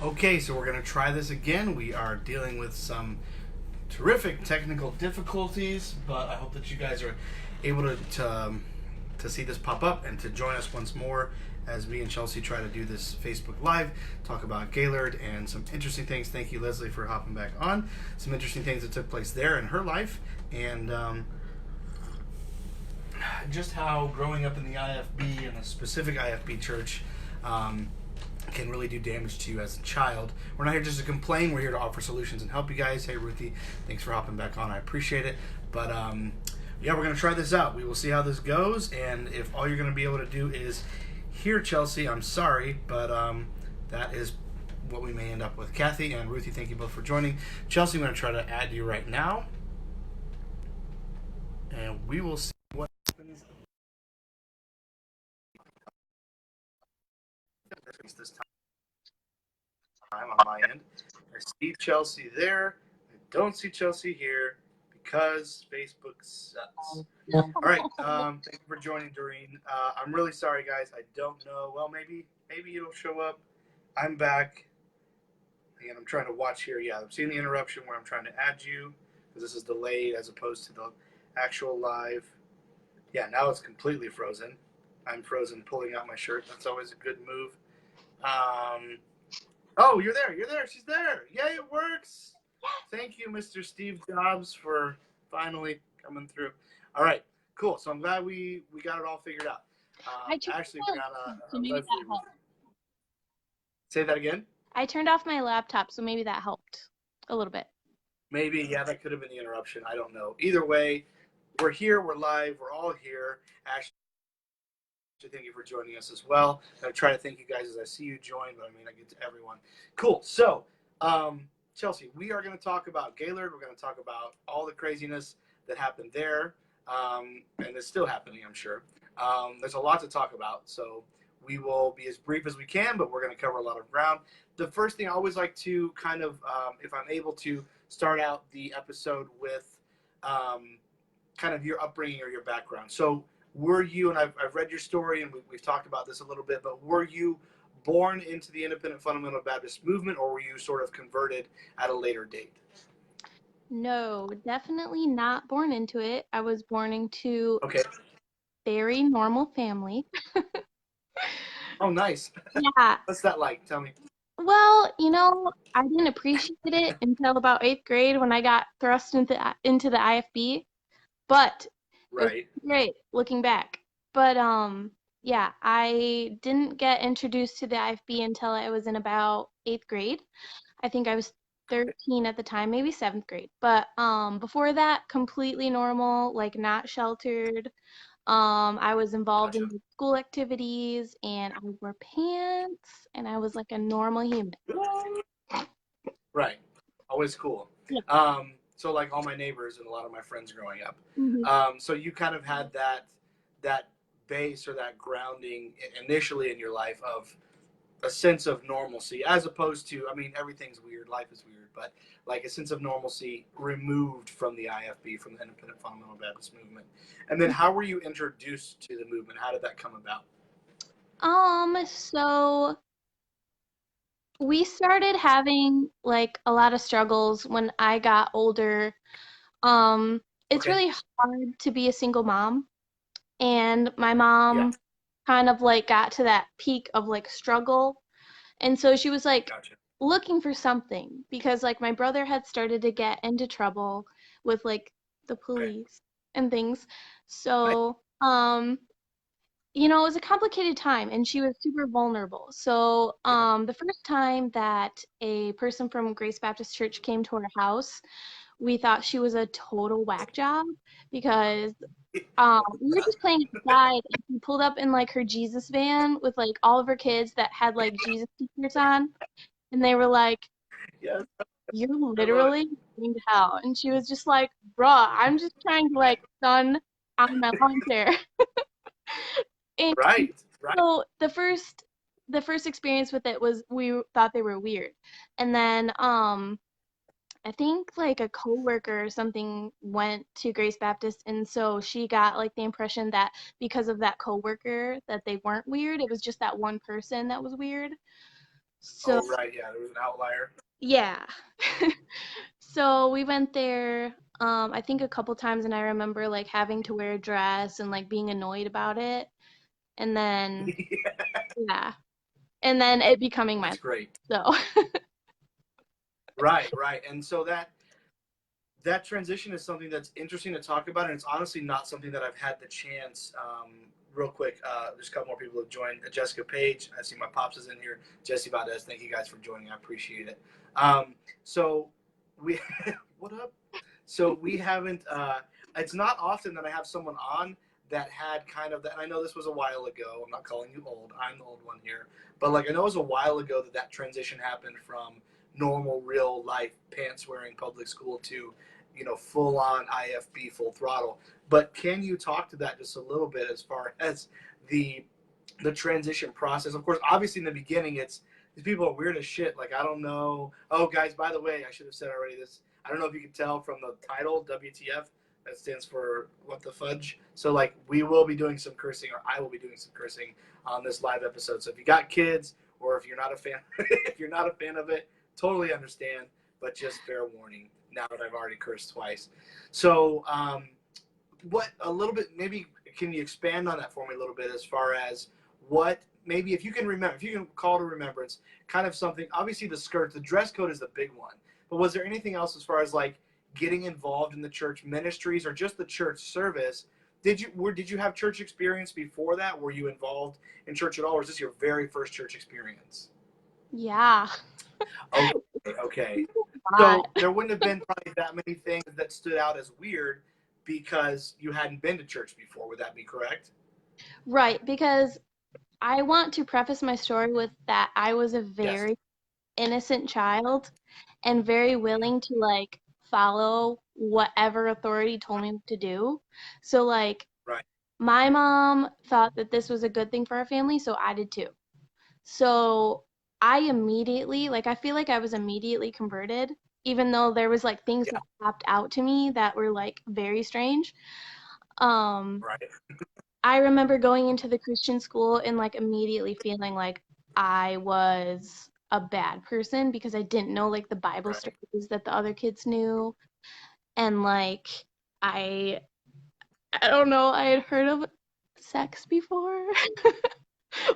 Okay, so we're going to try this again. We are dealing with some terrific technical difficulties, but I hope that you guys are able to see this pop up and to join us once more as me and Chelsea try to do this Facebook Live, talk about Gaylord and some interesting things. Thank you, Leslie, for hopping back on. Some interesting things that took place there in her life, and just how growing up in the IFB, in a specific IFB church, can really do damage to you as a child. We're not here just to complain. We're here to offer solutions and help you guys. Hey, Ruthie, thanks for hopping back on. I appreciate it. But yeah, we're going to try this out. We will see how this goes. And if all you're going to be able to do is hear Chelsea, I'm sorry, but that is what we may end up with. Kathy and Ruthie, thank you both for joining. Chelsea, I'm going to try to add you right now. And we will see what happens this time on my end. I see Chelsea there. I don't see Chelsea here because Facebook sucks. All right. Thank you for joining, Doreen. I'm really sorry, guys. I don't know. Well, maybe it'll show up. I'm back. And I'm trying to watch here. Yeah, I'm seeing the interruption where I'm trying to add you because this is delayed as opposed to the actual live. Yeah, now it's completely frozen. I'm frozen pulling out my shirt. That's always a good move. Oh, you're there. You're there. She's there. Yay, it works. Thank you, Mr. Steve Jobs, for finally coming through. All right, cool. So I'm glad we got it all figured out. Actually, we got so maybe that helped. Say that again? I turned off my laptop, so maybe that helped a little bit. Maybe, yeah, that could have been the interruption. I don't know. Either way, we're here. We're live. We're all here. Ashley, thank you for joining us as well. I try to thank you guys as I see you join, but I mean, I get to everyone. Cool. So, Chelsea, we are going to talk about Gaylord. We're going to talk about all the craziness that happened there, and it's still happening, I'm sure. There's a lot to talk about, so we will be as brief as we can, but we're going to cover a lot of ground. The first thing I always like to kind of, if I'm able to, start out the episode with kind of your upbringing or your background. So were you, and I've read your story and we've talked about this a little bit, but were you born into the independent fundamental Baptist movement, or were you sort of converted at a later date? No, definitely not born into it. I was born into Okay. a very normal family. Oh, nice. Yeah. What's that like? Tell me. Well, I didn't appreciate it until about 8th grade when I got thrust into the IFB. But it was Right. great looking back. But yeah, I didn't get introduced to the IFB until I was in about 8th grade. I think I was 13 at the time, maybe 7th grade. But before that, completely normal, like not sheltered. I was involved Gotcha. in school activities and I wore pants and I was like a normal human. Right. Always cool. Yeah. So like all my neighbors and a lot of my friends growing up. Mm-hmm. So you kind of had that base or that grounding initially in your life of a sense of normalcy, as opposed to, I mean, everything's weird, life is weird, but like a sense of normalcy removed from the IFB, from the Independent Fundamental Baptist movement. And then how were you introduced to the movement? How did that come about? So we started having like a lot of struggles when I got older. It's Okay. really hard to be a single mom, and my Yeah. mom kind of like got to that peak of like struggle. And so she was like Gotcha. looking for something because like my brother had started to get into trouble with like the Okay. police and things. Nice. So, it was a complicated time and she was super vulnerable. So, Yeah. the first time that a person from Grace Baptist Church came to our house, we thought she was a total whack job because we were just playing outside and she pulled up in like her Jesus van with like all of her kids that had like Jesus t-shirts on, and they were like, Yes. "You're I love it. literally going to hell." And she was just like, "Bruh, I'm just trying to like sun on my lawn chair." And Right. Right. so the first experience with it was we thought they were weird. And then I think like a coworker or something went to Grace Baptist, and so she got like the impression that because of that coworker that they weren't weird. It was just that one person that was weird. So Oh, right. Yeah, there was an outlier. yeah. So we went there, I think a couple times, and I remember like having to wear a dress and like being annoyed about it. And then, yeah. And then it becoming my That's great. life. So, Right, right. And so that transition is something that's interesting to talk about, and it's honestly not something that I've had the chance. Real quick, there's a couple more people who have joined. Jessica Page, I see my pops is in here. Jesse Valdez, thank you guys for joining. I appreciate it. So we, what up? So we haven't. It's not often that I have someone on that had kind of that. And I know this was a while ago. I'm not calling you old. I'm the old one here. But like I know it was a while ago that transition happened from normal, real life pants wearing public school to full on IFB, full throttle. But can you talk to that just a little bit as far as the the transition process? Of course, obviously in the beginning, it's these people are weird as shit. Like I don't know. Oh, guys, by the way, I should have said already this. I don't know if you can tell from the title WTF. That stands for what the fudge. So like we will be doing some cursing, or I will be doing some cursing on this live episode. So if you got kids, or if you're not a fan, if you're not a fan of it, totally understand. But just fair warning. Now that I've already cursed twice. So what a little bit maybe can you expand on that for me a little bit as far as what maybe if you can remember, if you can call to remembrance kind of something. Obviously the skirt, the dress code is the big one, but was there anything else as far as like getting involved in the church ministries or just the church service? Did you have church experience before that? Were you involved in church at all, or is this your very first church experience? yeah. Okay, okay. But, So there wouldn't have been probably that many things that stood out as weird because you hadn't been to church before. Would that be correct? right, because I want to preface my story with that I was a Yes. very innocent child and very willing to like follow whatever authority told me to do. So like Right. my mom thought that this was a good thing for our family, so I did too. So I immediately, like I feel like I was immediately converted, even though there was like things Yeah. that popped out to me that were like very strange. Um Right. I remember going into the Christian school and like immediately feeling like I was a bad person because I didn't know like the Bible Right. stories that the other kids knew. And like I I don't know, I had heard of sex before.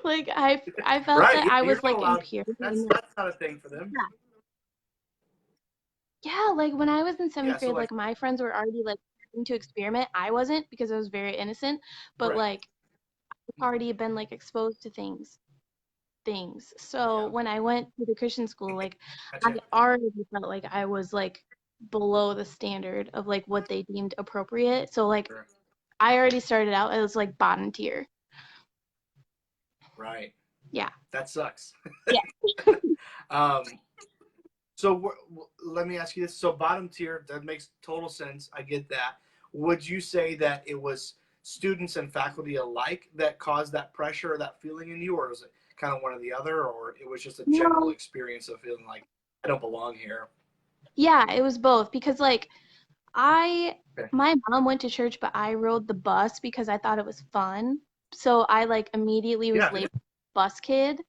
Like I felt Right. that Yeah, I you're was not like allowed. impure. That's And, that's not a thing for them. yeah, yeah, like when I was in Yeah. seventh So grade, like, like my friends were already like starting to experiment. I wasn't because I was very innocent, but correct. like I've already been like exposed to things. So Yeah. when I went to the Christian school, like I Gotcha. already felt like I was like below the standard of like what they deemed appropriate. So like Sure. I already started out as like bottom tier. Right. Yeah. That sucks. Yeah. um. So let me ask you this. So bottom tier, that makes total sense. I get that. Would you say that it was students and faculty alike that caused that pressure or that feeling in you, or was it kind of one or the other, or it was just a general No. experience of feeling like I don't belong here? Yeah, it was both because like I Okay. my mom went to church, but I rode the bus because I thought it was fun. So I like immediately was Yeah. labeled bus kid. Oh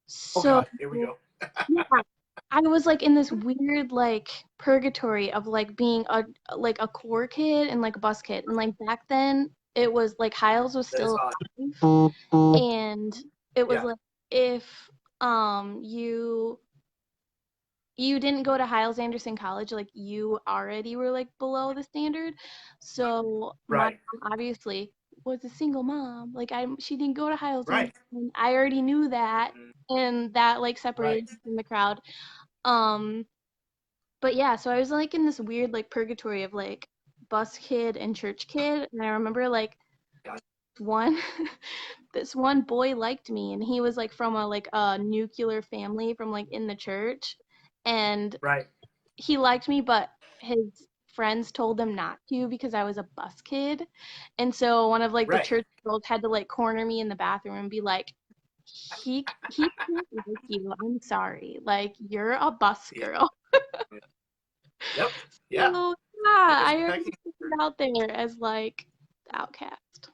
So God, here we go. yeah, I was like in this weird like purgatory of like being a core kid and like a bus kid. And like back then it was like Hiles was That is still odd. alive and it was Yeah. like if you didn't go to Hiles Anderson College, like you already were like below the standard. So my Right. mom obviously was a single mom. Like she didn't go to Hiles Right. Anderson. I already knew that Mhm. and that like Right. separated me from the crowd. Um but yeah, so I was like in this weird like purgatory of like bus kid and church kid. And I remember like Yeah. one this one boy liked me and he was like from a nuclear family from like in the church. And Right. he liked me, but his friends told him not to because I was a bus kid. And so one of like the Right. church girls had to like corner me in the bathroom and be like, he can't like you. I'm sorry. Like you're a bus Yeah. girl. Yep. Yeah. So yeah, I already Disrespecting. put it out there as like the outcast.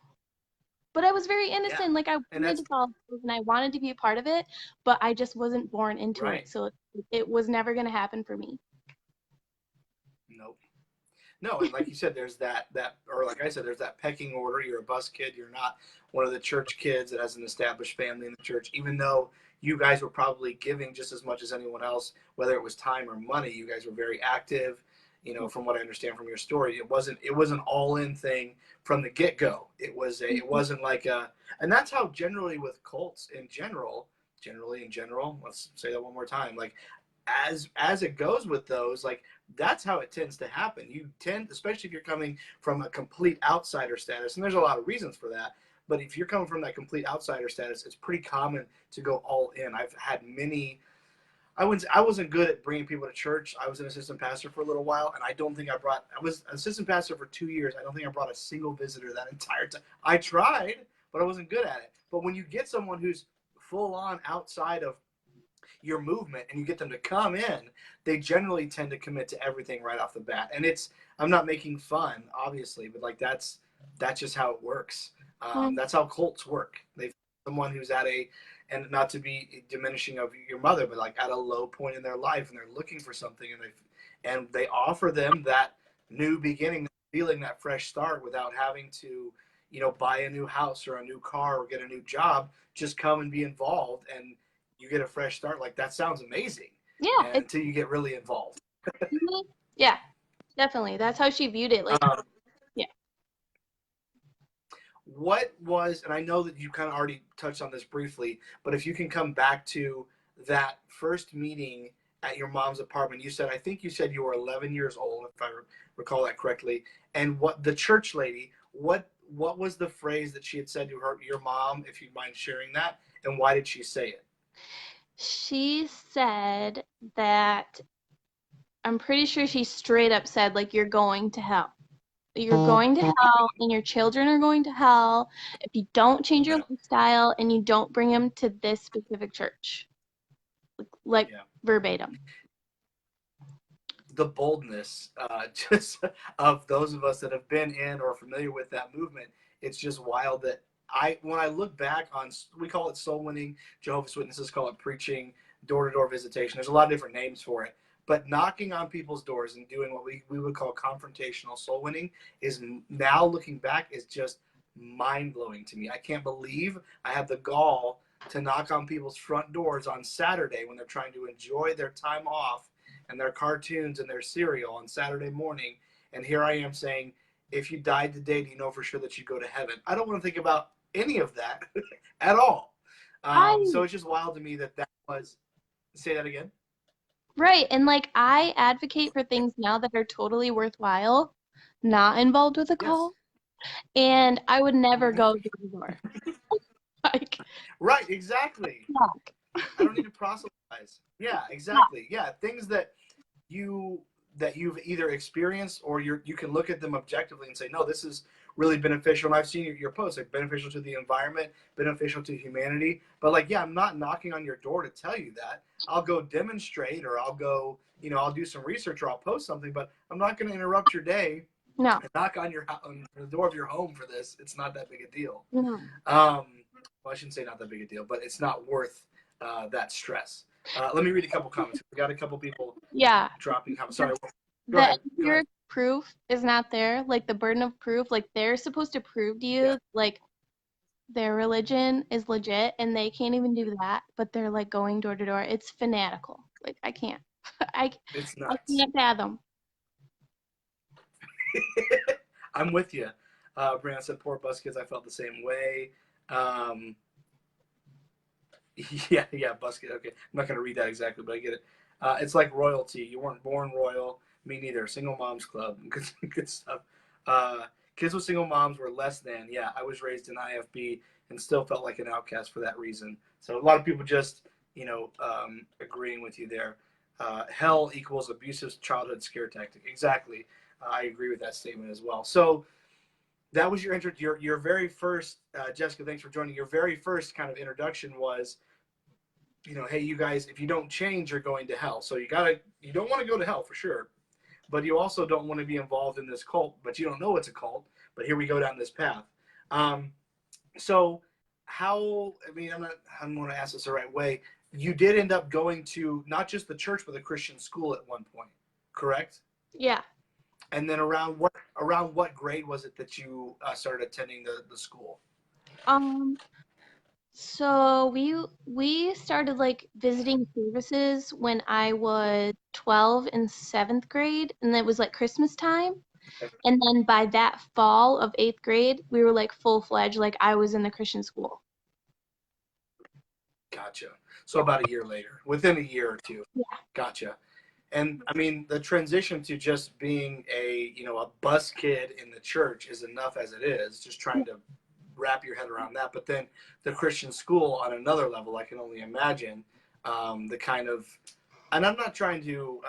But I was very Yeah. innocent. Like I And wanted that's to follow through and I wanted to be a part of it, but I just wasn't born into right. it. So it was never going to happen for me. Nope. No, and like you said, there's or like I said, there's that pecking order. You're a bus kid. You're not one of the church kids that has an established family in the church. Even though you guys were probably giving just as much as anyone else, whether it was time or money, you guys were very active. You know, from what I understand from your story, it was an all in thing from the get go. It wasn't like a, and that's how generally with cults in general, generally in general. Let's say that one more time. Like as it goes with those, like that's how it tends to happen. You tend, especially if you're coming from a complete outsider status, and there's a lot of reasons for that. But if you're coming from that complete outsider status, it's pretty common to go all in. I've had many. I wasn't good at bringing people to church. I was an assistant pastor for a little while, and I don't think I brought. I was an assistant pastor for 2 years. I don't think I brought a single visitor that entire time. I tried, but I wasn't good at it. But when you get someone who's full on outside of your movement and you get them to come in, they generally tend to commit to everything right off the bat. And I'm not making fun, obviously, but like that's just how it works. Mm. That's how cults work. They someone who's and not to be diminishing of your mother, but like at a low point in their life, and they're looking for something, and they offer them that new beginning, feeling that fresh start without having to, buy a new house or a new car or get a new job. Just come and be involved, and you get a fresh start. Like that sounds amazing, Yeah. and until you get really involved. Mhm. Yeah, definitely. That's how she viewed it. Like, Um, yeah. what was, and I know that you kind of already touched on this briefly, but if you can come back to that first meeting at your mom's apartment, I think you said you were 11 years old, if I recall that correctly. And what the church lady, what was the phrase that she had said to your mom, if you'd mind sharing that, and why did she say it? She said that I'm pretty sure she straight up said, like, you're going to hell. You're going to hell, and your children are going to hell if you don't change your Yeah, lifestyle and you don't bring them to this specific church. Like yeah. verbatim. The boldness, just of those of us that have been in or familiar with that movement. It's just wild that when I look back on, we call it soul winning. Jehovah's Witnesses call it preaching, door to door visitation. There's a lot of different names for it, but knocking on people's doors and doing what we would call confrontational soul winning is, now looking back, is just mind blowing to me. I can't believe I have the gall to knock on people's front doors on Saturday when they're trying to enjoy their time off and their cartoons and their cereal on Saturday morning. And here I am saying, if you died today, do you know for sure that you go to heaven? I don't want to think about any of that at all. I So it's just wild to me that was, say that again. Right, and like I advocate for things now that are totally worthwhile, not involved with a Yes. call, and I would never Mm-hmm. go door to door. Like, Right, exactly. fuck. I don't need to proselytize. Yeah, exactly. Yeah, things that you've either experienced or you can look at them objectively and say, no, this is really beneficial. And I've seen your posts, like beneficial to the environment, beneficial to humanity. But like, yeah, I'm not knocking on your door to tell you that. I'll go demonstrate, or I'll go, I'll do some research, or I'll post something. But I'm not going to interrupt your day No, and knock on the door of your home for this. It's not that big a deal. no. Well, I shouldn't say not that big a deal, but it's not worth that stress. Let me read a couple comments. We got a couple people Yeah, dropping comments. Sorry. Go the ahead. Go ahead. empiric proof is not there. Like the burden of proof, like they're supposed to prove to Yeah, you, like their religion is legit, and they can't even do that. But they're like going door to door. It's fanatical. Like I can't, I, it's I nuts. can't fathom. I'm with you. Brianna said, poor bus kids. I felt the same way. Um, yeah, bus kid. Okay. I'm not going to read that exactly, but I get it. It's like royalty. You weren't born royal. Me neither. Single moms club. Good stuff. Kids with single moms were less than. Yeah, I was raised in IFB and still felt like an outcast for that reason. So a lot of people just, agreeing with you there. Hell equals abusive childhood scare tactic. Exactly. I agree with that statement as well. So that was your very first, Jessica, thanks for joining. Your very first kind of introduction was, hey, you guys, if you don't change, you're going to hell. So you don't want to go to hell for sure, but you also don't want to be involved in this cult, but you don't know it's a cult, but here we go down this path. So how, I mean, I'm going to ask this the right way. You did end up going to not just the church, but the Christian school at one point, correct? Yeah. And then around what grade was it that you started attending the school? Um, so we started like visiting services when I was 12 in 7th grade, and it was like Christmas time. And then by that fall of 8th grade, we were like full-fledged, like I was in the Christian school. Gotcha. So Yeah. about a year later, within a year or two. Yeah. Gotcha. And I mean, the transition to just being a bus kid in the church is enough as it is, just trying to wrap your head around that. But then the Christian school on another level, I can only imagine the kind of, and I'm not trying to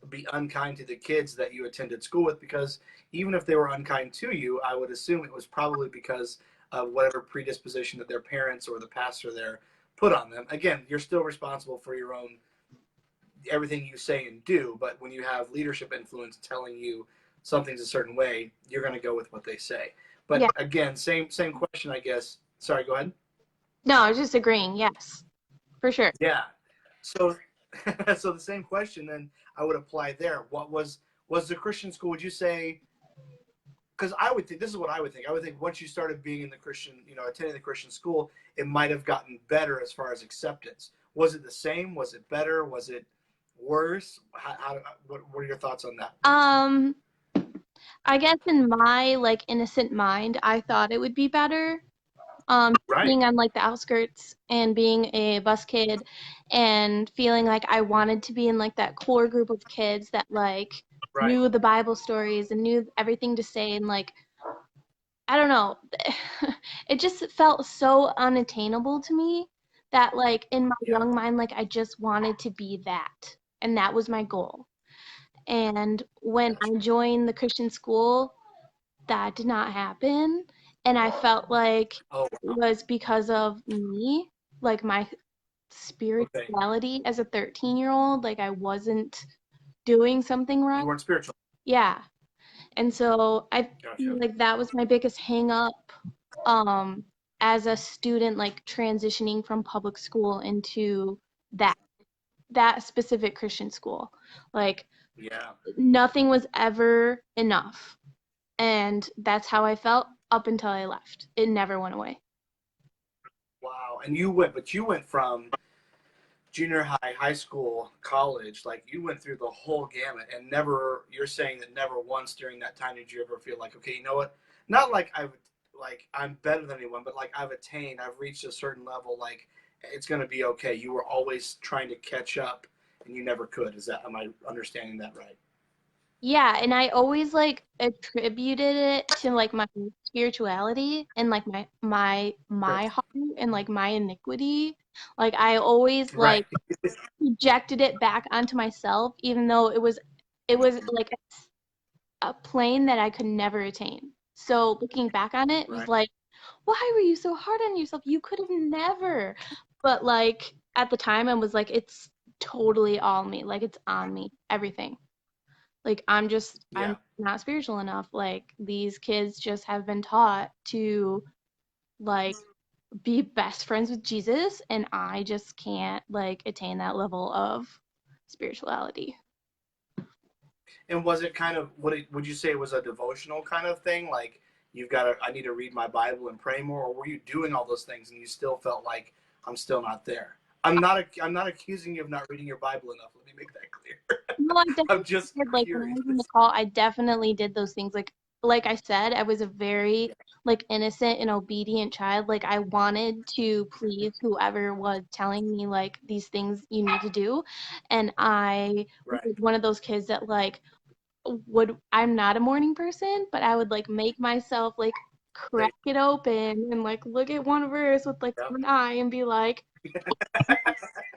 be unkind to the kids that you attended school with, because even if they were unkind to you, I would assume it was probably because of whatever predisposition that their parents or the pastor there put on them. Again, you're still responsible for your own everything you say and do, but when you have leadership influence telling you something's a certain way, you're going to go with what they say. But Yeah. again, same question, I guess. Sorry, go ahead. No, I was just agreeing. Yes, for sure. Yeah. So, so the same question then I would apply there. What was the Christian school? Would you say? Because I would think this is what I would think. I would think once you started being in the Christian, attending the Christian school, it might have gotten better as far as acceptance. Was it the same? Was it better? Was it worse? What are your thoughts on that? Um, I guess in my like innocent mind, I thought it would be better. Right. Being on like the outskirts and being a bus kid and feeling like I wanted to be in like that core group of kids that like Right. knew the Bible stories and knew everything to say and like I don't know. It just felt so unattainable to me that like in my Yeah. young mind like I just wanted to be that and that was my goal. And when Gotcha. I joined the Christian school, that did not happen. And I felt like Oh, it wow. was because of me, like my Okay. spirituality as a 13-year-old, like I wasn't doing something right. You weren't spiritual. Yeah. And so I Gotcha. feel like that was my biggest hang up um as a student like transitioning from public school into that that specific Christian school. Like Yeah. nothing was ever enough. And that's how I felt up until I left. It never went away. Wow. And but you went from junior high, high school, college, like you went through the whole gamut and never, you're saying that never once during that time did you ever feel like, okay, you know what? Not like I'm better than anyone, but like I've reached a certain level, like it's going to be okay. You were always trying to catch up and you never could. Am I understanding that right? Yeah, and I always like attributed it to like my spirituality and like Sure. my heart and like my iniquity. Like I always Right. like projected it back onto myself even though it was like a plane that I could never attain. So looking back on it, it was Right. like, why were you so hard on yourself? You could have never. But like at the time I was like it's totally all me. Like it's on me. Everything. Like I'm Yeah. not spiritual enough. Like these kids just have been taught to like be best friends with Jesus and I just can't like attain that level of spirituality. And was it kind of would you say it was a devotional kind of thing? Like I need to read my Bible and pray more, or were you doing all those things and you still felt like I'm still not there? I'm not accusing you of not reading your Bible enough. Let me make that clear. No, I I'm definitely just did like when I curious. was in the call, I definitely did those things. Like I said, I was a very Yeah, like innocent and obedient child. Like I wanted to please whoever was telling me like these things you need to do. And I was right. like, one of those kids that like would I'm not a morning person, but I would like make myself like crack Same. it open and like look at one verse with like Yeah. one eye and be like,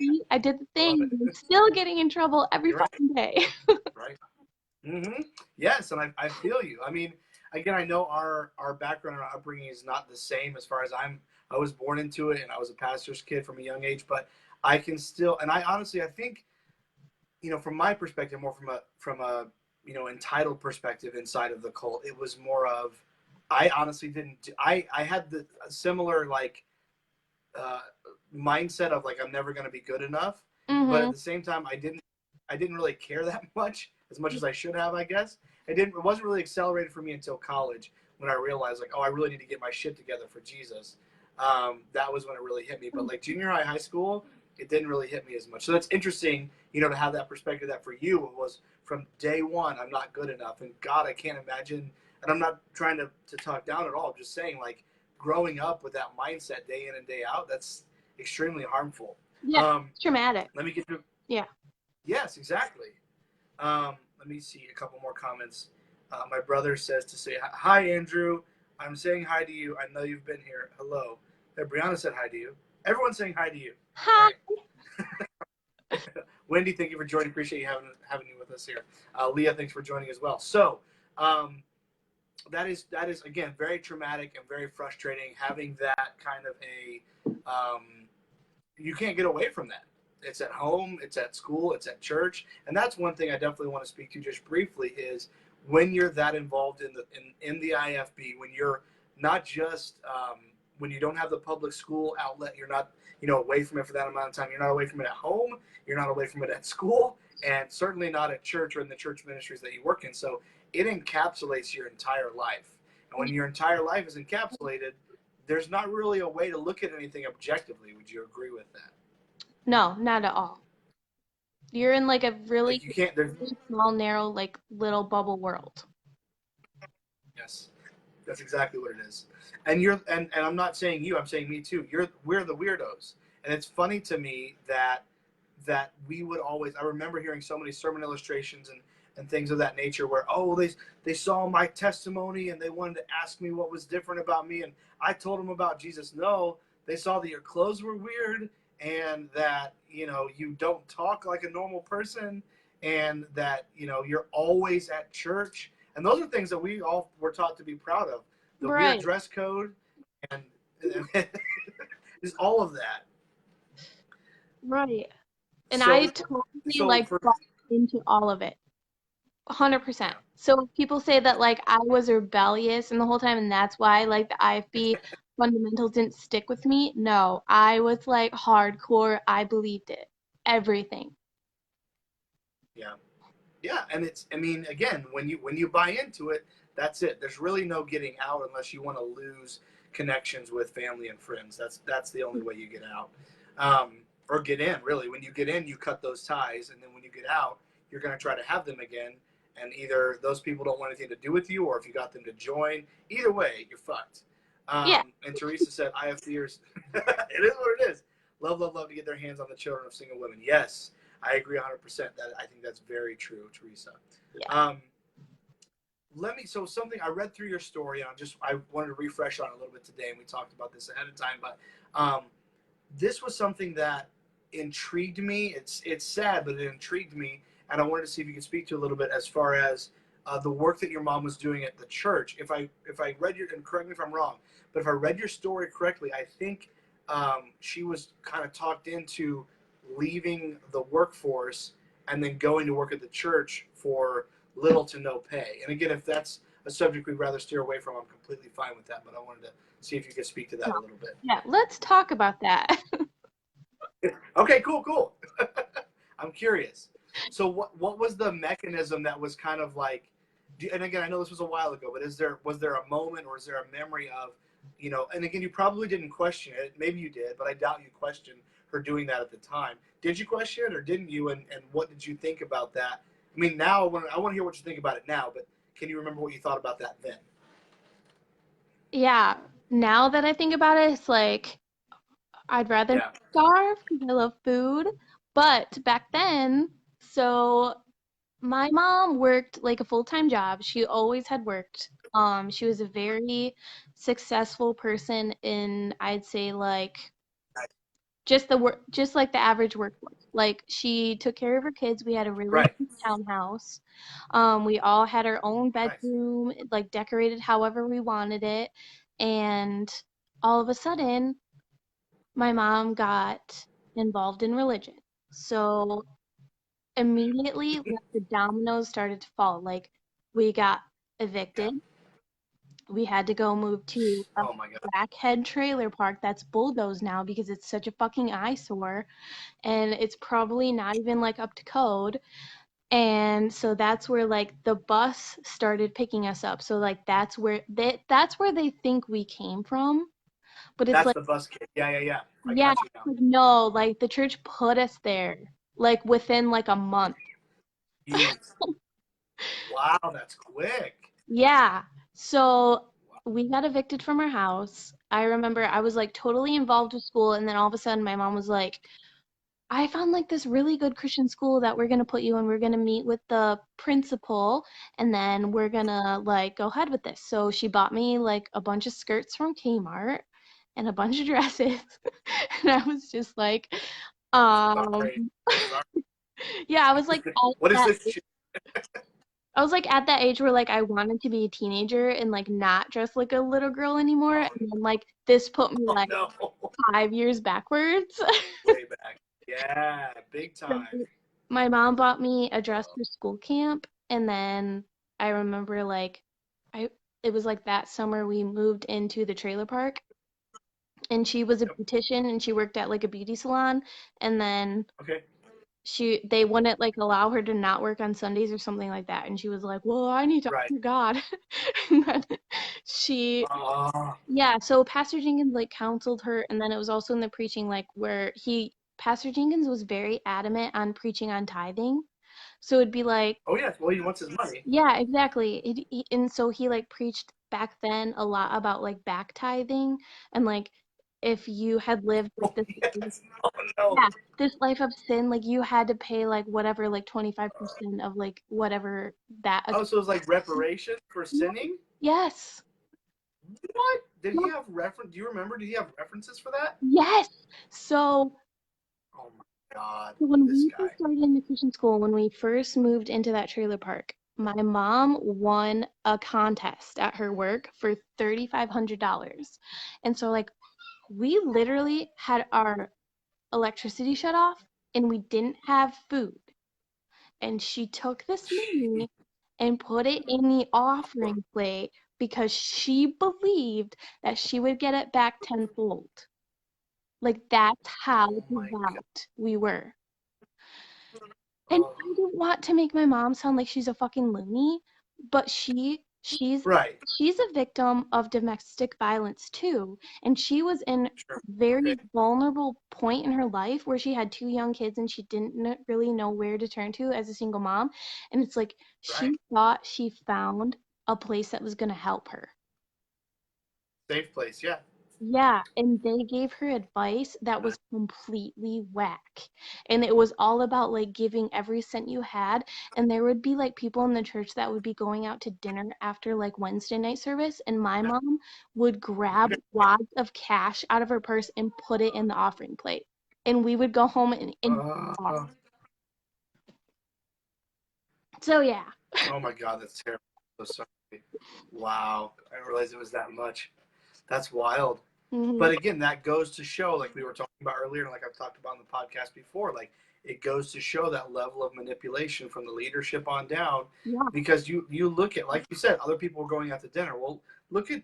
see, I did the I love thing. I'm it. still getting in trouble every You're right. fucking day. Right. Yes, and I feel you. I mean, again, I know our background, our upbringing is not the same as far as I was born into it, and I was a pastor's kid from a young age, but I can still, and I honestly, I think, from my perspective, more from a entitled perspective inside of the cult, it was more of I honestly didn't. I had the a similar like uh, mindset of like I'm never going to be good enough, but at Mm-hmm. the same time I didn't really care that much as I should have, I guess. It wasn't really accelerated for me until college when I realized like, oh, I really need to get my shit together for Jesus. That was when it really hit me. But like junior high, high school, it didn't really hit me as much. So that's interesting, to have that perspective that for you it was from day one, I'm not good enough. And God, I can't imagine, and I'm not trying to talk down at all. I'm just saying like growing up with that mindset day in and day out, that's extremely harmful. Yeah, Um, it's traumatic. let me get to, Yeah. yes, exactly. Let me see a couple more comments. My brother says to say, hi, Andrew. I'm saying hi to you. I know you've been here. Hello. Hey, Brianna said hi to you. Everyone's saying hi to you. All Hi. right. Wendy, thank you for joining. Appreciate you having you with us here. Leah, thanks for joining as well. So, that is again very traumatic and very frustrating. Having that kind of you can't get away from that. It's at home, it's at school, it's at church, and that's one thing I definitely want to speak to just briefly is when you're that involved in the IFB, when you're not just when you don't have the public school outlet, you're not away from it for that amount of time. You're not away from it at home. You're not away from it at school, and certainly not at church or in the church ministries that you work in. So it encapsulates your entire life, and when your entire life is encapsulated, there's not really a way to look at anything objectively. Would you agree with that? No, not at all. You're in like a Like really, you can't. There's really small, narrow, like little bubble world. yes, that's exactly what it is. And and I'm not saying you. I'm saying me too. We're the weirdos, and it's funny to me that we would always. I remember hearing so many sermon illustrations and things of that nature where they saw my testimony and they wanted to ask me what was different about me, and I told them about Jesus. No, they saw that your clothes were weird and that you don't talk like a normal person and that you're always at church, and those are things that we all were taught to be proud of, the weird Right. dress code and is all of that. Right. And I so totally so like for bought into all of it. 100%. yeah. So if people say that like I was rebellious and the whole time and that's why like the IFB fundamentals didn't stick with me. No, I was like hardcore. I believed it. Everything. Yeah. Yeah, and I mean, again, when you buy into it, that's it. There's really no getting out unless you want to lose connections with family and friends. That's the only way you get out, or get in. Really, when you get in, you cut those ties, and then when you get out, you're going to try to have them again. And either those people don't want anything to do with you, or if you got them to join, either way, you're fucked. Yeah. And Teresa said, "IFCers, it is what it is. Love, love, love to get their hands on the children of single women." Yes, I agree 100%. That I think that's very true, Teresa. Yeah. Um, so something I read through your story, and I wanted to refresh on it a little bit today, and we talked about this ahead of time, but this was something that intrigued me. It's sad, but it intrigued me, and I wanted to see if you could speak to a little bit as far as the work that your mom was doing at the church. If I read your, and correct me if I'm wrong, but if I read your story correctly, I think she was kind of talked into leaving the workforce and then going to work at the church for little to no pay. And again, if that's a subject we'd rather steer away from, I'm completely fine with that. But I wanted to see if you could speak to that No. a little bit. Yeah. Let's talk about that. Okay, cool. I'm curious. So what was the mechanism that was kind of like, and again, I know this was a while ago, but was there a moment or is there a memory of, and again, you probably didn't question it. Maybe you did, but I doubt you questioned her doing that at the time. Did you question it or didn't you? And what did you think about that? I mean, now I want to hear what you think about it now, but can you remember what you thought about that then? Yeah. Now that I think about it, it's like I'd rather not Yeah. starve because I love food. But back then, so my mom worked like a full-time job. She always had worked. She was a very successful person in, I'd say, like just the work, just like the average workforce. Like she took care of her kids. We had a really Right. nice townhouse. We all had our own Nice. bedroom, like decorated however we wanted it. And all of a sudden, my mom got involved in religion. So immediately, like the dominoes started to fall. Like we got Yeah. evicted. We had to go move to a Oh my God. crackhead trailer park that's bulldozed now because it's such a fucking eyesore, and it's probably not even like up to code. And so that's where like the bus started picking us up. So like that's where they think we came from. But it's That's like, the bus kid. Yeah, yeah, yeah. I yeah, got you now. like, no, like the church put us there like within like a month. Jeez. Wow, that's quick. Yeah. So Wow. we got evicted from our house. I remember I was like totally involved with school, and then all of a sudden my mom was like, I found like this really good Christian school that we're gonna put you in. We're gonna meet with the principal, and then we're gonna like go ahead with this. So she bought me like a bunch of skirts from Kmart and a bunch of dresses. And I was just like, um, Sorry. So sorry. yeah, I was like at What is that this? I was like at that age where like I wanted to be a teenager and like not dress like a little girl anymore. Oh, And then like this put me oh like no. 5 years backwards. Way back. Yeah, big So time. my mom bought me a dress Oh, for school camp, and then I remember like I it was like that summer we moved into the trailer park, and she was a yep. beautician and she worked at like a beauty salon, and then Okay. they wouldn't like allow her to not work on Sundays or something like that, and she was like, well, I need to Right. honor God. And then she Oh, yeah, so Pastor Jenkins like counseled her, and then it was also in the preaching like where Pastor Jenkins was very adamant on preaching on tithing. So it'd be like, oh yes. Well, he wants his money. yeah, exactly. And so he like preached back then a lot about like back tithing, and like if you had lived like Oh this, yes. Oh no. yeah, this life of sin, like you had to pay like whatever, like 25% of like whatever that. Oh, so it's like reparation for sinning? Yes. What? Did he have reference? Do you remember? Did he have references for that? Yes. So Oh my God, So when this we guy. first started in the Christian school, when we first moved into that trailer park, my mom won a contest at her work for $3,500. And so, like, we literally had our electricity shut off and we didn't have food. And she took this Jeez. money and put it in the offering plate because she believed that she would get it back tenfold. Like, that's how Oh my God. devout we were. And Oh. I don't want to make my mom sound like she's a fucking loony, but Right. she's a victim of domestic violence too. And she was in a Sure. Okay. very vulnerable point in her life where she had two young kids and she didn't really know where to turn to as a single mom. And it's like Right. she thought she found a place that was going to help her. Safe place. Yeah. Yeah, and they gave her advice that was completely whack. And it was all about like giving every cent you had. And there would be like people in the church that would be going out to dinner after like Wednesday night service. And my mom would grab wads of cash out of her purse and put it in the offering plate. And we would go home and Uh, so yeah. oh my God, that's terrible. So sorry. Wow. I didn't realize it was that much. That's wild. Hmm. But again, that goes to show, like we were talking about earlier, and like I've talked about in the podcast before, like it goes to show that level of manipulation from the leadership on down. Yeah. Because you look at, like you said, other people were going out to dinner. Well, look at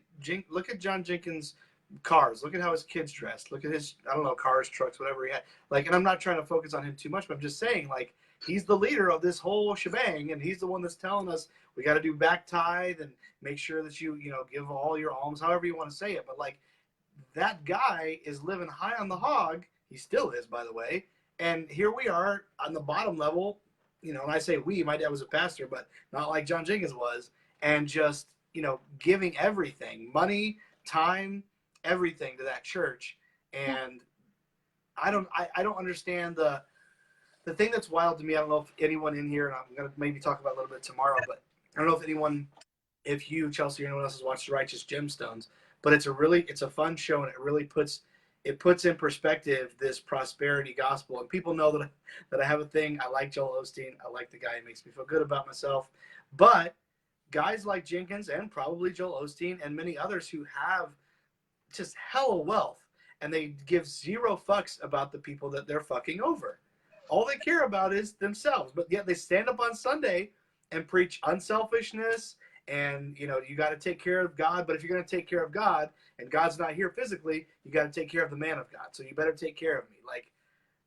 Jon Jenkins' cars. Look at how his kids dressed. Look at his, I don't know, cars, trucks, whatever he had. Like, and I'm not trying to focus on him too much, but I'm just saying, like, he's the leader of this whole shebang, and he's the one that's telling us we got to do back tithe and make sure that you know give all your alms, however you want to say it. But like that guy is living high on the hog. He still is, by the way. And here we are on the bottom level. You know, and I say we, my dad was a pastor, but not like Jon Jenkins was. And just, you know, giving everything, money, time, everything to that church. And I don't understand the thing that's wild to me. I don't know if anyone in here, and I'm going to maybe talk about it a little bit tomorrow, but I don't know if anyone, if you, Chelsea, or anyone else has watched Righteous Gemstones, but it's a fun show, and it puts in perspective this prosperity gospel. And people know that I have a thing. I like Joel Osteen. I like the guy. He makes me feel good about myself. But guys like Jenkins and probably Joel Osteen and many others who have just hella wealth, and they give zero fucks about the people that they're fucking over. All they care about is themselves. But yet they stand up on Sunday and preach unselfishness and you got to take care of God. But if you're going to take care of God and God's not here physically, you got to take care of the man of God. So you better take care of me. Like,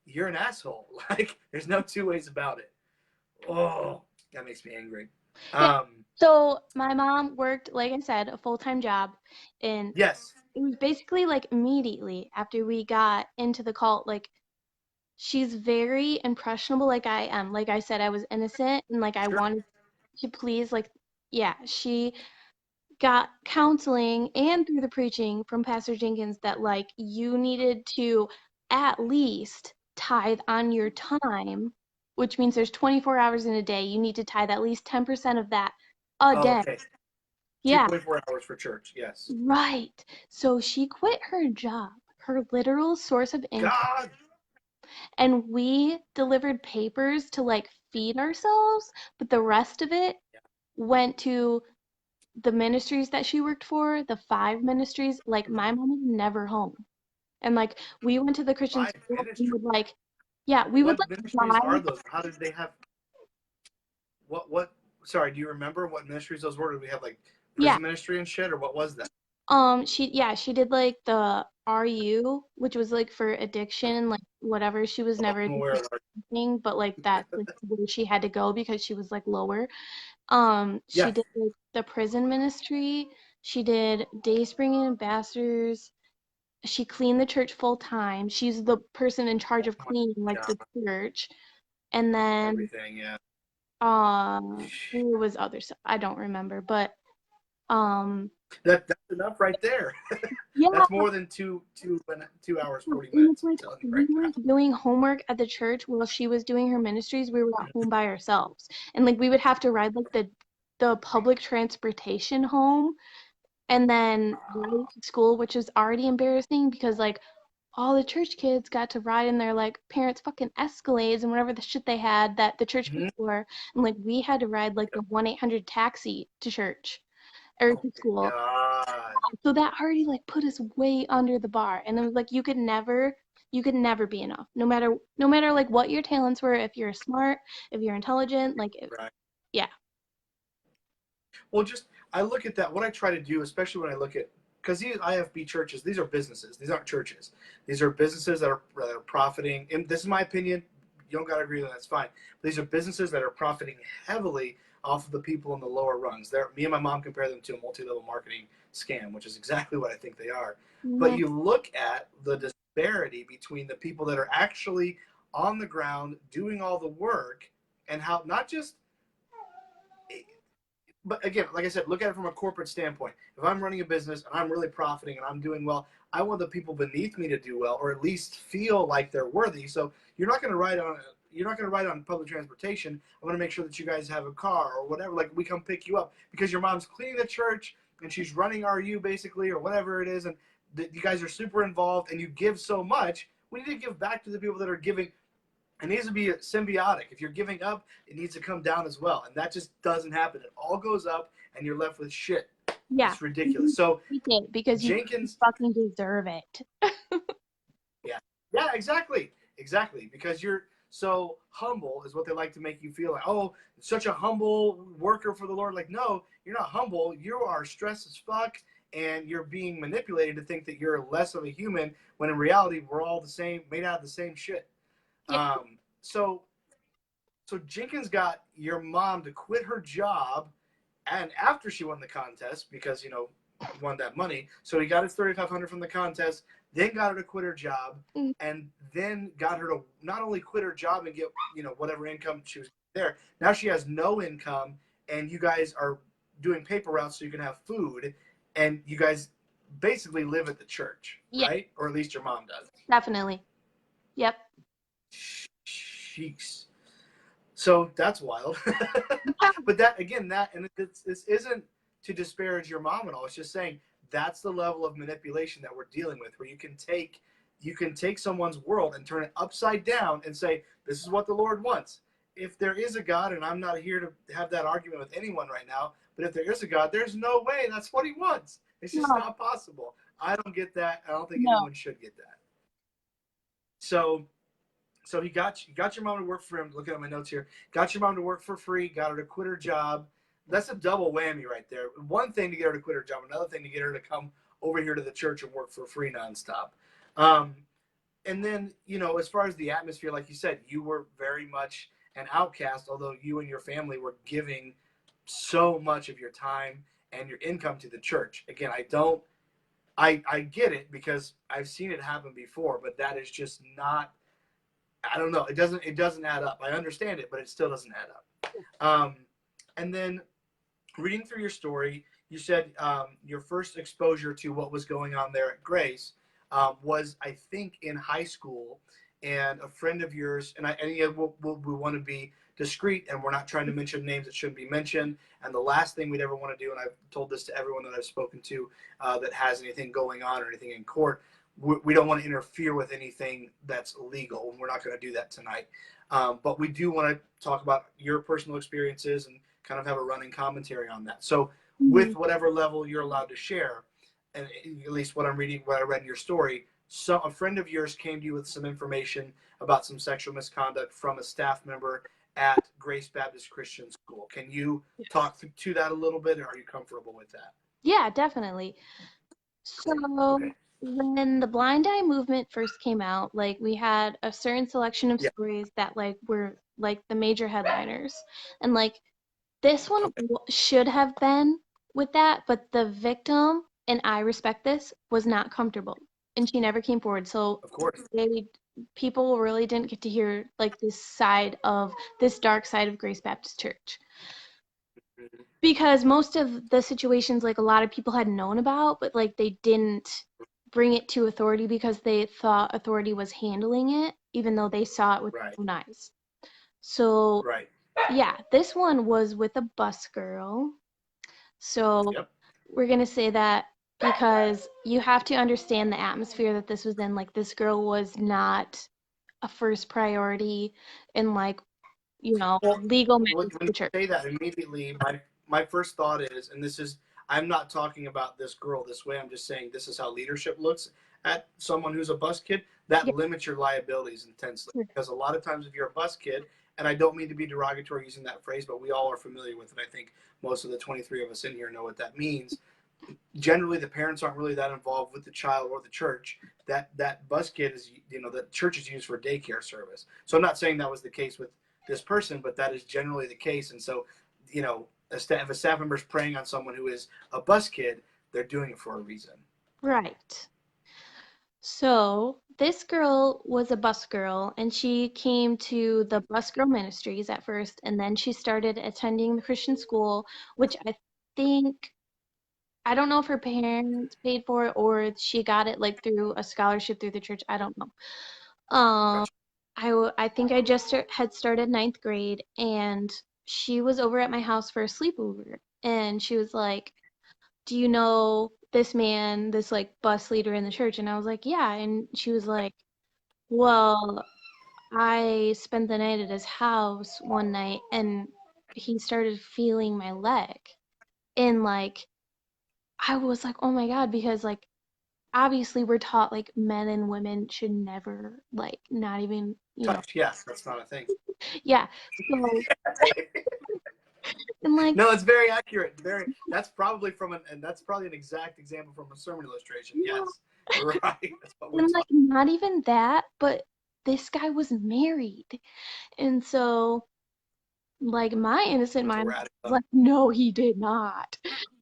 you're an asshole. Like, there's no two ways about it. Oh, that makes me angry. Yeah. Um, So my mom worked, like I said, a full-time job, and yes. it was basically like immediately after we got into the cult, like she's very impressionable like I am. Like I said, I was innocent and like I Sure. wanted to please, like, yeah, she got counseling and through the preaching from Pastor Jenkins that like you needed to at least tithe on your time, which means there's 24 hours in a day. You need to tithe at least 10% of that a Oh, day. okay. Yeah, 2.4 hours for church. Yes. right. So she quit her job, her literal source of income, God. and we delivered papers to like feed ourselves, but the rest of it went to the ministries that she worked for, the 5 ministries. Like my mom was never home. And like we went to the Christian Five school, we ministries. would like, yeah, we would What like ministries are drive. those? How did they have what sorry, do you remember what ministries those were? Did we have like Yeah. prison ministry and shit, or what was that? She did like the RU, which was like for addiction, like whatever. She was Oh, never I'm aware of that. anything, but like that's like where she had to go because she was like lower. She Yeah. did like the prison ministry. She did Day Spring Ambassadors. She cleaned the church full time. She's the person in charge of Oh my cleaning like God. the church. And then Everything, yeah. there was other stuff. I don't remember, but um That's enough right there. yeah, That's more than 2 hours, 40 and it's minutes, I'm like telling you we right now. weren't doing homework at the church while she was doing her ministries. We were at home by ourselves. And like we would have to ride like the public transportation home and then ride to school, which is already embarrassing because like all the church kids got to ride in their like parents' fucking Escalades and whatever the shit they had that the church paid Mhm. for, and like we had to ride like the 1-800 taxi to church or Oh to my school. God. So that already like put us way under the bar, and it was like you could never be enough, no matter like what your talents were, if you're smart, if you're intelligent, like Right. yeah, Well, I look at that. What I try to do, especially when I look at, because these IFB churches, these are businesses. These aren't churches. These are businesses that are profiting. And this is my opinion. You don't got to agree with that. That's fine. But these are businesses that are profiting heavily off of the people in the lower rungs. Me and my mom compare them to a multi-level marketing scam, which is exactly what I think they are. But mhm, you look at the disparity between the people that are actually on the ground doing all the work and how not just but again, like I said, look at it from a corporate standpoint. If I'm running a business and I'm really profiting and I'm doing well, I want the people beneath me to do well, or at least feel like they're worthy. So you're not going to ride on public transportation. I want to make sure that you guys have a car or whatever. Like we come pick you up because your mom's cleaning the church and she's running RU basically or whatever it is, and you guys are super involved and you give so much. We need to give back to the people that are giving. It needs to be symbiotic. If you're giving up, it needs to come down as well. And that just doesn't happen. It all goes up and you're left with shit. yeah, It's ridiculous. So you take it because you Jenkins, fucking deserve it. yeah. Yeah, exactly. Exactly. Because you're so humble is what they like to make you feel like, oh, such a humble worker for the Lord. Like, no, you're not humble. You are stressed as fuck and you're being manipulated to think that you're less of a human when in reality we're all the same, made out of the same shit. Yeah, Um, so So Jenkins got your mom to quit her job, and after she won the contest, because won that money, so he got his 3,500 from the contest. Then got her to quit her job, mm, and then got her to not only quit her job and get whatever income she was there. Now she has no income, and you guys are doing paper routes so you can have food, and you guys basically live at the church, yeah, right? Or at least your mom does. definitely. Yep. Sheesh. So that's wild. But that again, this isn't to disparage your mom at all. It's just saying that's the level of manipulation that we're dealing with, where you can take someone's world and turn it upside down and say, this is what the Lord wants. If there is a God, and I'm not here to have that argument with anyone right now, but if there is a God, there's no way that's what he wants. It's just No, not possible. I don't get that. I don't think no. anyone should get that. So he got your mom to work for him. Looking at my notes here, got your mom to work for free, got her to quit her job, that's a double whammy right there. One thing to get her to quit her job, another thing to get her to come over here to the church and work for free nonstop. Um, and then, as far as the atmosphere, like you said, you were very much an outcast, although you and your family were giving so much of your time and your income to the church. Again, I get it because I've seen it happen before, but that is just not, I don't know. It doesn't add up. I understand it, but it still doesn't add up. And then reading through your story, you said your first exposure to what was going on there at Grace was, I think, in high school, and a friend of yours, and yeah, we want to be discreet, and we're not trying to mention names that shouldn't be mentioned. And the last thing we'd ever want to do, and I've told this to everyone that I've spoken to that has anything going on or anything in court, we don't want to interfere with anything that's legal, and we're not going to do that tonight. But we do want to talk about your personal experiences and kind of have a running commentary on that. So with whatever level you're allowed to share, and at least what I'm reading, what I read in your story, so a friend of yours came to you with some information about some sexual misconduct from a staff member at Grace Baptist Christian School. Can you talk to that a little bit, or are you comfortable with that? Yeah, definitely. So Okay. when the blind eye movement first came out, like we had a certain selection of Yeah. stories that like were like the major headliners. And like this one Okay. should have been with that, but the victim, and I respect this, was not comfortable. And she never came forward. So Of course. they people really didn't get to hear like this dark side of Grace Baptist Church. Mhm. Because most of the situations like a lot of people had known about, but like they didn't bring it to authority because they thought authority was handling it, even though they saw it with Right. their own eyes. So Right. yeah, this one was with a bus girl. So Yep. we're gonna say that because you have to understand the atmosphere that this was in. Like this girl was not a first priority in like, Well, legal when matters of you the church. say that, immediately my first thought is, and this is, I'm not talking about this girl this way. I'm just saying this is how leadership looks at someone who's a bus kid. That Yeah. limits your liabilities intensely, because a lot of times if you're a bus kid, and I don't mean to be derogatory using that phrase, but we all are familiar with it. I think most of the 23 of us in here know what that means. Generally, the parents aren't really that involved with the child or the church. That bus kid is, the church is used for daycare service. So I'm not saying that was the case with this person, but that is generally the case. And so, if a staff member is preying on someone who is a bus kid, they're doing it for a reason. Right. So this girl was a bus girl, and she came to the bus girl ministries at first, and then she started attending the Christian school, which think, I don't know if her parents paid for it or she got it like through a scholarship through the church. I don't know. Um, Gotcha. I think I just had started ninth grade, and she was over at my house for a sleepover, and she was like, "Do you know this man, this like bus leader in the church?" And I was like, "Yeah." And she was like, "Well, I spent the night at his house one night, and he started feeling my leg." And like, I was like, "Oh my God," because like obviously we're taught like men and women should never like not even, Touch, yes, that's not a thing. yeah. So and like No, it's very accurate. Very. That's probably and that's probably an exact example from a sermon illustration. yeah, Yes, you're right. That's what we're and like talking. not even that, but this guy was married. And so like my innocent To mind rat it was up. like, no, he did not.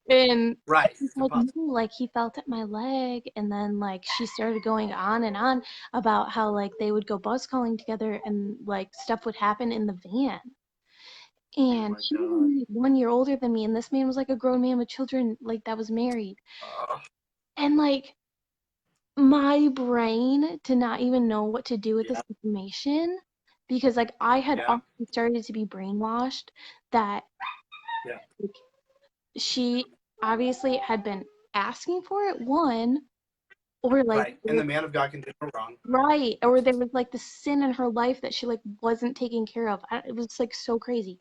And Right. she's It's like, no, impossible. like he felt at my leg. And then like she started going on and on about how like they would go bus calling together and like stuff would happen in the van. Oh And my she was god. only 1 year older than me, and this man was like a grown man with children, like that was married. Uh, And like my brain to not even know what to do with this yeah. information, because like I had Yeah. already started to be brainwashed that Yeah. like, she obviously had been asking for it, one, or like Right. And the man of God can do no wrong. right, or there was like the sin in her life that she like wasn't taking care of. It was like so crazy.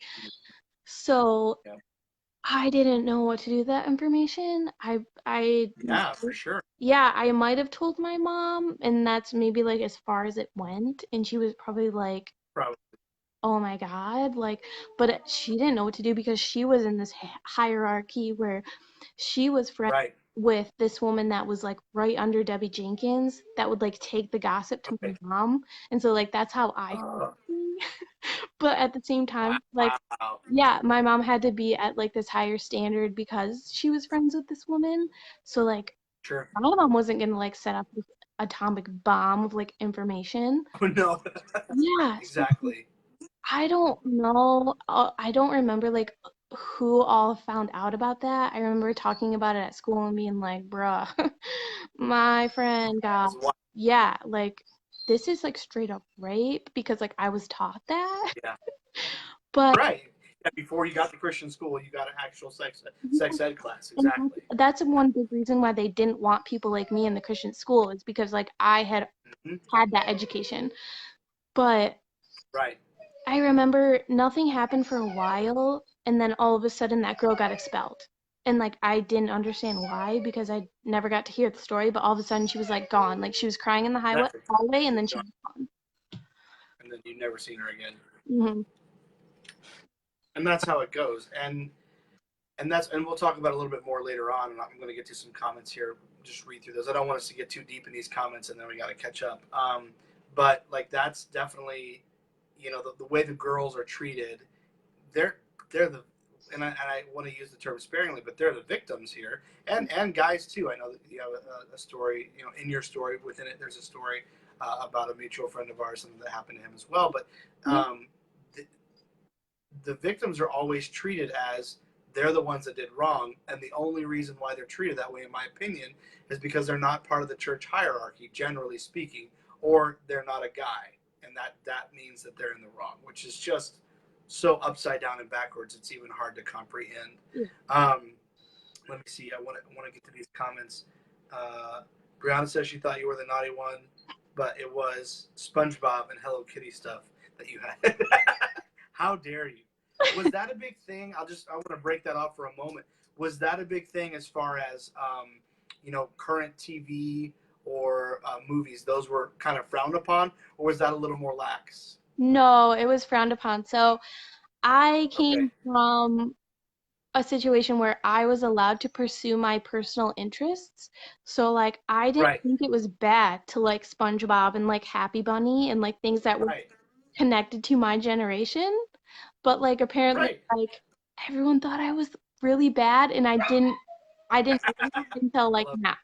So Yeah. I didn't know what to do with that information. I Yeah, for sure. yeah, I might have told my mom, and that's maybe like as far as it went. And she was probably like, Probably. oh my God, like, but she didn't know what to do because she was in this hierarchy where she was friends Right. with this woman that was like right under Debbie Jenkins that would like take the gossip to my Okay. mom. And so like that's how I felt. Oh, But at the same time, like wow. yeah, my mom had to be at like this higher standard because she was friends with this woman. So like Sure. my mom wasn't gonna like set up this atomic bomb of like information. Oh, no. Yeah, so Exactly. I don't know. I don't remember like who all found out about that. I remember talking about it at school and being like, bruh, my friend got, That's wild. yeah, like this is like straight up rape because like I was taught that. Yeah. But Right. Yeah, before you got to Christian school, you got an actual sex ed class. and Exactly. that's one big reason why they didn't want people like me in the Christian school is because like I had Mhm. had that education. But Right. I remember nothing happened for a while, and then all of a sudden that girl got expelled. And like I didn't understand why because I never got to hear the story, but all of a sudden she was like gone. Like she was crying in the That's it. hallway and then she Gone. was gone. And then you've never seen her again. Hmm. And that's how it goes. And we'll talk about it a little bit more later on. And I'm going to get to some comments here. Just read through those. I don't want us to get too deep in these comments, and then we got to catch up. But like that's definitely, the way the girls are treated. They're the and I want to use the term sparingly, but they're the victims here, and guys too. I know that you have a story, in your story within it. There's a story about a mutual friend of ours, something that happened to him as well. But Yeah. the, the victims are always treated as they're the ones that did wrong, and the only reason why they're treated that way, in my opinion, is because they're not part of the church hierarchy, generally speaking, or they're not a guy, and that means that they're in the wrong, which is just so upside down and backwards. It's even hard to comprehend. Yeah. Let me see. I want to get to these comments. Brianna says she thought you were the naughty one, but it was SpongeBob and Hello Kitty stuff that you had. How dare you? Was that a big thing? I want to break that off for a moment. Was that a big thing as far as current TV or movies? Those were kind of frowned upon, or was that a little more lax? No, it was frowned upon. So I Okay. came from a situation where I was allowed to pursue my personal interests. So like I didn't Right. think it was bad to like SpongeBob and like Happy Bunny and like things that were Right. connected to my generation. But like apparently Right. like everyone thought I was really bad and I didn't realize until I like love. now.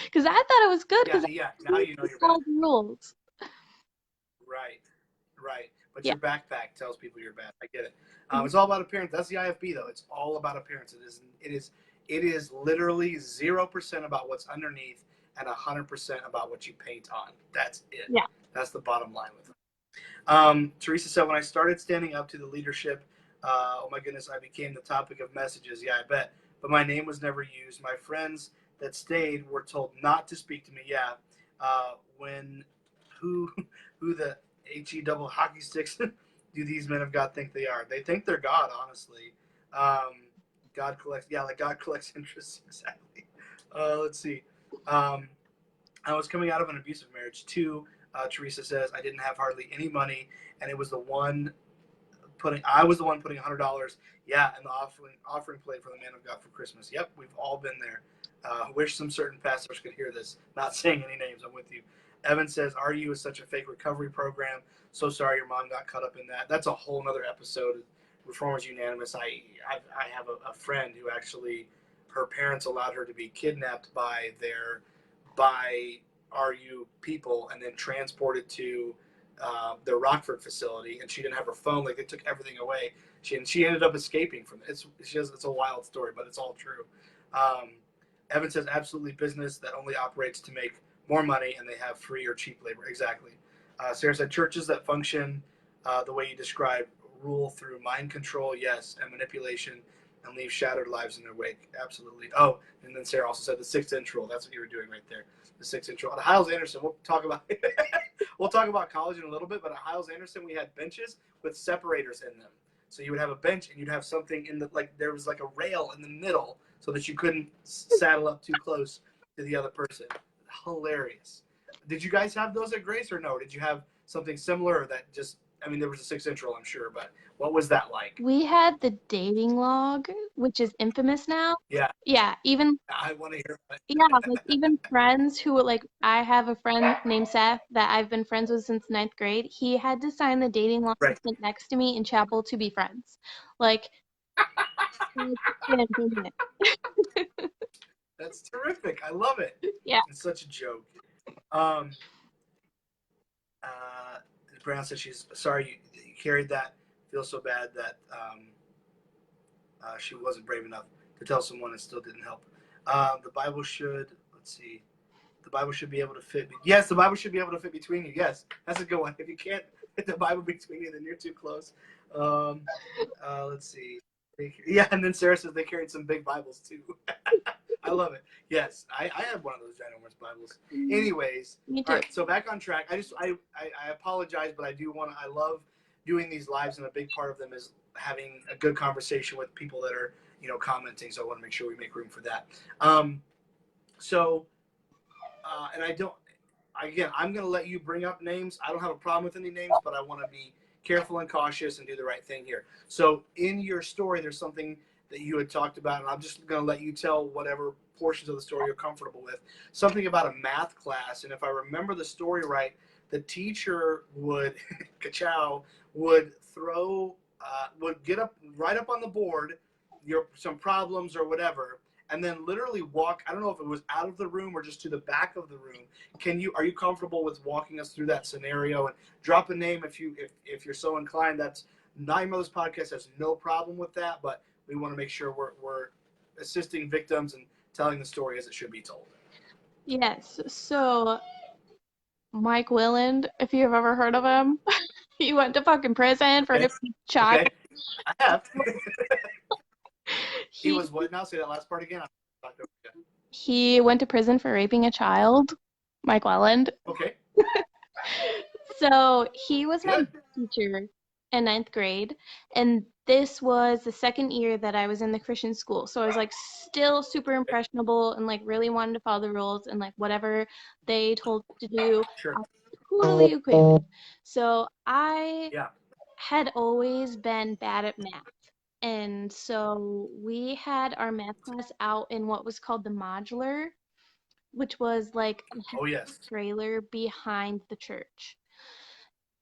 Because I thought it was good Yeah. because Yeah. I Now you know you're bad. followed the rules. Right. Right. But Yeah. your backpack tells people you're bad. I get it. Mhm. It's all about appearance. That's the IFB though. It's all about appearance. It is literally 0% about what's underneath and 100% about what you paint on. That's it. Yeah. That's the bottom line with it. Teresa said, when I started standing up to the leadership, oh my goodness, I became the topic of messages. Yeah, I bet. But my name was never used. My friends that stayed were told not to speak to me. Yeah. When who who the he double hockey sticks do these men of God think they are? They think they're God, honestly. God collects, yeah, like God collects interest. Exactly. Let's see. Um, I was coming out of an abusive marriage too. Teresa says I didn't have hardly any money, and it was the one I was the one putting $100, yeah, in the offering plate for the man of God for Christmas. Yep, we've all been there. Wish some certain pastors could hear this. Not saying any names. I'm with you. Evan says, "RU is such a fake recovery program. So sorry your mom got caught up in that." That's a whole nother episode. Reformers Unanimous. I have a friend who actually her parents allowed her to be kidnapped by RU people and then transported to the Rockford facility, and she didn't have her phone. Like they took everything away. She ended up escaping from it. It's a wild story, but it's all true. Evan says absolutely business that only operates to make more money, and they have free or cheap labor. Exactly. Sarah said churches that function the way you described rule through mind control, yes, and manipulation, and leave shattered lives in their wake. Absolutely. Oh, and then Sarah also said the 6-inch rule. That's what you were doing right there. The 6-inch rule. At Hiles Anderson, we'll talk about we'll talk about college in a little bit, but at Hiles Anderson we had benches with separators in them. So you would have a bench and you'd have something in the there was like a rail in the middle so that you couldn't saddle up too close to the other person. Hilarious. Did you guys have those at Grace or no? Did you have something similar or that just I mean, there was a 6 intro, I'm sure, but what was that like? We had the dating log, which is infamous now. Yeah, Yeah, even I want to hear about yeah, like even friends who were like I have a friend named Seth that I've been friends with since ninth grade. He had to sign the dating log to Right. sit next to me in chapel to be friends. Like, I can't do it. That's terrific. I love it. Yeah. It's such a joke. Um, uh, Brown says she's sorry you carried that. Feels so bad that she wasn't brave enough to tell someone and still didn't help. The Bible should, let's see, the Bible should be able to fit. Yes, the Bible should be able to fit between you. Yes, that's a good one. If you can't fit the Bible between you, then you're too close. Um, let's see. Yeah, and then Sarah says they carried some big Bibles too. I love it. Yes, I have one of those ginormous Bibles. Anyways, Me all too. right. So back on track. I apologize, but I do want to. I love doing these lives, and a big part of them is having a good conversation with people that are commenting. So I want to make sure we make room for that. So and I don't. Again, I'm going to let you bring up names. I don't have a problem with any names, but I want to be careful and cautious and do the right thing here. So in your story, there's something that you had talked about, and I'm just going to let you tell whatever portions of the story you're comfortable with. Something about a math class, and if I remember the story right, the teacher would, ka-chow, would throw, would get up right up on the board, some problems or whatever, and then literally walk. I don't know if it was out of the room or just to the back of the room. Are you comfortable with walking us through that scenario and drop a name if you're so inclined? That's Not Your Mother's Podcast has no problem with that, but we want to make sure we're assisting victims and telling the story as it should be told. Yes. So Mike Willand, if you've ever heard of him, he went to fucking prison for Okay. child. Okay. I have. He He was what now? Say that last part again. he went to prison for raping a child. Mike Welland. Okay. So he was my Good. teacher in ninth grade, and this was the second year that I was in the Christian school. So I was like still super impressionable and like really wanted to follow the rules and like whatever they told to do, Sure. I was totally okay with. So I Yeah. had always been bad at math. And so we had our math class out in what was called the modular, which was like a Oh yes. trailer behind the church.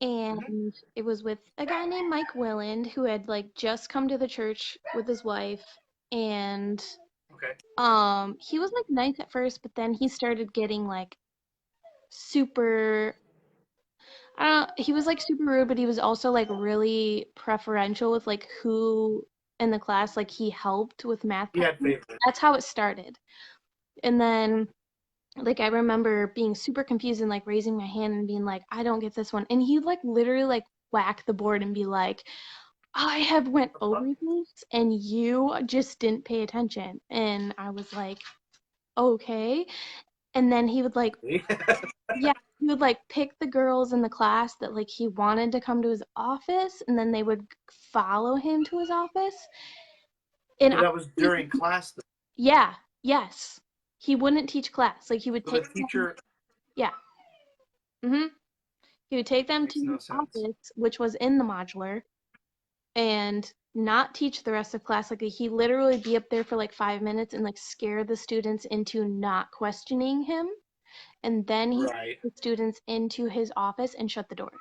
Mm-hmm. And it was with a guy named Mike Willand who had like just come to the church with his wife. And Okay. he was like nice at first, but then he started getting like super I don't know, he was like super rude, but he was also like really preferential with like who in the class like he helped with math He had problems. favorites. That's how it started. And then like I remember being super confused and like raising my hand and being like, I don't get this one. And he'd like literally like whack the board and be like, I have went over this and you just didn't pay attention. And I was like, okay. And then he would like, yeah, he would like pick the girls in the class that like he wanted to come to his office and then they would follow him to his office. And So I, that was during class, though. yeah, yes. He wouldn't teach class. Like he would So take the them, teacher yeah. Mm-hmm. He would take them to makes no his sense. office, which was in the modular, and not teach the rest of class. Like he literally be up there for like 5 minutes and like scare the students into not questioning him. And then he Right. took the students into his office and shut the door.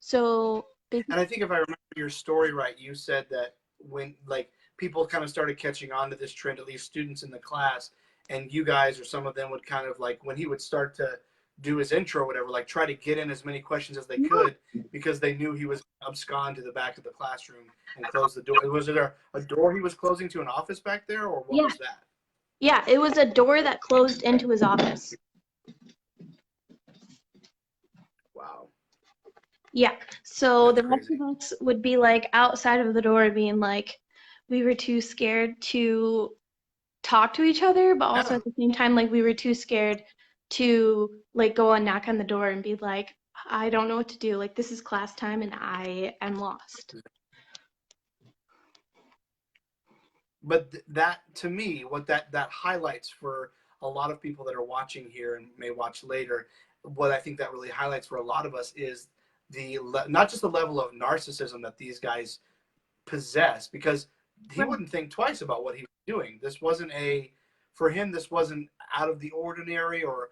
So And I think if I remember your story right, you said that when like people kind of started catching on to this trend, at least students in the class, and you guys or some of them would kind of like when he would start to do his intro or whatever, like try to get in as many questions as they could because they knew he was abscond to the back of the classroom and close the door. Was it a door he was closing to an office back there, or what was that? yeah, it was a door that closed into his office. Wow. Yeah. So That's the rest crazy. of us would be like outside of the door being like, we were too scared to talk to each other, but also Yeah. at the same time, like we were too scared to like go and knock on the door and be like, I don't know what to do. Like this is class time and I am lost. But that to me, what that highlights for a lot of people that are watching here and may watch later, what I think that really highlights for a lot of us is not just the level of narcissism that these guys possess, because he Right. wouldn't think twice about what he was doing. This wasn't for him, this wasn't out of the ordinary or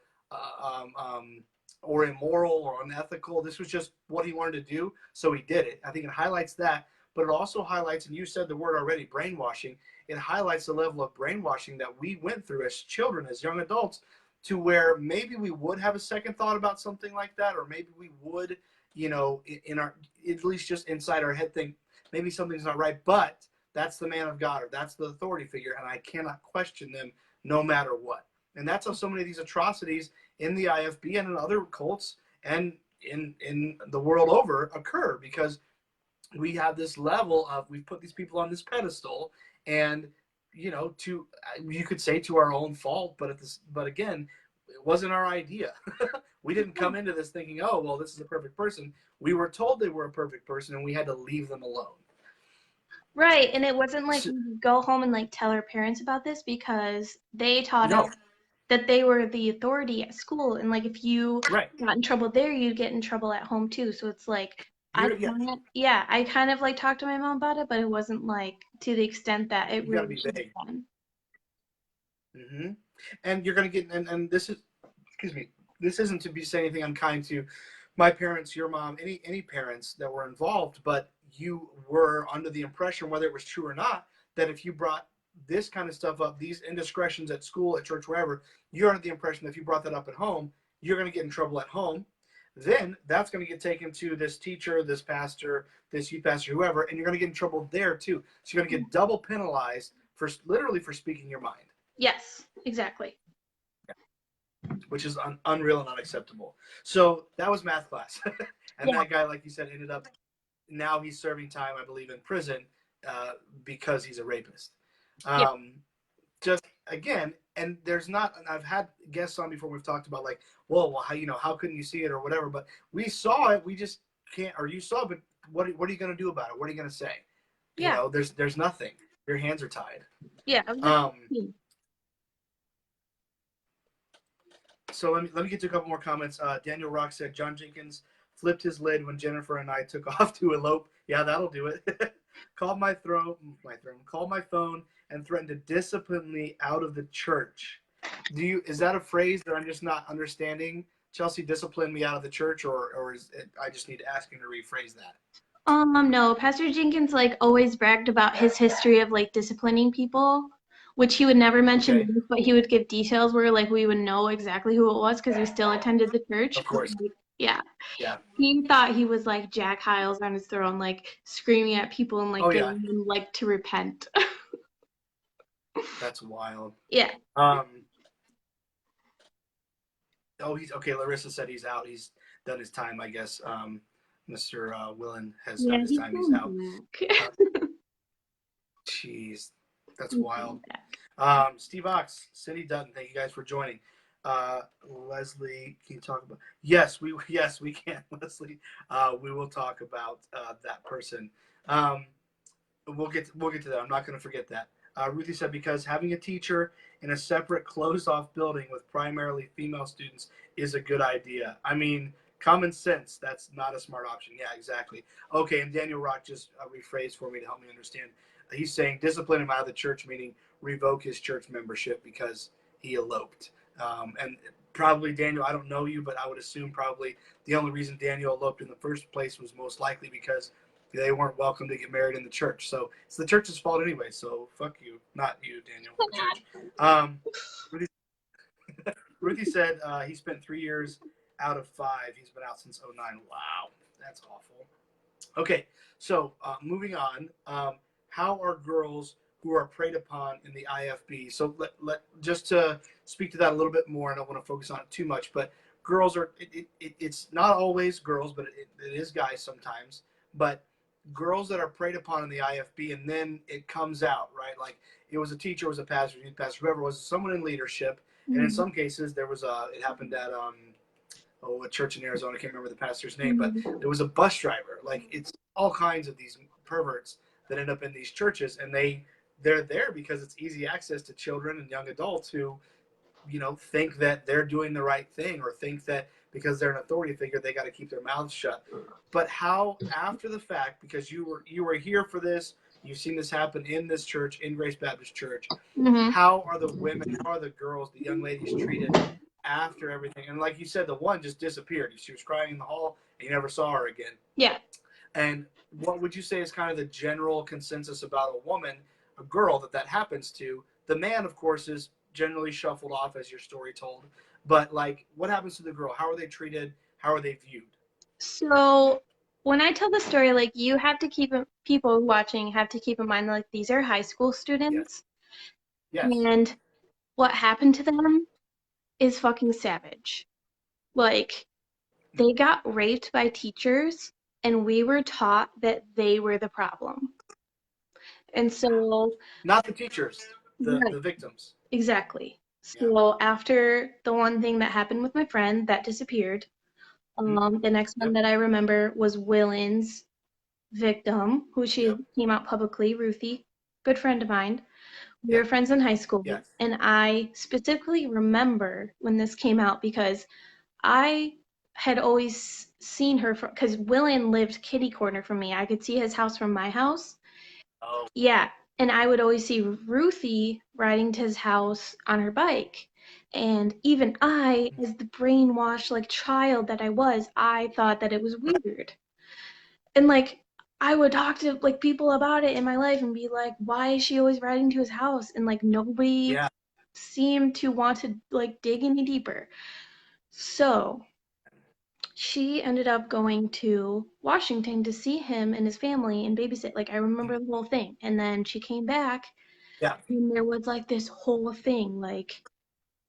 immoral or unethical. This was just what he wanted to do, so he did it. I think it highlights that, but it also highlights, and you said the word already, brainwashing. It highlights the level of brainwashing that we went through as children, as young adults, to where maybe we would have a second thought about something like that, or maybe we would, in our, at least just inside our head, think maybe something's not right, but that's the man of God, or that's the authority figure, and I cannot question them no matter what. And that's how so many of these atrocities in the IFB and in other cults and in the world over occur, because we have this level of, we've put these people on this pedestal, and you could say to our own fault, but again, it wasn't our idea. We didn't come into this thinking, oh well, this is a perfect person. We were told they were a perfect person, and we had to leave them alone. Right. And it wasn't like we would go home and like tell our parents about this, because they taught us No, that they were the authority at school. And like if you right. got in trouble there, you'd get in trouble at home too. So it's like Yeah, I kind of like talked to my mom about it, but it wasn't like to the extent that it you got to really be should vague. have been. Mm-hmm. And you're going to get, and this is, excuse me, this isn't to be saying anything unkind to my parents, your mom, any parents that were involved, but you were under the impression, whether it was true or not, that if you brought this kind of stuff up, these indiscretions at school, at church, wherever, you're under the impression that if you brought that up at home, you're going to get in trouble at home. Then that's going to get taken to this teacher, this pastor, this youth pastor, whoever, and you're going to get in trouble there too. So you're going to get double penalized for literally for speaking your mind. Yes, exactly. Which is unreal and unacceptable. So that was math class. And Yeah. that guy, like you said, ended up, now he's serving time, I believe, in prison because he's a rapist. Yeah. Just, again, and there's not, and I've had guests on before, we've talked about like, well, how couldn't you see it or whatever, but we saw it, we just can't, or you saw it, but what are you going to do about it? What are you going to say? Yeah. There's nothing. Your hands are tied. Yeah. I was like, So let me get to a couple more comments. Daniel Rock said Jon Jenkins flipped his lid when Jennifer and I took off to elope. Yeah, that'll do it. Called my phone and threatened to discipline me out of the church. Is that a phrase that I'm just not understanding? Chelsea, discipline me out of the church, or is it, I just need to ask him to rephrase that? No, Pastor Jenkins like always bragged about his history of like disciplining people, which he would never mention, Okay, but he would give details where like we would know exactly who it was because he still attended the church. of course. Like, yeah, Yeah. he thought he was like Jack Hyles on his throne, like screaming at people and like getting them like to repent. That's wild. Yeah. Oh, he's okay. Larissa said he's out. He's done his time, I guess. Mr. Willen has done his time. He's out. Jeez, that's wild. Steve Ox, Cindy Dutton, thank you guys for joining. Leslie, can you talk about? Yes, we can, Leslie. We will talk about that person. We'll get to that. I'm not going to forget that. Ruthie said, because having a teacher in a separate closed-off building with primarily female students is a good idea. I mean, common sense. That's not a smart option. Yeah, exactly. Okay, and Daniel Rock just rephrased for me to help me understand. He's saying discipline him out of the church, meaning revoke his church membership because he eloped. And probably, Daniel, I don't know you, but I would assume probably the only reason Daniel eloped in the first place was most likely because they weren't welcome to get married in the church. So it's the church's fault anyway. So fuck you. Not you, Daniel. The church. Ruthie said he spent 3 years out of 5. He's been out since 2009. Wow. That's awful. Okay. So moving on. How are girls who are preyed upon in the IFB? So let just to speak to that a little bit more, and I don't want to focus on it too much, but girls are, it's not always girls, but it is guys sometimes, but girls that are preyed upon in the IFB, and then it comes out, right? Like it was a teacher, it was a pastor, youth pastor, whoever it was, someone in leadership. And in some cases there was it happened at a church in Arizona. I can't remember the pastor's name, but there was a bus driver. Like it's all kinds of these perverts that end up in these churches, and they're there because it's easy access to children and young adults who, think that they're doing the right thing, or think that because they're an authority figure, they got to keep their mouths shut. But how, after the fact, because you were here for this, you've seen this happen in this church, in Grace Baptist Church, Mm-hmm. how are the women, how are the girls, the young ladies treated after everything? And like you said, the one just disappeared. She was crying in the hall, and you never saw her again. Yeah. And what would you say is kind of the general consensus about a woman, a girl that happens to? The man, of course, is generally shuffled off, as your story told. But like, what happens to the girl? How are they treated? How are they viewed? So when I tell the story, like you have to people watching have to keep in mind like these are high school Yes. students, Yes. and what happened to them is fucking savage. Like they got raped by teachers, and we were taught that they were the problem. And so, Not the teachers, right, the victims. exactly. Yeah. So after the one thing that happened with my friend that disappeared, the next one Yep. that I remember was Willen's victim, who she Yep. came out publicly, Ruthie, good friend of mine. We were Yep. friends in high school, Yes. and I specifically remember when this came out because I had always seen her because Willen lived kitty corner from me. I could see his house from my house. Oh. Yeah, and I would always see Ruthie riding to his house on her bike. And even I, as the brainwashed like child that I was, I thought that it was weird. And like I would talk to like people about it in my life and be like, why is she always riding to his house? And like nobody Yeah. seemed to want to like dig any deeper. So she ended up going to Washington to see him and his family and babysit. Like I remember the whole thing. And then she came back Yeah. and there was like this whole thing like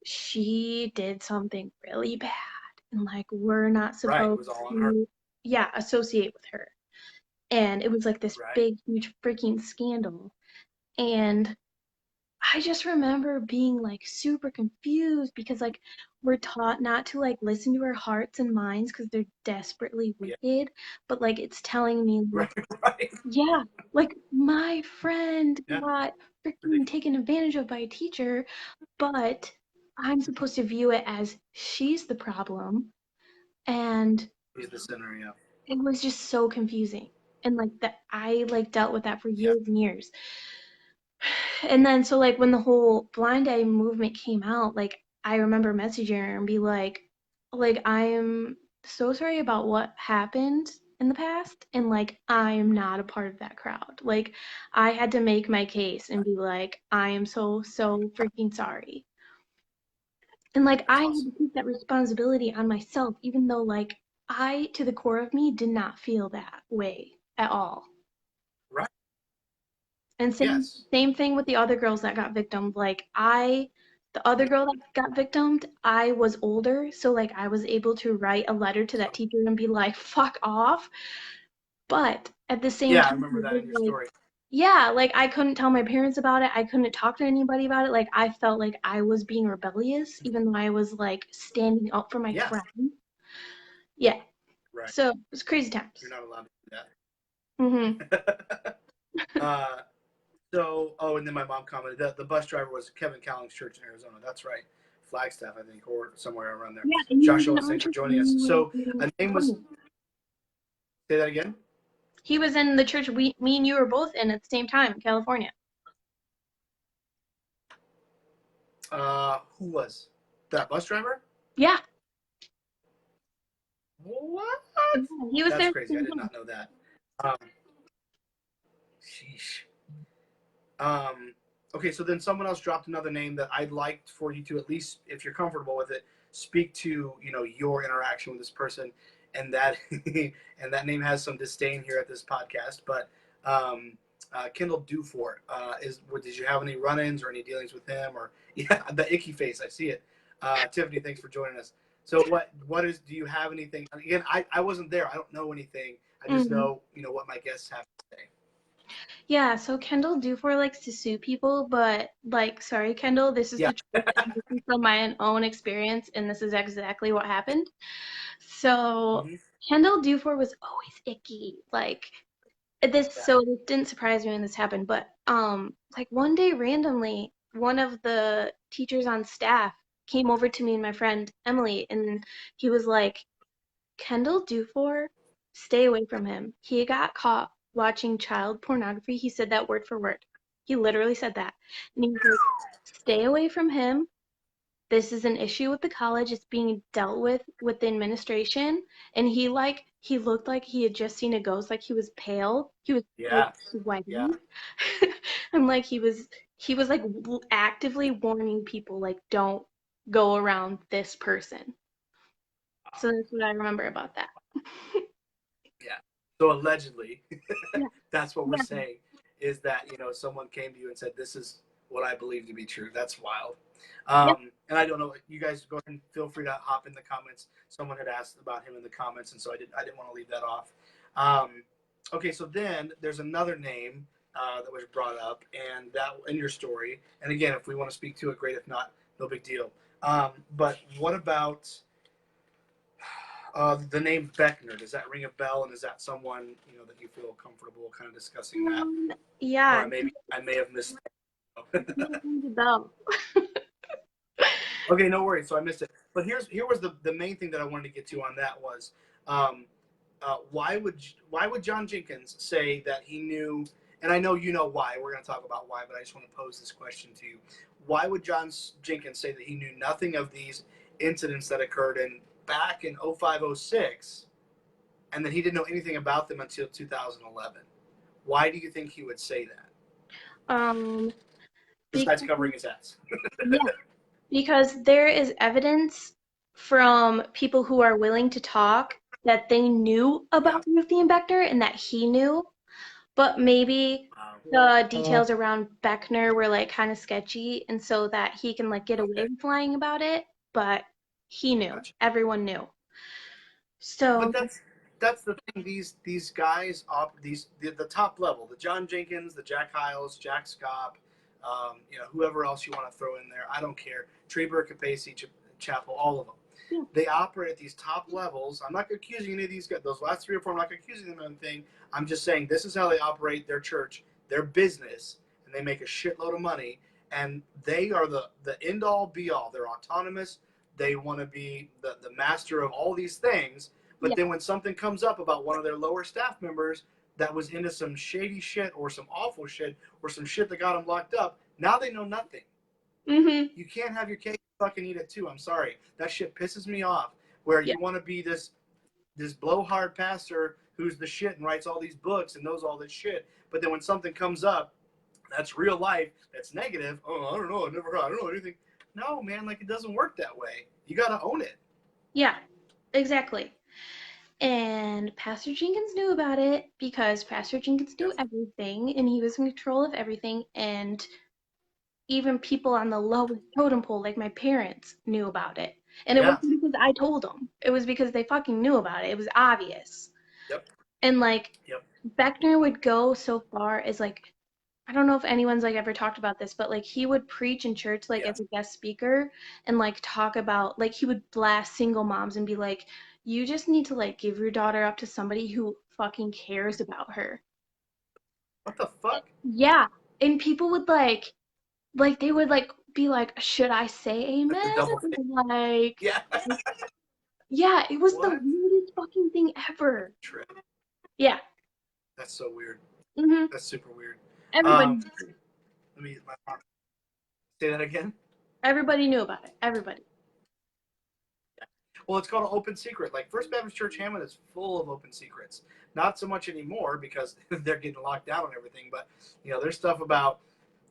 she did something really bad and like we're not Right. It supposed was all on her. to associate with her. And it was like this Right. big huge freaking scandal. And I just remember being like super confused because like we're taught not to like listen to our hearts and minds because they're desperately Yeah. wicked, but like it's telling me like Right. Right. yeah, like my friend Yeah. got freaking Ridiculous. taken advantage of by a teacher, but I'm supposed to view it as she's the problem, and He's the center. Yeah. it was just so confusing. And like that I like dealt with that for Yeah. years and years. And then so like when the whole blind eye movement came out, like I remember messaging her and be like I'm so sorry about what happened in the past and like I am not a part of that crowd. Like I had to make my case and be like I am so freaking sorry. And like That's I had awesome. to take that responsibility on myself even though like I to the core of me did not feel that way at all. Right. And Yes. same thing with the other girls that got victimed. Like the other girl that got victimed, I was older, so like I was able to write a letter to that teacher and be like, "Fuck off." But at the same Yeah, I time, remember it that was in your like, story. yeah, like I couldn't tell my parents about it. I couldn't talk to anybody about it. Like I felt like I was being rebellious, even though I was like standing up for my Yeah. friend. Yeah. Right. So it was crazy You're times. not allowed to Hmm. do that. So, oh, and then my mom commented that the bus driver was Kevin Calling's church in Arizona. That's right. Flagstaff, I think, or somewhere around there. Yeah, and he was in Joshua, our thanks for church joining us. when we So, were a name was, 20. say that again? He was in the church me and you were both in at the same time in California. Who was that bus driver? Yeah, What? he was That's there at the crazy. I same did time. not know that. Um, sheesh. Um, okay, so then someone else dropped another name that I'd like for you to, at least, if you're comfortable with it, speak to your interaction with this person, and that and that name has some disdain here at this podcast. But Kendall Dufort, did you have any run-ins or any dealings with him? Or yeah, the icky face, I see it. Tiffany, thanks for joining us. So do you have anything? Again, I wasn't there. I don't know anything. I just Hmm. know what my guests have to say. Yeah, so Kendall Dufour likes to sue people, but like, sorry, Kendall, this is Yeah. the truth. And this is from my own experience, and this is exactly what happened. So Hmm. Kendall Dufour was always icky. Like Yeah. this didn't surprise me when this happened, but like one day randomly, one of the teachers on staff came over to me and my friend Emily, and he was like, Kendall Dufour, stay away from him. He got caught watching child pornography. He said that word for word. He literally said that. And he was like, stay away from him. This is an issue with the college. It's being dealt with the administration. And he looked like he had just seen a ghost, like he was pale. He was like Yeah, sweaty. yeah. And like he was like actively warning people like don't go around this person. So that's what I remember about that. Yeah. So allegedly, Yeah, that's what we're yeah, saying is that, someone came to you and said, this is what I believe to be true. That's wild. yep. And I don't know, you guys go ahead and feel free to hop in the comments. Someone had asked about him in the comments, and so I didn't want to leave that off. Okay, so then there's another name that was brought up, and that in your story. And again, if we want to speak to it, great. If not, no big deal. But what about the name Beckner? Does that ring a bell? And is that someone that you feel comfortable kind of discussing that? Um, Or yeah, I may have missed. ring the bell. Okay, no worries. So I missed it. But here was the main thing that I wanted to get to on that was, um, why would John Jenkins say that he knew? And I know you know why. We're going to talk about why, but I just want to pose this question to you. Why would John Jenkins say that he knew nothing of these incidents that occurred back in 0506, and that he didn't know anything about them until 2011? Why do you think he would say that? Um, Besides because covering his ass. yeah, because there is evidence from people who are willing to talk that they knew Yeah. about Ruthie Beckner and that he knew, but maybe the details around Beckner were like kind of sketchy, and so that he can like get away Okay. with lying about it, but he knew. Gotcha. Everyone knew. But So that's the thing. These guys, the top level, the John Jenkins, the Jack Hiles, Jack Scott, whoever else you want to throw in there. I don't care. Treber, Capacey, Chapel, all of them. yeah, They operate at these top levels. I'm not accusing any of these guys. Those last three or four, I'm not accusing them of anything. I'm just saying this is how they operate their church, their business, and they make a shitload of money. And they are the end all be all. They're autonomous. They want to be the master of all these things. But yeah. then when something comes up about one of their lower staff members that was into some shady shit or some awful shit or some shit that got them locked up, now they know nothing. Mhm. You can't have your cake fucking eat it too. I'm sorry. That shit pisses me off. Where Yeah. you want to be this blowhard pastor who's the shit and writes all these books and knows all this shit, but then when something comes up that's real life, that's negative, oh, I don't know, I don't know anything. No, man, like it doesn't work that way. You got to own it. Yeah. Exactly. And Pastor Jenkins knew about it because Pastor Jenkins knew Yes. everything and he was in control of everything. And even people on the lowest totem pole, like my parents, knew about it. And it Yeah. wasn't because I told them, it was because they fucking knew about it. It was obvious. Yep. And like, Yep. Beckner would go so far as like, I don't know if anyone's like ever talked about this, but like he would preach in church like as Yes. a guest speaker and like talk about like he would blast single moms and be like, you just need to like give your daughter up to somebody who fucking cares about her. What the fuck? Yeah. And people would like they would like be like, should I say That's a amen? double thing. And, like Yeah. yeah, it was the What? weirdest fucking thing ever. Trip. Yeah. That's so weird. Mhm. That's super weird. Everybody Let me say that again. everybody knew about it. Everybody. Well, it's called an open secret. Like First Baptist Church Hammond is full of open secrets. Not so much anymore because they're getting locked down and everything. But there's stuff about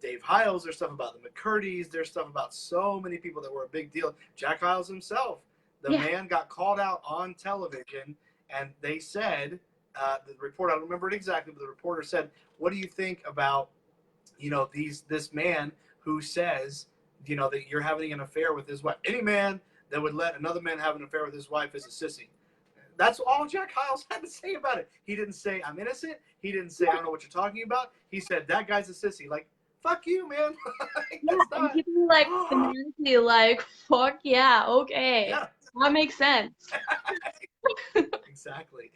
Dave Hiles. There's stuff about the McCurdy's. There's stuff about so many people that were a big deal. Jack Hiles himself. The Yeah. man got called out on television, and they said the report. I don't remember it exactly, but the reporter said, "What do you think about this man who says that you're having an affair with his wife? Any man that would let another man have an affair with his wife is a sissy." That's all Jack Hiles had to say about it. He didn't say I'm innocent. He didn't say I don't know what you're talking about. He said that guy's a sissy. Like, fuck you, man. Yeah, That's and not. people were like immediately like, fuck yeah, okay. Yeah, That makes sense. exactly.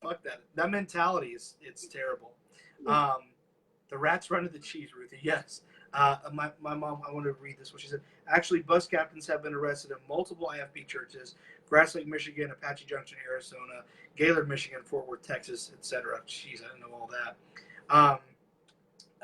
Fuck that. That mentality it's terrible. Yeah. The rats run to the cheese, Ruthie. Yes. My mom, I want to read this. What she said: actually, bus captains have been arrested in multiple IFB churches: Grass Lake, Michigan; Apache Junction, Arizona; Gaylord, Michigan; Fort Worth, Texas, etc. Jeez, I didn't know all that. Um,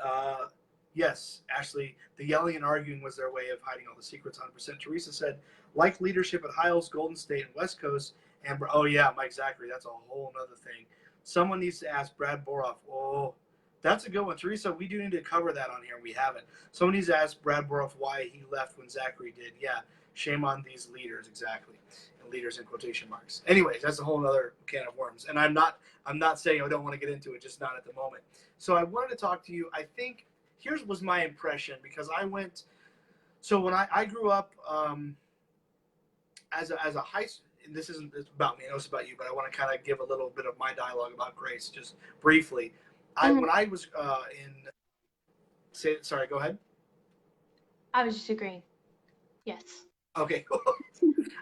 uh, yes, Ashley, the yelling and arguing was their way of hiding all the secrets. 100%. Teresa said, like leadership at Hiles, Golden State, and West Coast. And oh yeah, Mike Zachary, that's a whole other thing. Someone needs to ask Brad Boroff. Oh, that's a good one, Teresa. We do need to cover that on here. We haven't. Someone needs to ask Brad Boroff why he left when Zachary did. Yeah, shame on these leaders, exactly, and leaders in quotation marks. Anyways, that's a whole other can of worms. And I'm not saying I don't want to get into it, just not at the moment. So I wanted to talk to you. I think here's was my impression because I went. So when I grew up as a high, this isn't about me. I know it's about you, but I want to kind of give a little bit of my dialogue about grace, just briefly. When I was sorry, go ahead. I was just agreeing. Yes. Okay.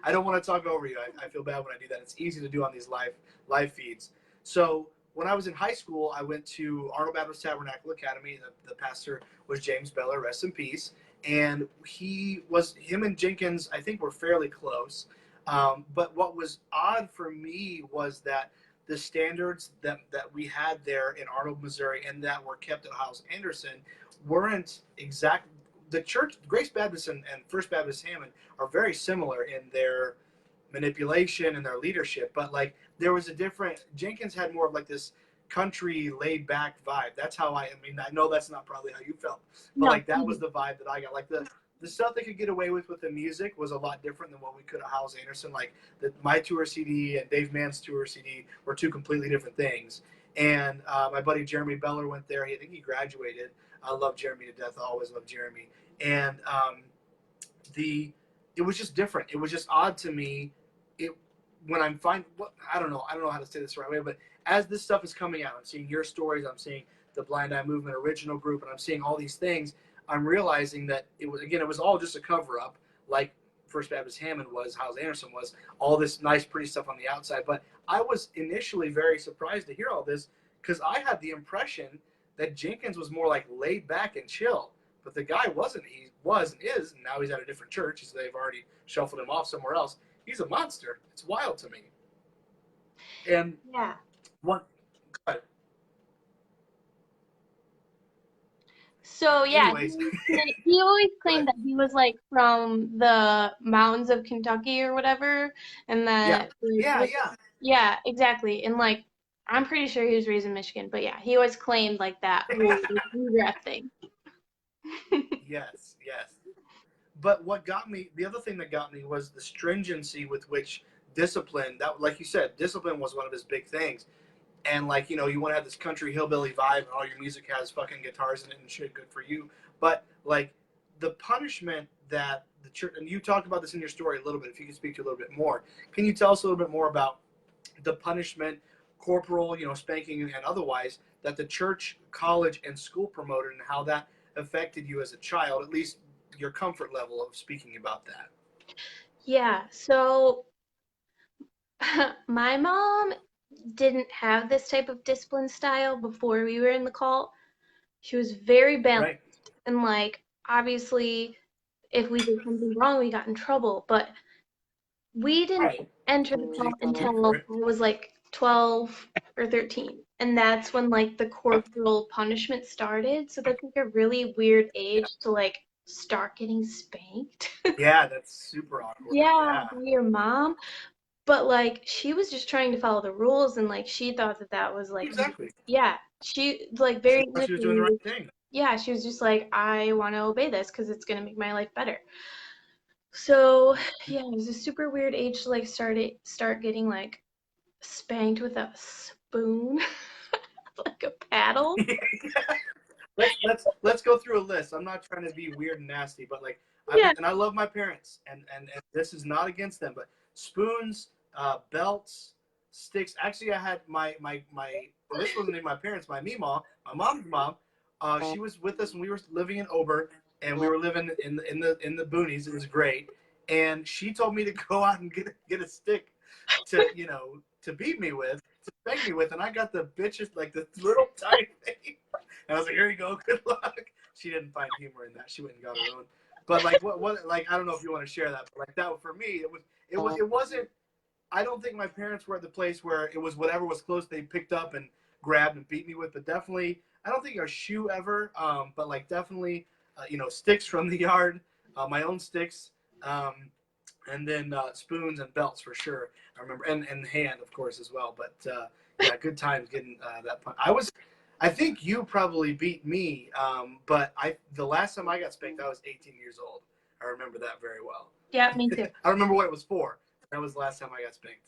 I don't want to talk over you. I feel bad when I do that. It's easy to do on these live feeds. So when I was in high school, I went to Arnold Baptist Tabernacle Academy. The pastor was James Beller, rest in peace. And him and Jenkins, I think, were fairly close. But what was odd for me was that the standards that we had there in Arnold, Missouri, and that were kept at Hiles Anderson weren't exact. The church, Grace Baptist and First Baptist Hammond, are very similar in their manipulation and their leadership, but like there was a different. Jenkins had more of like this country laid back vibe. That's how I mean, I know that's not probably how you felt, but No. like that was the vibe that I got. Like the stuff they could get away with the music was a lot different than what we could at Hiles Anderson. Like my tour CD and Dave Mann's tour CD were two completely different things. And my buddy Jeremy Beller went there. I think he graduated. I love Jeremy to death. I always love Jeremy. And it was just different. It was just odd to me. When I'm I don't know how to say this the right way, but as this stuff is coming out, I'm seeing your stories, I'm seeing the Blind Eye Movement original group, and I'm seeing all these things. I'm realizing that it was all just a cover up, like First Baptist Hammond was, Hiles Anderson was, all this nice, pretty stuff on the outside. But I was initially very surprised to hear all this because I had the impression that Jenkins was more like laid back and chill. But the guy wasn't. He was and is, and now he's at a different church. So they've already shuffled him off somewhere else. He's a monster. It's wild to me. And Yeah. what? So yeah, Anyways, he always claimed that he was like from the mountains of Kentucky or whatever, and that yeah, exactly. And like I'm pretty sure he was raised in Michigan, but yeah, he always claimed like that whole bluegrass thing. yes. But what got me, the other thing that got me was the stringency with which discipline, that, like you said, discipline was one of his big things. And like, you want to have this country hillbilly vibe and all your music has fucking guitars in it and shit, good for you. But like the punishment that the church, and you talked about this in your story a little bit, if you could speak to a little bit more, can you tell us a little bit more about the punishment, corporal, spanking and otherwise, that the church, college, and school promoted and how that affected you as a child, at least your comfort level of speaking about that? Yeah, so my mom didn't have this type of discipline style before we were in the cult. She was very balanced, Right. and like obviously if we did something wrong we got in trouble, but we didn't enter the cult until I was like 12 or 13. And that's when like the corporal punishment started. So that's like a really weird age to like start getting spanked. Yeah, that's super awkward. Yeah, Yeah. by your mom. But like she was just trying to follow the rules, and like she thought that that was like, Exactly. yeah, she like She very thought she was doing the literally, right thing. yeah, she was just like, I want to obey this because it's gonna make my life better. So yeah, it was a super weird age to like start getting like spanked with a spoon, like a paddle. let's go through a list. I'm not trying to be weird and nasty, but like, Yeah, I love my parents, and this is not against them, but spoons, belts, sticks. Actually, I had my this wasn't even my parents, my Meemaw, my mom's mom. She was with us when we were living in Ober, and we were living in the boonies. It was great, and she told me to go out and get a stick to to beat me with, to spank me with, and I got the bitches like the little tiny thing. And I was like, here you go, good luck. she didn't find humor in that. She went and got her own. But like what like I don't know if you want to share that, but like that for me it wasn't. I don't think my parents were at the place where it was whatever was close they picked up and grabbed and beat me with. But definitely, I don't think a shoe ever. But like definitely, sticks from the yard, my own sticks, and then spoons and belts for sure. I remember, and hand of course as well. But yeah, good times getting that punch. I think you probably beat me, but the last time I got spanked, I was 18 years old. I remember that very well. Yeah, me too. I remember what it was for. That was the last time I got spanked.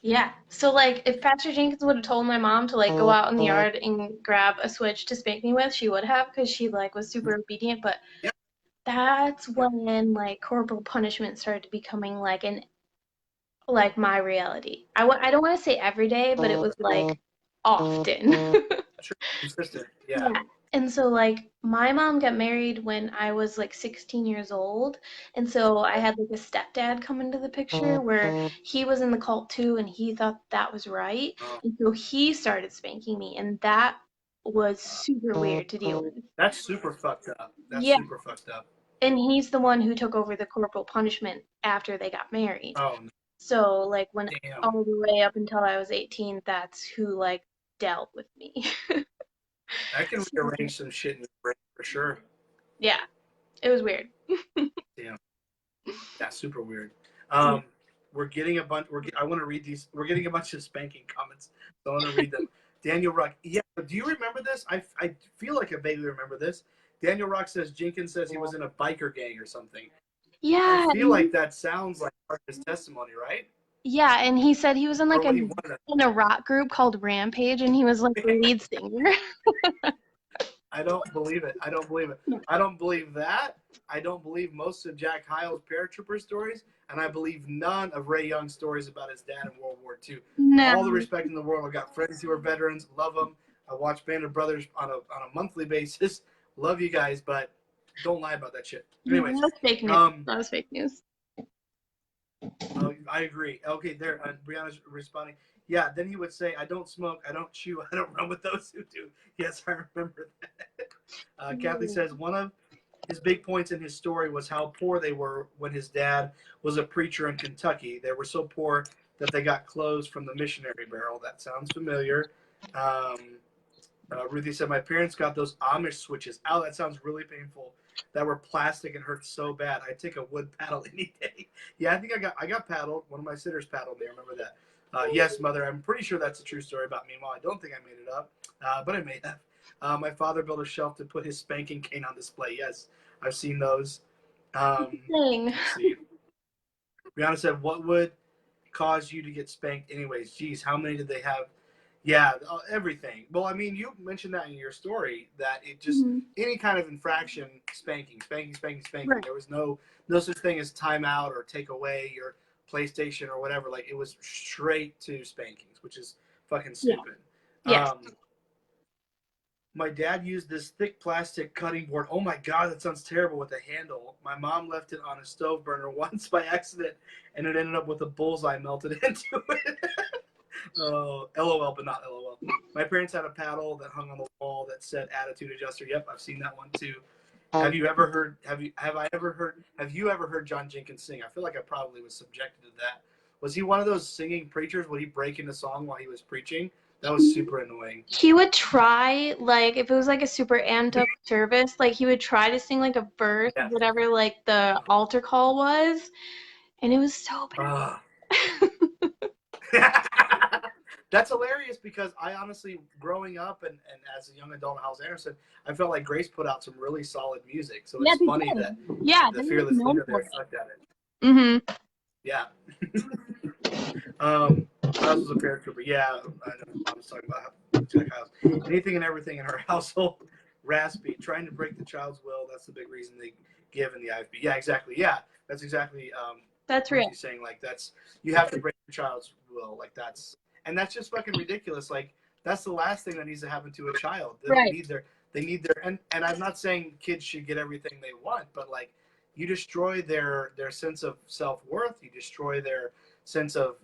Yeah. So like if Pastor Jenkins would have told my mom to like go out in the yard and grab a switch to spank me with, she would have because she like was super obedient. But Yep. that's when like corporal punishment started becoming like my reality. I don't want to say every day, but it was like often. Sure. Consistent. Yeah. Yeah. And so like my mom got married when I was like 16 years old. And so I had like a stepdad come into the picture where he was in the cult too and he thought that was right. Oh, And so he started spanking me and that was super weird to deal with. that's super fucked up. That's Yeah. super fucked up. And he's the one who took over the corporal punishment after they got married. Oh, So like when damn. all the way up until I was 18, that's who like dealt with me. That can rearrange some shit in your brain for sure. Yeah. It was weird. Damn. Yeah, super weird. We're getting a bunch. I want to read these. We're getting a bunch of spanking comments, so I want to read them. Daniel Rock. Yeah. Do you remember this? I feel like I vaguely remember this. Daniel Rock says Jenkins says he was in a biker gang or something. Yeah. I feel like that sounds like part of his testimony, right? Yeah, and he said he was in Or like what he wanted. in a rock group called Rampage and he was like the lead singer. I don't believe it. I don't believe it. I don't believe that. I don't believe most of Jack Hyle's paratrooper stories, and I believe none of Ray Young's stories about his dad in World War II. No. All the respect in the world. I've got friends who are veterans. Love them. I watch Band of Brothers on a monthly basis. Love you guys, but don't lie about that shit. Anyways, that was fake news. That was fake news. I agree. Okay, there. Brianna's responding. Yeah, then he would say, I don't smoke, I don't chew, I don't run with those who do. Yes, I remember that. Kathy says, one of his big points in his story was how poor they were when his dad was a preacher in Kentucky. They were so poor that they got clothes from the missionary barrel. That sounds familiar. Ruthie said, my parents got those Amish switches. Ow, that sounds really painful. That were plastic and hurt so bad. I'd take a wood paddle any day. Yeah, I think I got paddled. One of my sitters paddled me. I remember that. Yes, Mother. I'm pretty sure that's a true story about me. Well, I don't think I made it up, but I may have. My father built a shelf to put his spanking cane on display. Yes, I've seen those. Let's see. Brianna said, what would cause you to get spanked anyways? Geez, how many did they have? Yeah, everything. Well, I mean, you mentioned that in your story that it just any kind of infraction, spanking. Right. There was no such thing as timeout or take away your PlayStation or whatever. Like it was straight to spankings, which is fucking stupid. Yeah. My dad used this thick plastic cutting board. Oh my god, that sounds terrible with a handle. My mom left it on a stove burner once by accident, and it ended up with a bullseye melted into it. LOL, but not LOL. My parents had a paddle that hung on the wall that said attitude adjuster. Yep, I've seen that one too. Have you ever heard Jon Jenkins sing? I feel like I probably was subjected to that. Was he one of those singing preachers? Would he break into song while he was preaching? That was super annoying. He would try, like, if it was like a super amped up service, like he would try to sing like a verse, whatever like the altar call was, and it was so bad. That's hilarious because I honestly, growing up and as a young adult in House Anderson, I felt like Grace put out some really solid music. So it's funny that the Fearless Leader there sucked at it. Mm-hmm. Yeah. I was a paratrooper. Yeah, I know. I was talking about Jack House. Anything and everything in her household, raspy, trying to break the child's will. That's the big reason they give in the IFB. Yeah, exactly. Yeah, that's exactly. That's real. Saying like you have to break your child's will. Like that's just fucking ridiculous. Like that's the last thing that needs to happen to a child. They need their and I'm not saying kids should get everything they want, but like you destroy their sense of self-worth. You destroy their sense of,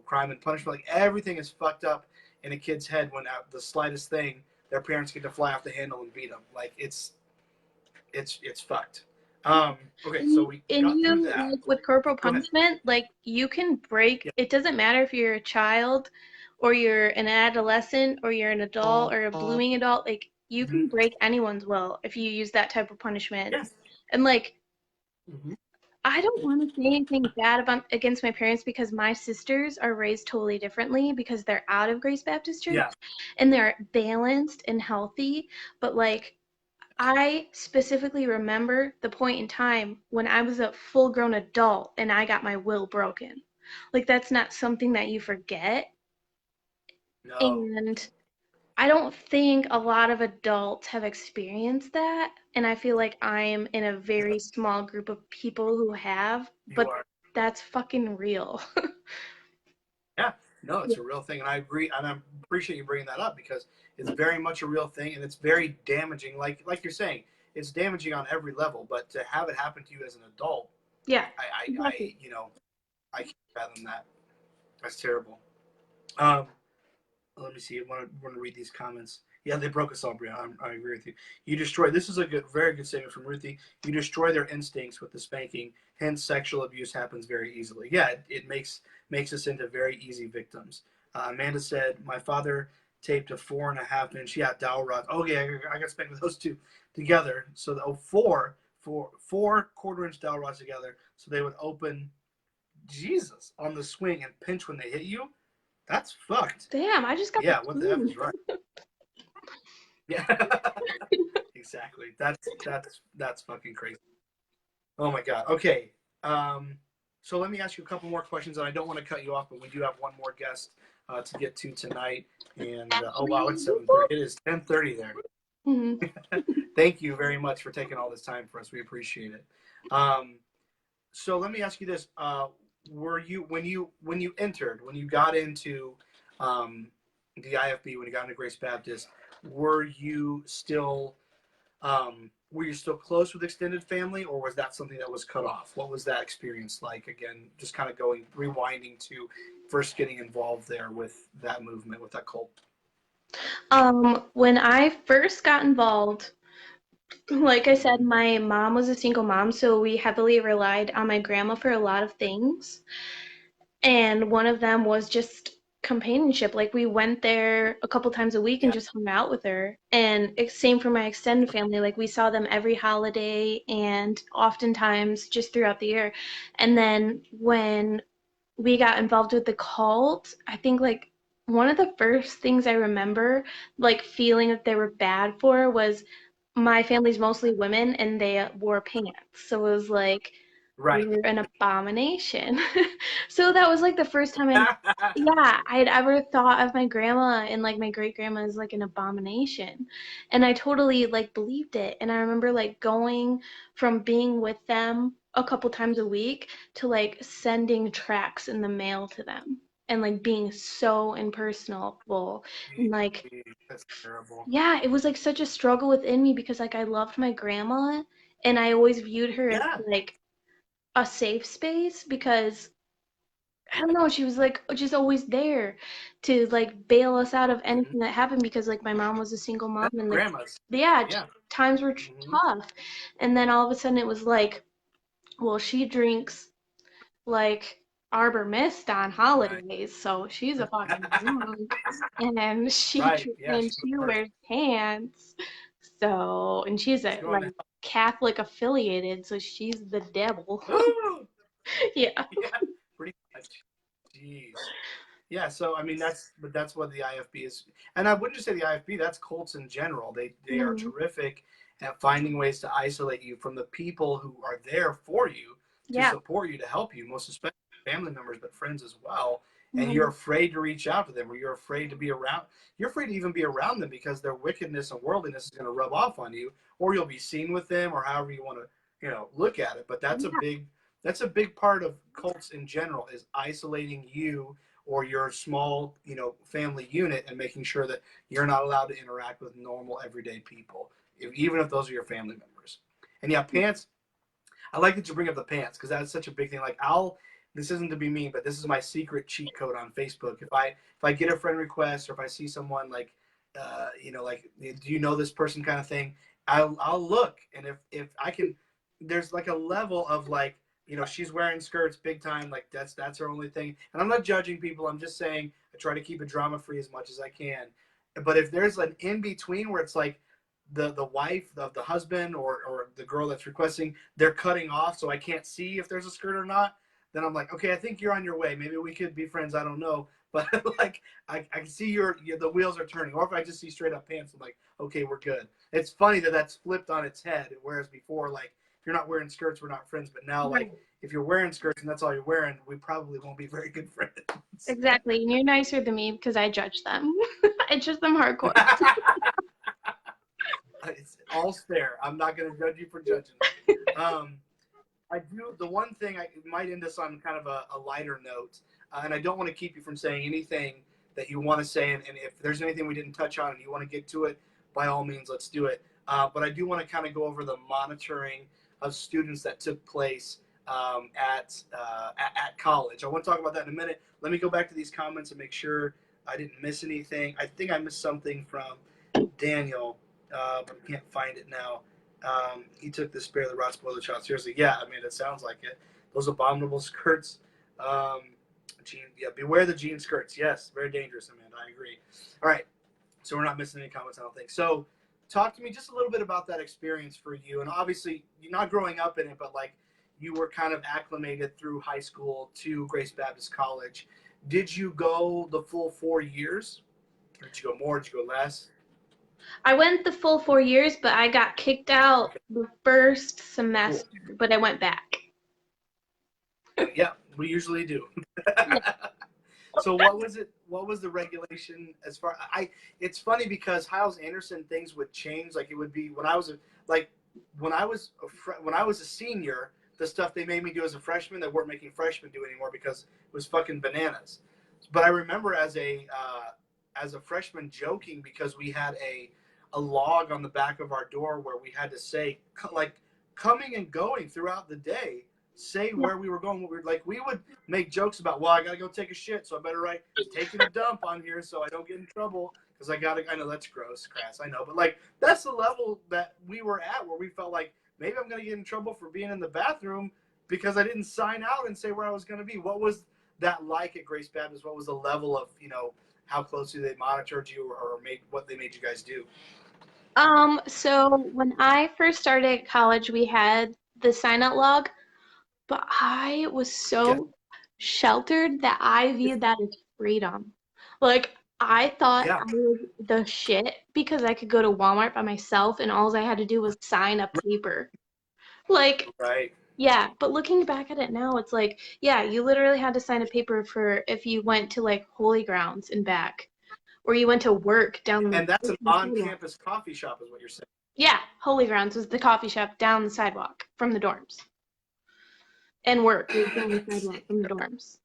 crime and punishment. Like everything is fucked up in a kid's head when the slightest thing, their parents get to fly off the handle and beat them. Like it's it's fucked. Okay, so And we and got through you, that. like with corporal Go ahead. punishment, like you can break, Yeah. it doesn't matter if you're a child or you're an adolescent or you're an adult or a blooming adult, like you Hmm. can break anyone's will if you use that type of punishment. Yes. And like Hmm. I don't want to say anything bad about against my parents because my sisters are raised totally differently because they're out of Grace Baptist Church Yeah. and they're balanced and healthy, but like I specifically remember the point in time when I was a full grown adult and I got my will broken. Like, that's not something that you forget. No. And I don't think a lot of adults have experienced that. And I feel like I'm in a Yeah. very small group of people who have, You but are. that's fucking real. Yeah. No, it's Yeah. a real thing, and I agree, and I appreciate you bringing that up because it's very much a real thing, and it's very damaging. Like you're saying, it's damaging on every level. But to have it happen to you as an adult, Yeah, I exactly. I can't fathom that. That's terrible. Um, let me see. I want to read these comments. Yeah, they broke us all, Brianna. I agree with you. You destroy. This is a very good statement from Ruthie. You destroy their instincts with the spanking. Hence, sexual abuse happens very easily. Yeah, it makes us into very easy victims. Amanda said, "My father taped a 4.5 inch, yeah, dowel rod. Oh yeah, I got spanked with those two together. So four 1/4 inch dowel rods together. So they would open Jesus on the swing and pinch when they hit you. That's fucked. Damn, I just got the Yeah, what the F clue. is right? Yeah, exactly. That's fucking crazy. Oh my god. Okay. Um, so let me ask you a couple more questions, and I don't want to cut you off, but we do have one more guest to get to tonight. And oh wow, Actually, it's 7:30. It is 10:30 there. mhm. Thank you very much for taking all this time for us. We appreciate it. Um, so let me ask you this: were you when you entered when you got into the IFB when you got into Grace Baptist? Were you still close with extended family, or was that something that was cut off? What was that experience like? Again, just kind of rewinding to first getting involved there with that movement, with that cult. When I first got involved, like I said, Mm-hmm. my mom was a single mom, so we heavily relied on my grandma for a lot of things. And one of them was just companionship. Like we went there a couple times a week and Yeah. just hung out with her. And same for my extended family. Like we saw them every holiday and oftentimes just throughout the year. And then when we got involved with the cult, I think like one of the first things I remember like feeling that they were bad for was my family's mostly women and they wore pants. So it was like Right. you're an abomination. So that was like the first time yeah, I had ever thought of my grandma and like my great grandma as like an abomination. And I totally like believed it. And I remember like going from being with them a couple times a week to like sending tracts in the mail to them and like being so impersonal and like That's terrible. yeah, it was like such a struggle within me because like I loved my grandma and I always viewed her as Yeah. like a safe space because I don't know, she was like just always there to like bail us out of Mm-hmm. anything that happened because like my mom was a single mom That's and like grandmas. yeah, Yeah. times were Mm-hmm. tough. And then all of a sudden it was like, well, she drinks like Arbor Mist on Right. holidays, so she's a fucking drunk. And then Right. Yeah. and She's she the worst. wears pants. So and she's She's a going like to Catholic affiliated, so she's the devil. hell. Ooh! Yeah. Yeah. Pretty much. Jeez. Yeah, so I mean that's what the IFB is, and I wouldn't just say the IFB. That's cults in general. They are Mhm. terrific at finding ways to isolate you from the people who are there for you to Yeah. support you to help you, most especially family members, but friends as well. And you're Mhm. afraid to reach out to them, or you're afraid to be around. You're afraid to even be around them because their wickedness and worldliness is going to rub off on you, or you'll be seen with them, or however you want to look at it. But that's a big part of cults in general is isolating you or your small, family unit and making sure that you're not allowed to interact with normal everyday people, even if those are your family members. And yeah, pants. I like that you bring up the pants because that's such a big thing. Like this isn't to be mean, but this is my secret cheat code on Facebook. If I get a friend request or if I see someone like, like, do you know this person kind of thing? I'll look, and if I can, there's like a level of like, she's wearing skirts big time, like that's her only thing. And I'm not judging people. I'm just saying I try to keep it drama free as much as I can. But if there's an in between where it's like the wife of the husband or the girl that's requesting, they're cutting off so I can't see if there's a skirt or not, then I'm like, okay, I think you're on your way. Maybe we could be friends. I don't know. But like I can see the wheels are turning. Or if I just see straight up pants, I'm like, okay, we're good. It's funny that that's flipped on its head. Whereas before, like, if you're not wearing skirts, we're not friends. But now, like, if you're wearing skirts and that's all you're wearing, we probably won't be very good friends. Exactly. And you're nicer than me because I judge them. I judge them hardcore. It's all fair. I'm not going to judge you for judging. I do. The one thing I might end us on kind of a lighter note, and I don't want to keep you from saying anything that you want to say. And if there's anything we didn't touch on and you want to get to it, by all means, let's do it. But I do want to kind of go over the monitoring of students that took place at college. I want to talk about that in a minute. Let me go back to these comments and make sure I didn't miss anything. I think I missed something from Daniel, but I can't find it now. He took the spare the rot spoiler shot. Seriously, yeah, I mean, it sounds like it. Those abominable skirts. Beware the jean skirts. Yes, very dangerous, Amanda. I agree. All right, so we're not missing any comments, I don't think. So talk to me just a little bit about that experience for you. And obviously, you're not growing up in it, but like you were kind of acclimated through high school to Grace Baptist College. Did you go the full 4 years? Or did you go more? Did you go less? I went the full 4 years, but I got kicked out the first semester, but I went back. Yeah, we usually do. So what was it? What was the regulation as far? It's funny because Hyles Anderson things would change. Like it would be when I was a senior, the stuff they made me do as a freshman, they weren't making freshmen do anymore because it was fucking bananas. But I remember as a freshman joking because we had a log on the back of our door where we had to say like coming and going throughout the day. Say where we were going, what we were like. We would make jokes about, well, I gotta go take a shit, so I better write taking a dump on here so I don't get in trouble because I know that's gross, crass, I know, but like that's the level that we were at where we felt like maybe I'm gonna get in trouble for being in the bathroom because I didn't sign out and say where I was gonna be. What was that like at Grace Baptist? What was the level of how closely they monitored you or made what they made you guys do? So when I first started at college, we had the sign out log, but I was Yeah. so sheltered that I viewed that as freedom. Like I thought Yeah. I was the shit because I could go to Walmart by myself and all I had to do was sign a paper. Like, Right. yeah, but looking back at it now, it's like, yeah, you literally had to sign a paper for if you went to like Holy Grounds and back, or you went to work down And that's an the sidewalk. on-campus coffee shop, is what you're saying. Yeah, Holy Grounds was the coffee shop down the sidewalk from the dorms. And work was down the sidewalk from the dorms.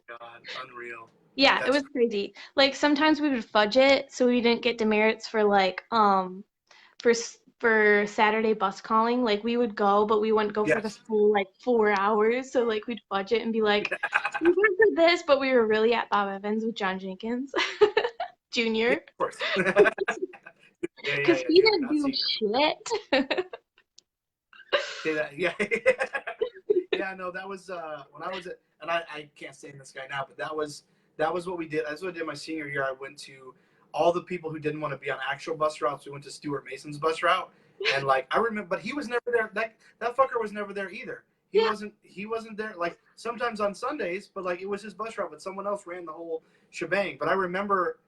God, unreal. Yeah, it That's was crazy. Like sometimes we would fudge it so we didn't get demerits for like for Saturday bus calling. Like we would go, but we wouldn't go for the yes. full like 4 hours. So like we'd fudge it and be like, we went for this, but we were really at Bob Evans with Jon Jenkins Yeah, Jr. of course. Because he Junior, didn't not do senior. shit. Okay, yeah. Yeah, no, that was when I was at, and I can't stand this guy now, but that was what we did. That's what I did my senior year. I went to all the people who didn't want to be on actual bus routes. We went to Stuart Mason's bus route, and like I remember, but he was never there. That fucker was never there either. He Yeah. wasn't there. Like sometimes on Sundays, but like it was his bus route, but someone else ran the whole shebang. But I remember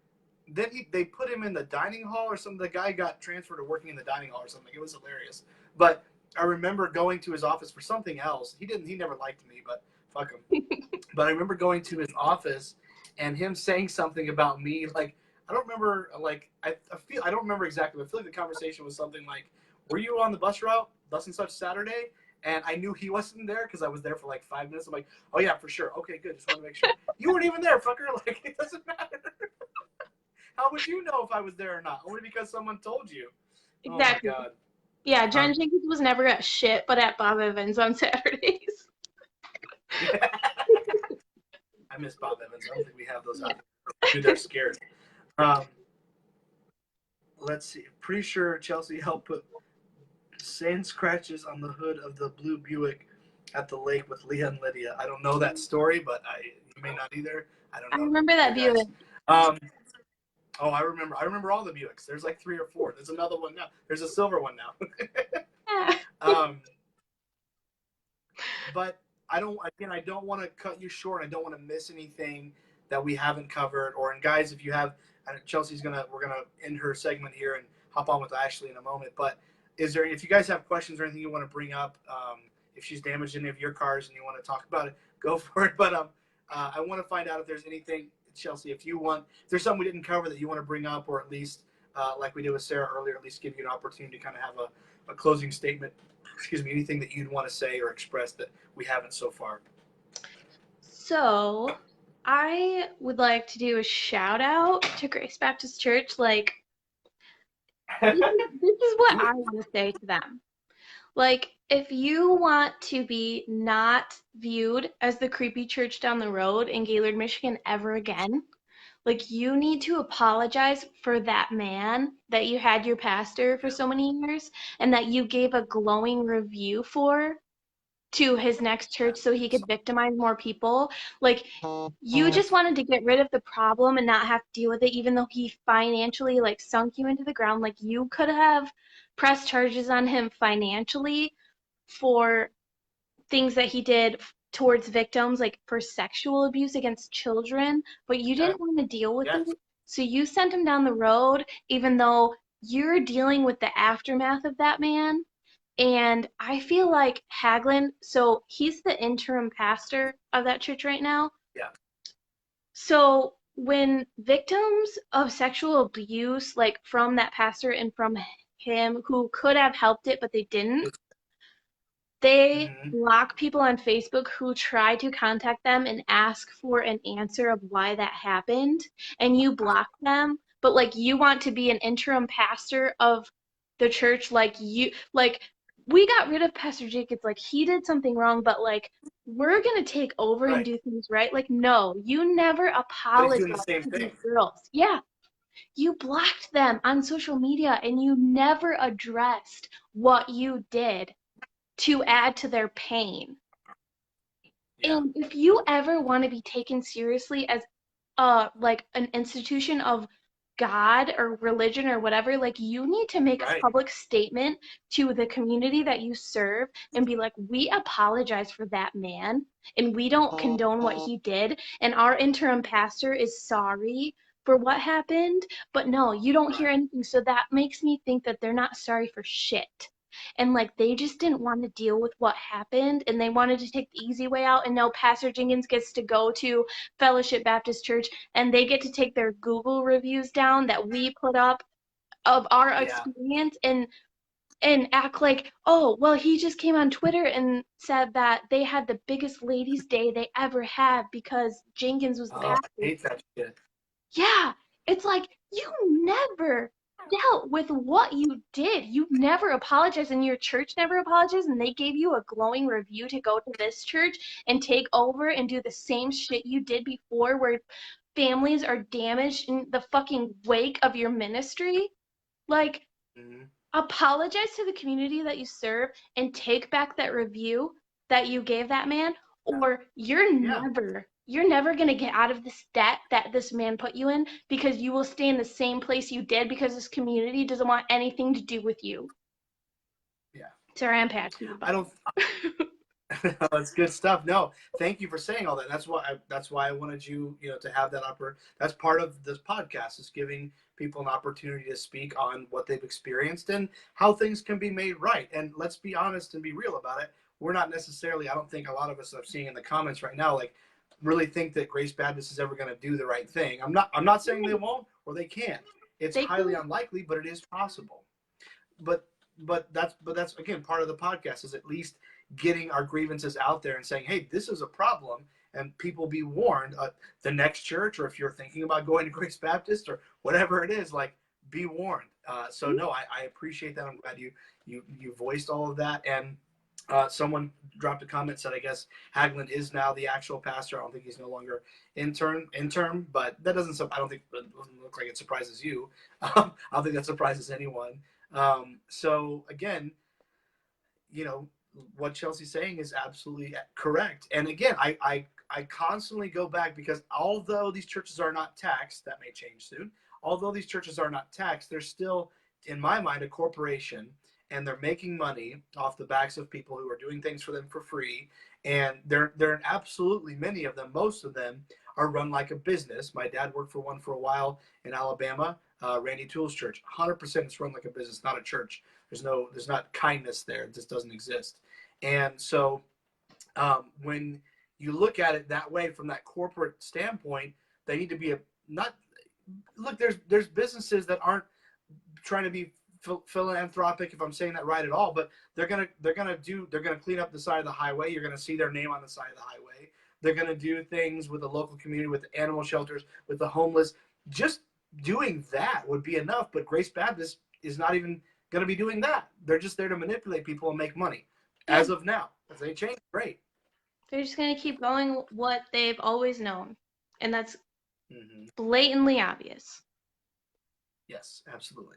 then they put him in the dining hall or something. The guy got transferred to working in the dining hall or something. It was hilarious. But I remember going to his office for something else. He never liked me, but fuck him. But I remember going to his office and him saying something about me. Like, I don't remember, like, I don't remember exactly, but I feel like the conversation was something like, were you on the bus route, thus and such Saturday? And I knew he wasn't there because I was there for like 5 minutes. I'm like, oh yeah, for sure. Okay, good. Just want to make sure. You weren't even there, fucker. Like, it doesn't matter. How would you know if I was there or not? Only because someone told you. Exactly. Oh my God. Yeah, Jon Jenkins was never at shit, but at Bob Evans on Saturdays. Yeah. I miss Bob Evans. I don't think we have those out there. Dude, they're scared. let's see. Pretty sure Chelsea helped put sand scratches on the hood of the blue Buick at the lake with Leah and Lydia. I don't know that story, but you may not either. I don't I know remember that you guys. Buick. Oh, I remember. I remember all the Buicks. There's like 3 or 4. There's another one now. There's a silver one now. Yeah. But I don't want to cut you short. I don't want to miss anything that we haven't covered. And guys, if you have, we're gonna end her segment here and hop on with Ashley in a moment. But if you guys have questions or anything you want to bring up, if she's damaged any of your cars and you want to talk about it, go for it. But I want to find out if there's anything, Chelsea, if there's something we didn't cover that you want to bring up, or at least like we did with Sarah earlier, at least give you an opportunity to kind of have a closing statement. Excuse me, anything that you'd want to say or express that we haven't so far. So I would like to do a shout out to Grace Baptist Church. Like, this is what I want to say to them. Like, if you want to be not viewed as the creepy church down the road in Gaylord, Michigan ever again, like, you need to apologize for that man that you had your pastor for so many years and that you gave a glowing review for to his next church so he could victimize more people. Like, you just wanted to get rid of the problem and not have to deal with it, even though he financially like sunk you into the ground. Like, you could have pressed charges on him financially for things that he did towards victims, like for sexual abuse against children, but you didn't want to deal with it. So you sent him down the road, even though you're dealing with the aftermath of that man. And I feel like Haglund, so he's the interim pastor of that church right now. Yeah. So when victims of sexual abuse, like from that pastor and from him who could have helped it, but they didn't, they block people on Facebook who try to contact them and ask for an answer of why that happened, and you block them. But like, you want to be an interim pastor of the church, like we got rid of Pastor Jenkins, like he did something wrong, but like we're gonna take over and do things right. Like, no, you never apologized to these girls. Yeah. You blocked them on social media and you never addressed what you did to add to their pain. Yeah. And if you ever want to be taken seriously as like an institution of God or religion or whatever, like you need to make a public statement to the community that you serve and be like, we apologize for that man and we don't condone what he did, and our interim pastor is sorry for what happened. But no, you don't hear anything, so that makes me think that they're not sorry for shit. And like, they just didn't want to deal with what happened and they wanted to take the easy way out. And now Pastor Jenkins gets to go to Fellowship Baptist Church and they get to take their Google reviews down that we put up of our experience and act like, oh, well, he just came on Twitter and said that they had the biggest ladies' day they ever had because Jenkins was the pastor. I hate that shit. Yeah, it's like, you never dealt with what you did. You never apologized, and your church never apologized, and they gave you a glowing review to go to this church and take over and do the same shit you did before, where families are damaged in the fucking wake of your ministry. Like, apologize to the community that you serve and take back that review that you gave that man, or you're never going to get out of this debt that this man put you in, because you will stay in the same place you did because this community doesn't want anything to do with you. Yeah. Sorry, I'm passionate about I don't. That's good stuff. No, thank you for saying all that. That's why I wanted you, to have that That's part of this podcast, is giving people an opportunity to speak on what they've experienced and how things can be made right. And let's be honest and be real about it. We're not necessarily, I don't think a lot of us are seeing in the comments right now, like, really think that Grace Baptist is ever going to do the right thing. I'm not saying they won't or they can't. It's highly unlikely, but it is possible. But that's again part of the podcast, is at least getting our grievances out there and saying, hey, this is a problem, and people be warned. The next church, or if you're thinking about going to Grace Baptist or whatever it is, like, be warned. So no, I appreciate that. I'm glad you voiced all of that. And Someone dropped a comment, said, I guess Haglund is now the actual pastor. I don't think he's no longer intern, but that doesn't, I don't think, it doesn't look like it surprises you. I don't think that surprises anyone. So again, you know, what Chelsea's saying is absolutely correct. And again, I constantly go back, because although these churches are not taxed, that may change soon. Although these churches are not taxed, they're still, in my mind, a corporation, and they're making money off the backs of people who are doing things for them for free. And they're absolutely, many of them, most of them, are run like a business. My dad worked for one for a while in Alabama, Randy Toole's church. 100% it's run like a business, not a church. There's not kindness there. It just doesn't exist. And so when you look at it that way, from that corporate standpoint, they need to be not look. There's businesses that aren't trying to be philanthropic, if I'm saying that right at all, but they're gonna clean up the side of the highway. You're gonna see their name on the side of the highway. They're gonna do things with the local community, with the animal shelters, with the homeless. Just doing that would be enough. But Grace Baptist is not even going to be doing that. They're just there to manipulate people and make money. As of now, if they change, great. They're just going to keep going what they've always known, and that's blatantly obvious. Yes, absolutely.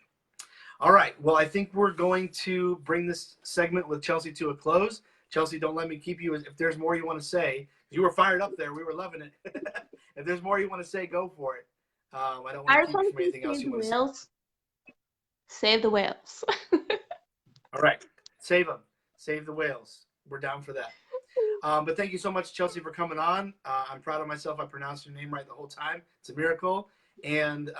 All right. Well, I think we're going to bring this segment with Chelsea to a close. Chelsea, don't let me keep you. If there's more you want to say, you were fired up there. We were loving it. If there's more you want to say, go for it. I don't want to keep you from anything else you want to say. Save the whales. All right. Save them. Save the whales. We're down for that. But thank you so much, Chelsea, for coming on. I'm proud of myself. I pronounced your name right the whole time. It's a miracle. And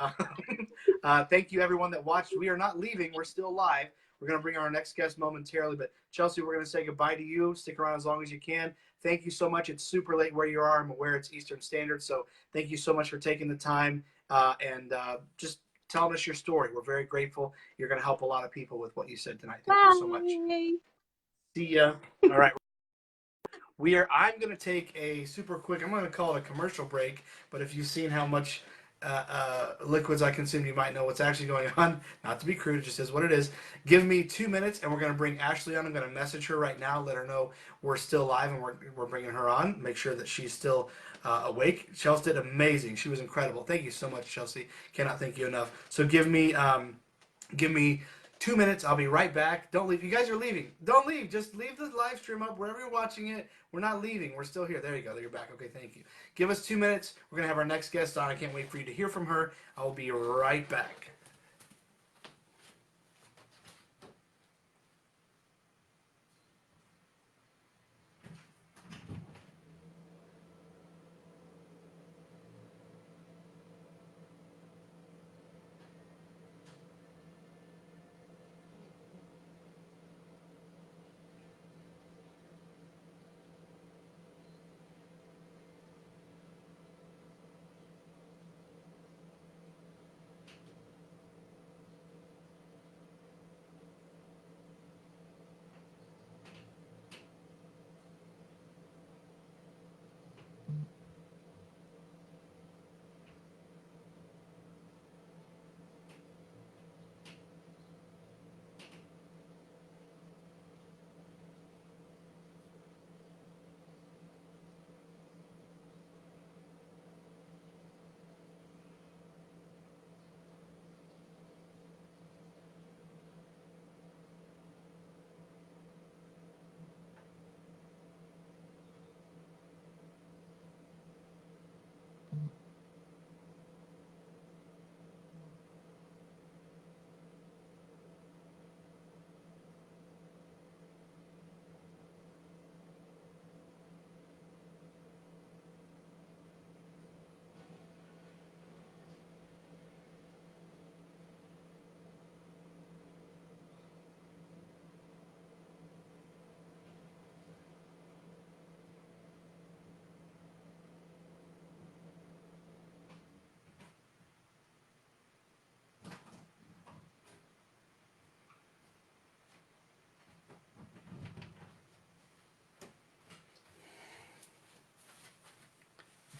thank you, everyone that watched. We are not leaving. We're still live. We're going to bring our next guest momentarily. But, Chelsea, we're going to say goodbye to you. Stick around as long as you can. Thank you so much. It's super late where you are. I'm aware it's Eastern Standard. So thank you so much for taking the time and just telling us your story. We're very grateful. You're going to help a lot of people with what you said tonight. Thank you so much. See ya. All right. I'm going to take a super quick, I'm going to call it a commercial break, but if you've seen how much liquids I consume, you might know what's actually going on. Not to be crude, it just is what it is. Give me 2 minutes, and we're going to bring Ashley on. I'm going to message her right now, let her know we're still live, and we're bringing her on. Make sure that she's still awake. Chelsea did amazing. She was incredible. Thank you so much, Chelsea. Cannot thank you enough. So give me 2 minutes. I'll be right back. Don't leave. You guys are leaving. Don't leave. Just leave the live stream up wherever you're watching it. We're not leaving. We're still here. There you go. You're back. Okay, thank you. Give us 2 minutes. We're going to have our next guest on. I can't wait for you to hear from her. I'll be right back.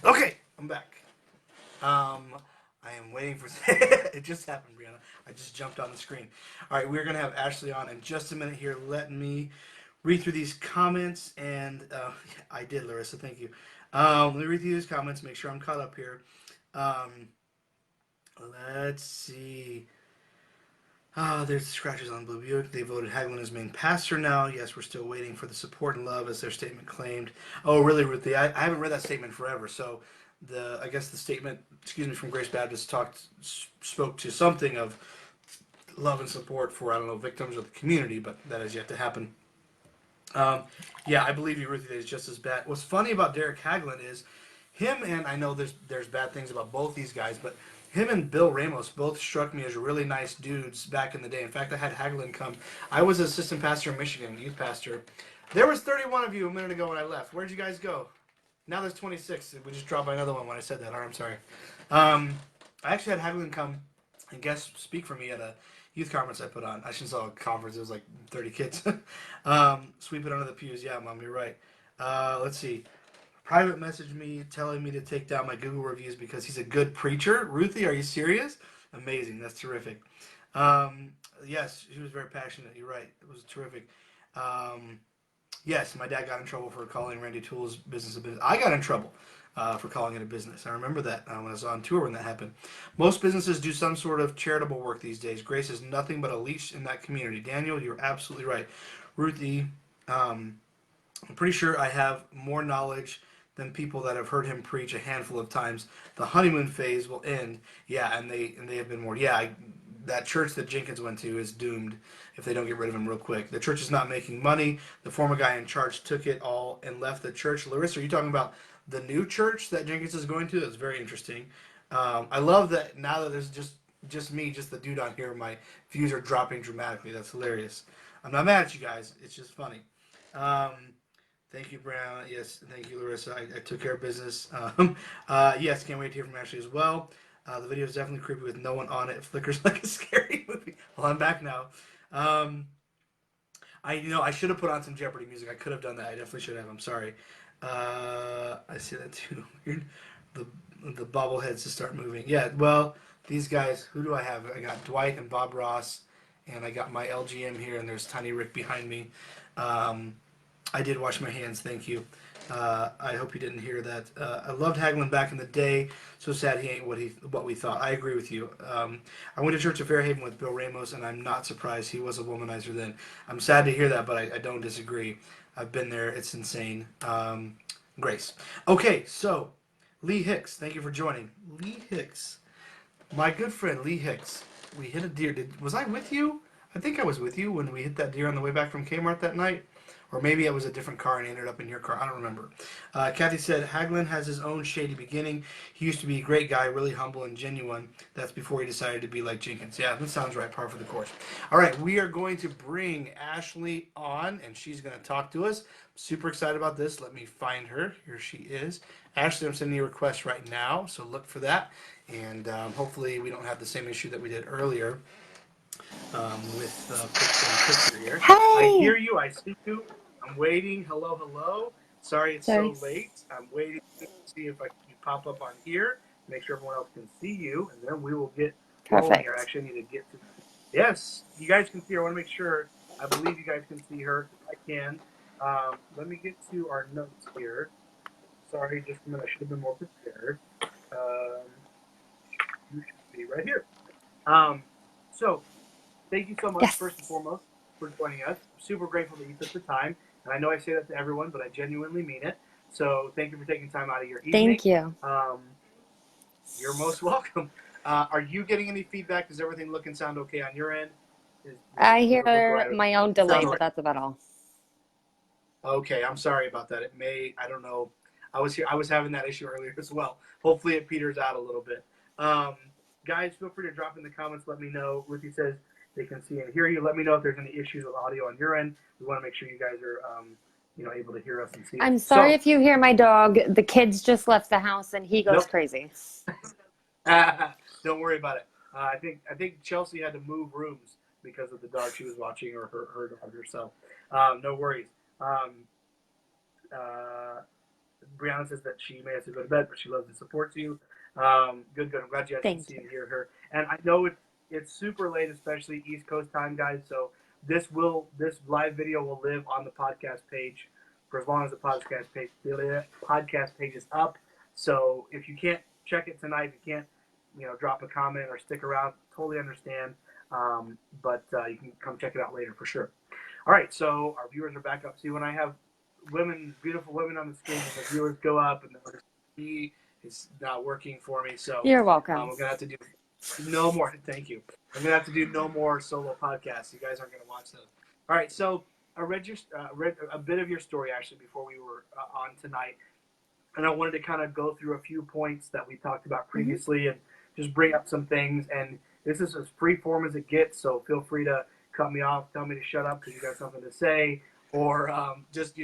Okay, I'm back. I am waiting for it. Just happened, Brianna. I just jumped on the screen. All right, we're gonna have Ashley on in just a minute here. Let me read through these comments, and I did, Larissa. Thank you. Let me read through these comments. Make sure I'm caught up here. Um, let's see. There's scratches on Blue Buick. They voted Hagelin as main pastor now. Yes, we're still waiting for the support and love, as their statement claimed. Oh, really, Ruthie? I haven't read that statement forever. So, I guess the statement, excuse me, from Grace Baptist spoke to something of love and support for, I don't know, victims or the community, but that has yet to happen. Um, yeah, I believe you, Ruthie. That is just as bad. What's funny about Derek Hagelin is him, and I know there's bad things about both these guys, but him and Bill Ramos both struck me as really nice dudes back in the day. In fact, I had Hagelin come. I was assistant pastor in Michigan, youth pastor. There was 31 of you a minute ago when I left. Where'd you guys go? Now there's 26. We just dropped by another one when I said that. All right, I'm sorry. I actually had Hagelin come and guest speak for me at a youth conference I put on. I shouldn't say a conference. It was like 30 kids. Sweep it under the pews. Yeah, Mom, you're right. Let's see. Private message me telling me to take down my Google reviews because he's a good preacher. Ruthie, are you serious? Amazing. That's terrific. Um, yes, she was very passionate. You're right. It was terrific. Um, yes, my dad got in trouble for calling Randy Tool's business a business. I got in trouble for calling it a business. I remember that when I was on tour when that happened. Most businesses do some sort of charitable work these days. Grace is nothing but a leech in that community. Daniel, you're absolutely right. Ruthie, I'm pretty sure I have more knowledge than people that have heard him preach a handful of times. The honeymoon phase will end. Yeah, and they have been more. Yeah, that church that Jenkins went to is doomed if they don't get rid of him real quick. The church is not making money. The former guy in charge took it all and left the church. Larissa, are you talking about the new church that Jenkins is going to? That's very interesting. I love that now that there's just me, just the dude on here. My views are dropping dramatically. That's hilarious. I'm not mad at you guys. It's just funny. Um, Thank you, Brown. Yes, thank you, Larissa. I took care of business. Yes, can't wait to hear from Ashley as well. The video is definitely creepy with no one on it. It flickers like a scary movie. Well, I'm back now. Um, I should have put on some Jeopardy music. I could have done that. I definitely should have. I'm sorry. I see that too. the the bobbleheads to start moving. Yeah. Well, these guys. Who do I have? I got Dwight and Bob Ross, and I got my LGM here, and there's Tiny Rick behind me. Um, I did wash my hands, thank you. I hope you didn't hear that. I loved Hagelin back in the day. So sad he ain't what we thought. I agree with you. I went to church at Fairhaven with Bill Ramos, and I'm not surprised he was a womanizer then. I'm sad to hear that, but I don't disagree. I've been there. It's insane. Grace. Okay, so Lee Hicks, thank you for joining. Lee Hicks, my good friend Lee Hicks. We hit a deer. Was I with you? I think I was with you when we hit that deer on the way back from Kmart that night. Or maybe it was a different car and ended up in your car. I don't remember. Kathy said, Hagelin has his own shady beginning. He used to be a great guy, really humble and genuine. That's before he decided to be like Jenkins. Yeah, that sounds right. Par for the course. All right, we are going to bring Ashley on, and she's going to talk to us. Super excited about this. Let me find her. Here she is. Ashley, I'm sending you a request right now, so look for that. And hopefully we don't have the same issue that we did earlier with picture here. I Hey! hear you. I see you. I'm waiting. Hello, hello. Sorry it's so late. I'm waiting to see if you pop up on here. Make sure everyone else can see you, and then we will get rolling here. Perfect. Actually, I need to get to. Yes, you guys can see her. I want to make sure. I believe you guys can see her. I can. Let me get to our notes here. Sorry, just a minute. I should have been more prepared. You should be right here. So, thank you so much, Yes. first and foremost, for joining us. I'm super grateful that you took the time. And I know I say that to everyone, but I genuinely mean it. So thank you for taking time out of your evening. Thank you. You're most welcome. Are you getting any feedback? Does everything look and sound okay on your end? I hear my own delay, but that's about all. Okay, I'm sorry about that. It may, I don't know. I was having that issue earlier as well. Hopefully it peters out a little bit. Guys, feel free to drop in the comments. Let me know. Ruthie says they can see and hear you. Let me know if there's any issues with audio on your end. We want to make sure you guys are, able to hear us and see us. I'm sorry if you hear my dog. The kids just left the house and he goes crazy. Don't worry about it. I think Chelsea had to move rooms because of the dog she was watching or her dog herself. No worries. Brianna says that she may have to go to bed, but she loves and supports you. Good. I'm glad you guys can see and hear her. And I know it's super late, especially East Coast time, guys. So this live video will live on the podcast page for as long as the podcast page is up. So if you can't check it tonight, if you can't, drop a comment or stick around, totally understand. But you can come check it out later for sure. All right, so our viewers are back up. See, when I have beautiful women on the screen, and the viewers go up, and the T is not working for me. So You're welcome. we're gonna have to do no more. Thank you. I'm gonna have to do no more solo podcasts. You guys aren't gonna watch those. All right, so I read a bit of your story actually before we were on tonight, and I wanted to kind of go through a few points that we talked about previously and just bring up some things. And this is as free form as it gets, so feel free to cut me off, tell me to shut up because you got something to say, or just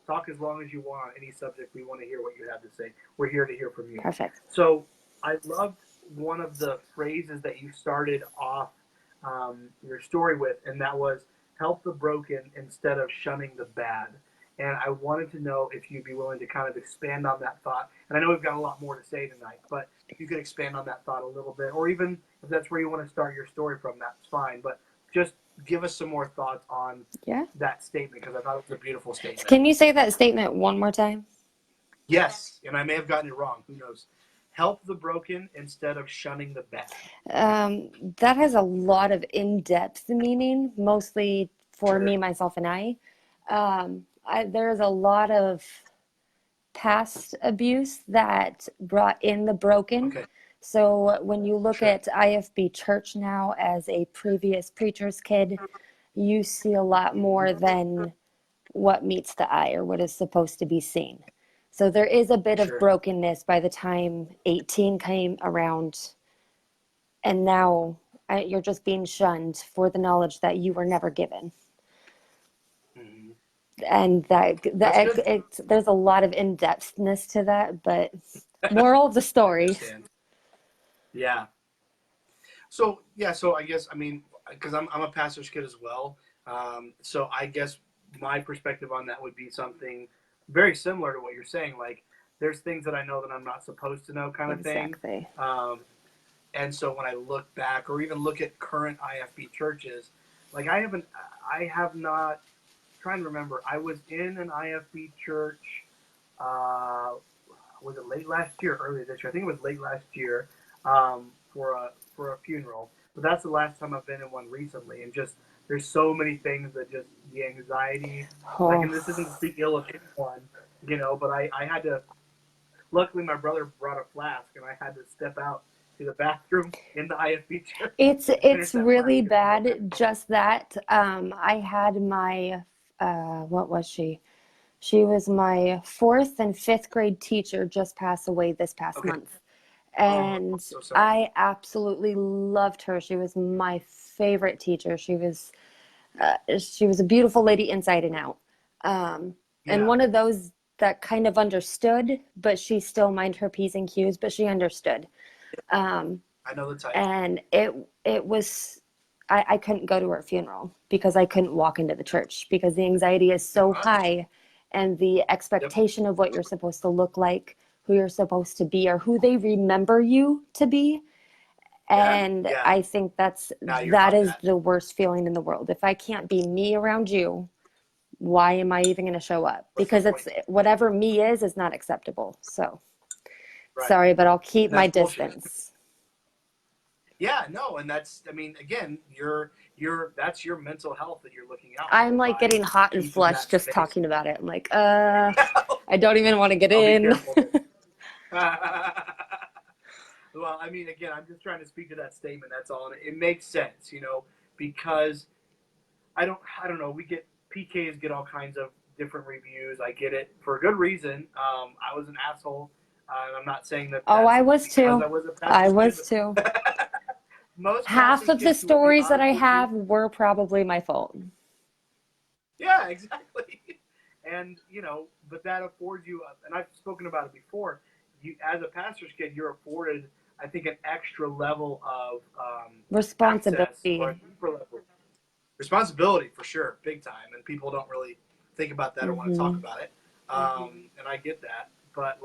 talk as long as you want on any subject. We want to hear what you have to say. We're here to hear from you. Perfect. So I loved one of the phrases that you started off your story with, and that was help the broken instead of shunning the bad. And I wanted to know if you'd be willing to kind of expand on that thought. And I know we've got a lot more to say tonight, but if you could expand on that thought a little bit, or even if that's where you want to start your story from, that's fine. But just give us some more thoughts on that statement, because I thought it was a beautiful statement. Can you say that statement one more time? Yes, and I may have gotten it wrong. Who knows? Help the broken instead of shunning the bad. That has a lot of in-depth meaning, mostly for me, myself, and I. There's a lot of past abuse that brought in the broken. Okay. So when you look at IFB Church now as a previous preacher's kid, you see a lot more than what meets the eye or what is supposed to be seen. So there is a bit of brokenness by the time 18 came around, and now you're just being shunned for the knowledge that you were never given. And there's a lot of in-depthness to that, but moral of the story. Yeah. So I guess, because I'm a pastor's kid as well. So I guess my perspective on that would be something very similar to what you're saying. Like, there's things that I know that I'm not supposed to know, kind of thing. And so when I look back, or even look at current IFB churches, like trying to remember, I was in an IFB church, was it late last year, early this year? I think it was late last year, for a funeral. But that's the last time I've been in one recently. And just, there's so many things that just, the anxiety, and this isn't to speak ill of anyone, but I had to, luckily my brother brought a flask, and I had to step out to the bathroom in the IFB church. It's really bad, just that. I had my, what was she? She was my 4th and 5th grade teacher, just pass away this past month. And so I absolutely loved her. She was my favorite teacher. She was a beautiful lady inside and out. And one of those that kind of understood, but she still minded her P's and Q's, but she understood. I know the type. And it was, I couldn't go to her funeral because I couldn't walk into the church because the anxiety is so high, and the expectation of what you're supposed to look like, who you're supposed to be, or who they remember you to be. And I think that is the worst feeling in the world. If I can't be me around you, why am I even going to show up? Because it's whatever me is not acceptable. So sorry, but I'll keep my distance. Yeah, no, and that's, again, that's your mental health that you're looking out for. I'm like getting hot and flushed just talking about it. I'm like, I don't even want to get in. Well, again, I'm just trying to speak to that statement. That's all. And it makes sense, because I don't know. PKs get all kinds of different reviews. I get it for a good reason. I was an asshole. I'm not saying that. I was too. I was too. Half of the stories that I have were probably my fault. Yeah, exactly. And, but that affords you, and I've spoken about it before, you, as a pastor's kid, you're afforded, I think, an extra level of responsibility. Responsibility, for sure, big time. And people don't really think about that or want to talk about it. And I get that. But,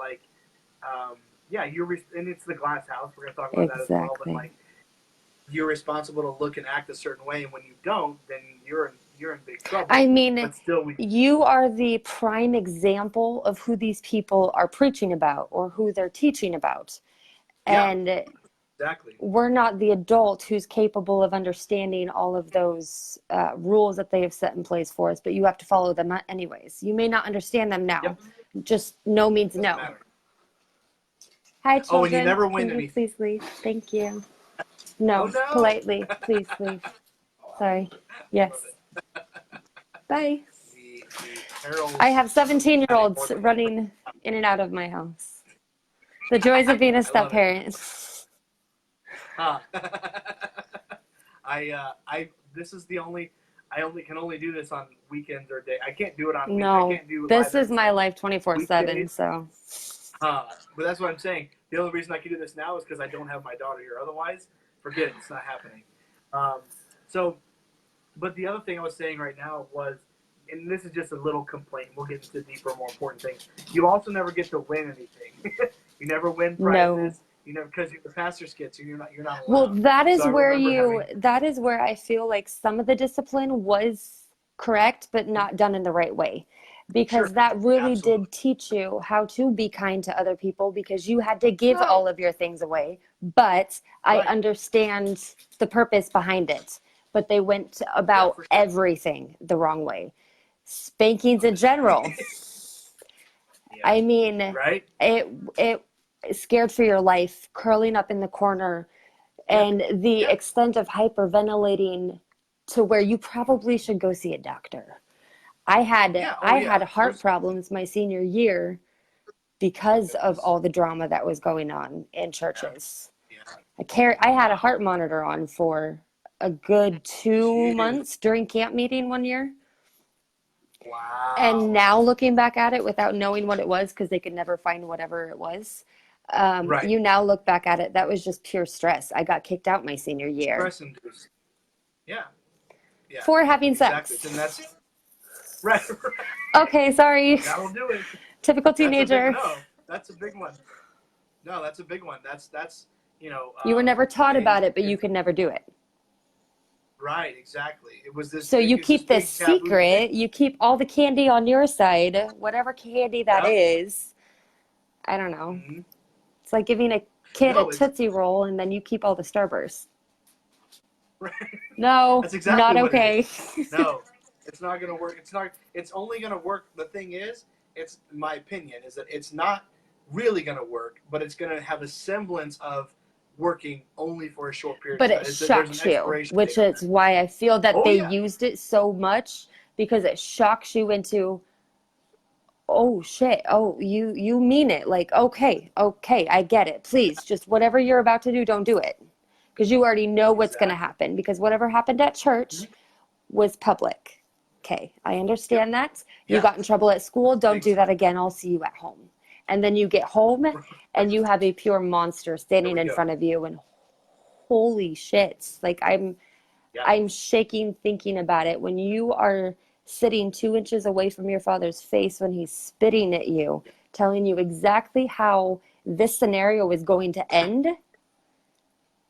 and it's the glass house. We're going to talk about that as well. But, you're responsible to look and act a certain way, and when you don't, then you're you're in big trouble. I mean, but still, you are the prime example of who these people are preaching about or who they're teaching about. Yeah. And exactly. we're not the adult who's capable of understanding all of those rules that they have set in place for us, but you have to follow them anyways. You may not understand them now. Yep. Just no means Doesn't no. matter. Hi, Oh, and you children. never win Can you any. please leave? Thank you. Oh, No, no. politely. Please leave. Sorry. Yes. Bye. The perils I have of 17-year-olds having more than running in and out of my house. The joys of being a I love step it. parent. Huh. This is the only, I can only do this on weekends or day. I can't do it on, I No, can't do this live is my life 24/7, weekdays. so. But that's what I'm saying. The only reason I can do this now is because I don't have my daughter here. Otherwise, forget it. It's not happening. But the other thing I was saying right now was, and this is just a little complaint. We'll get into deeper, more important things. You also never get to win anything. You never win prizes. No. You know, because you're the pastor's kid, so you're not allowed. Well, that is So I where remember that is where I feel like some of the discipline was correct, but not done in the right way. Because Sure. that really Absolutely. did teach you how to be kind to other people because you had to give Right. all of your things away. But I Right. understand the purpose behind it. But they went about for sure. everything the wrong way. Spankings in general. Yeah. I mean, Right? it scared for your life, curling up in the corner, and the Yeah. extent of hyperventilating to where you probably should go see a doctor. I had Yeah. Oh, I yeah. had heart problems my senior year because of all the drama that was going on in churches. Yeah. I had a heart monitor on for a good 2 Jeez. months during camp meeting one year. Wow. And now looking back at it without knowing what it was, because they could never find whatever it was, Right. you now look back at it, that was just pure stress. I got kicked out my senior year Stress induced. Yeah. Yeah. for having Exactly. sex. And that's right. Okay, sorry. That'll do it. Typical teenager. No, that's a big one. No, that's a big one. That's you know. You were never taught about it, but it's- you could never do it. Right. Exactly. It was this. So big, you it's keep this big taboo secret, thing. you keep all the candy on your side, whatever candy that Yeah. is. I don't know. Mhm. It's like giving a kid No, a it's Tootsie Roll and then you keep all the Starburst. right. No, That's exactly not what okay. it is. No, it's not going to work. It's not. It's only going to work. The thing is, it's my opinion is that it's not really going to work, but it's going to have a semblance of working only for a short period But of it time. shocks There's an you, expiration which date on is that. why I feel that Oh, they yeah. used it so much, because it shocks you into, oh shit, oh you mean it. Like, okay, I get it. Please, just whatever you're about to do, don't do it. Because you already know what's going to Exactly. happen. Because whatever happened at church was public. Okay, I understand that. You Yeah. got in trouble at school, don't Big do that time. again. I'll see you at home. And then you get home and you have a pure monster There standing we in go. front of you, and holy shit. Like Yeah. I'm shaking thinking about it. When you are sitting 2 inches away from your father's face when he's spitting at you, telling you exactly how this scenario is going to end,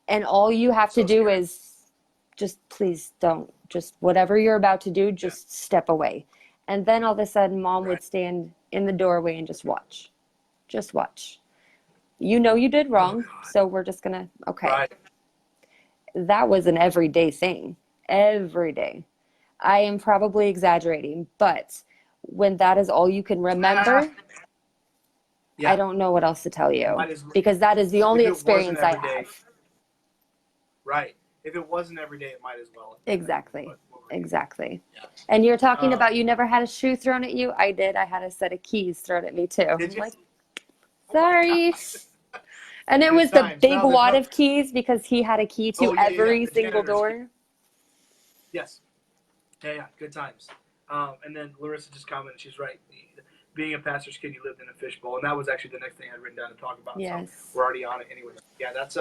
and all you have to So do scary. is just please don't. Just whatever you're about to do, just step away. And then all of a sudden, mom would Right. stand in the doorway and just watch. Just watch. You know you did wrong, God. so we're just gonna, okay. Right. That was an everyday thing. Every day. I am probably exaggerating, but when that is all you can remember, Yeah. I don't know what else to tell you, Might as- because that is the if only it wasn't experience I every day, have. Right. If it wasn't every day, it might as well. Exactly. What we're doing. Exactly. Yeah. And you're talking Um, about you never had a shoe thrown at you? I did. I had a set of keys thrown at me too. Did you? Like, Oh my sorry. God. And it Good was the times. big No, there's wad no- of keys because he had a key to Oh, yeah, every the single janitor's key. door. Yes. Yeah. Good times. And then Larissa just commented, she's right. Being a pastor's kid, you lived in a fishbowl, and that was actually the next thing I had written down to talk about. Yes. So we're already on it anyway. Yeah, that's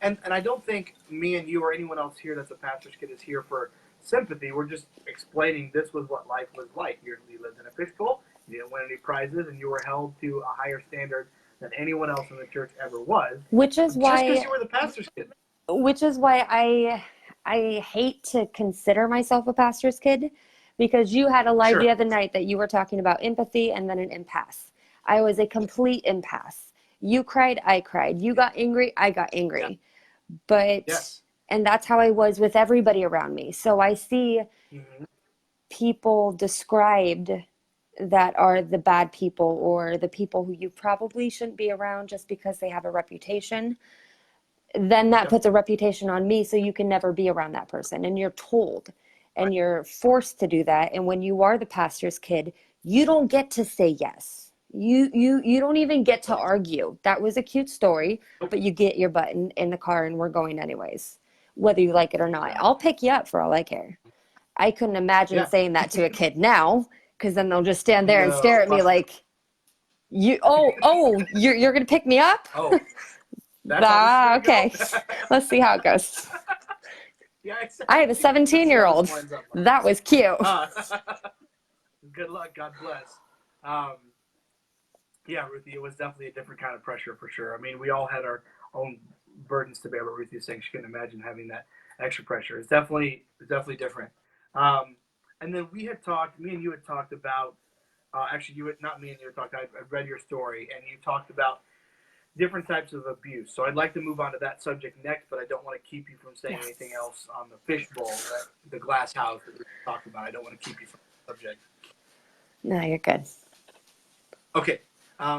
and I don't think me and you or anyone else here that's a pastor's kid is here for sympathy. We're just explaining this was what life was like. You lived in a fishbowl, you didn't win any prizes, and you were held to a higher standard than anyone else in the church ever was. Which is Just because why you were the pastor's kid. which is why I hate to consider myself a pastor's kid because you had a live Sure. the other night that you were talking about empathy and then an impasse. I was a complete impasse. You cried, I cried. You got angry, I got angry. But, Yes. and that's how I was with everybody around me. So I see Mhm. people described that are the bad people or the people who you probably shouldn't be around just because they have a reputation. Then that Yep. puts a reputation on me, so you can never be around that person, and you're told and you're forced to do that. And when you are the pastor's kid, you don't get to say yes. You don't even get to argue. That was a cute story, but you get your butt in the car and we're going anyways, whether you like it or not. I'll pick you up for all I care. I couldn't imagine Yeah. saying that to a kid now, because then they'll just stand there and No, stare at me trust me. like, you're gonna pick me up? Oh, that's how this is Okay. gonna go. Let's see how it goes. Yeah, exactly. I have a Let's see how this 17-year-old. winds up. That was cute. Good luck. God bless. Yeah, Ruthie, it was definitely a different kind of pressure for sure. I mean, we all had our own burdens to bear, but Ruthie was saying she couldn't imagine having that extra pressure. It's definitely different. And then we had talked, me and you had talked about, actually, you had, not me and you had talked, I read your story, and you talked about different types of abuse. So I'd like to move on to that subject next, but I don't want to keep you from saying anything else on the fishbowl, the glass house that we talked about. I don't want to keep you from the subject. No, you're good. Okay.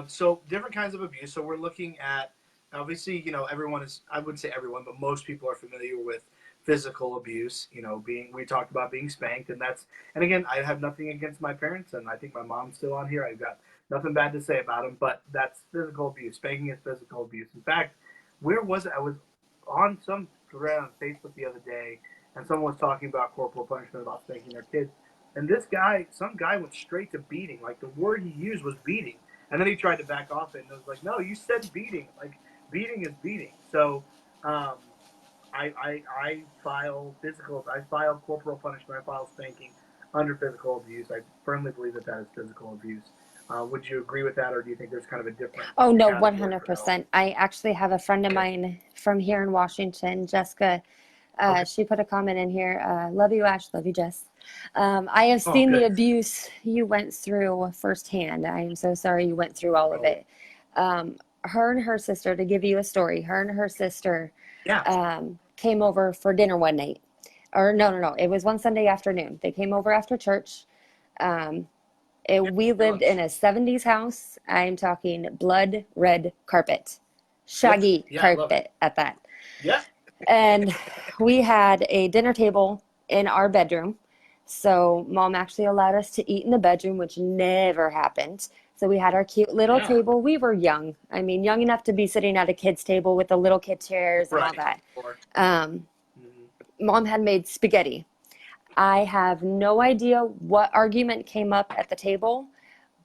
So different kinds of abuse. So we're looking at, obviously, everyone is, I wouldn't say everyone, but most people are familiar with physical abuse, we talked about being spanked, and again, I have nothing against my parents, and I think my mom's still on here. I've got nothing bad to say about them, but that's physical abuse. Spanking is physical abuse. In fact, where was it? I was on some thread on Facebook the other day, and someone was talking about corporal punishment, about spanking their kids, and some guy went straight to beating. Like, the word he used was beating. And then he tried to back off it, and I was like, no, you said beating. Like, beating is beating. So I file corporal punishment, I file spanking under physical abuse. I firmly believe that is physical abuse. Would you agree with that, or do you think there's kind of a different Oh, no, category for that? 100%. I actually have a friend of mine from here in Washington, Jessica. Okay. She put a comment in here. Love you, Ash. Love you, Jess. I have Oh, seen the good. abuse you went through firsthand. I am so sorry you went through all of it. Her and her sister, to give you a story, her and her sister Yeah. came over for dinner one night. Or no. It was one Sunday afternoon. They came over after church. We lived in a 70s house. I'm talking blood red carpet, shaggy Yeah, I love it. carpet at that. Yeah. And we had a dinner table in our bedroom. So mom actually allowed us to eat in the bedroom, which never happened. So we had our cute little Yeah. table. We were young. I mean, young enough to be sitting at a kid's table with the little kid chairs and all that. Mom had made spaghetti. I have no idea what argument came up at the table,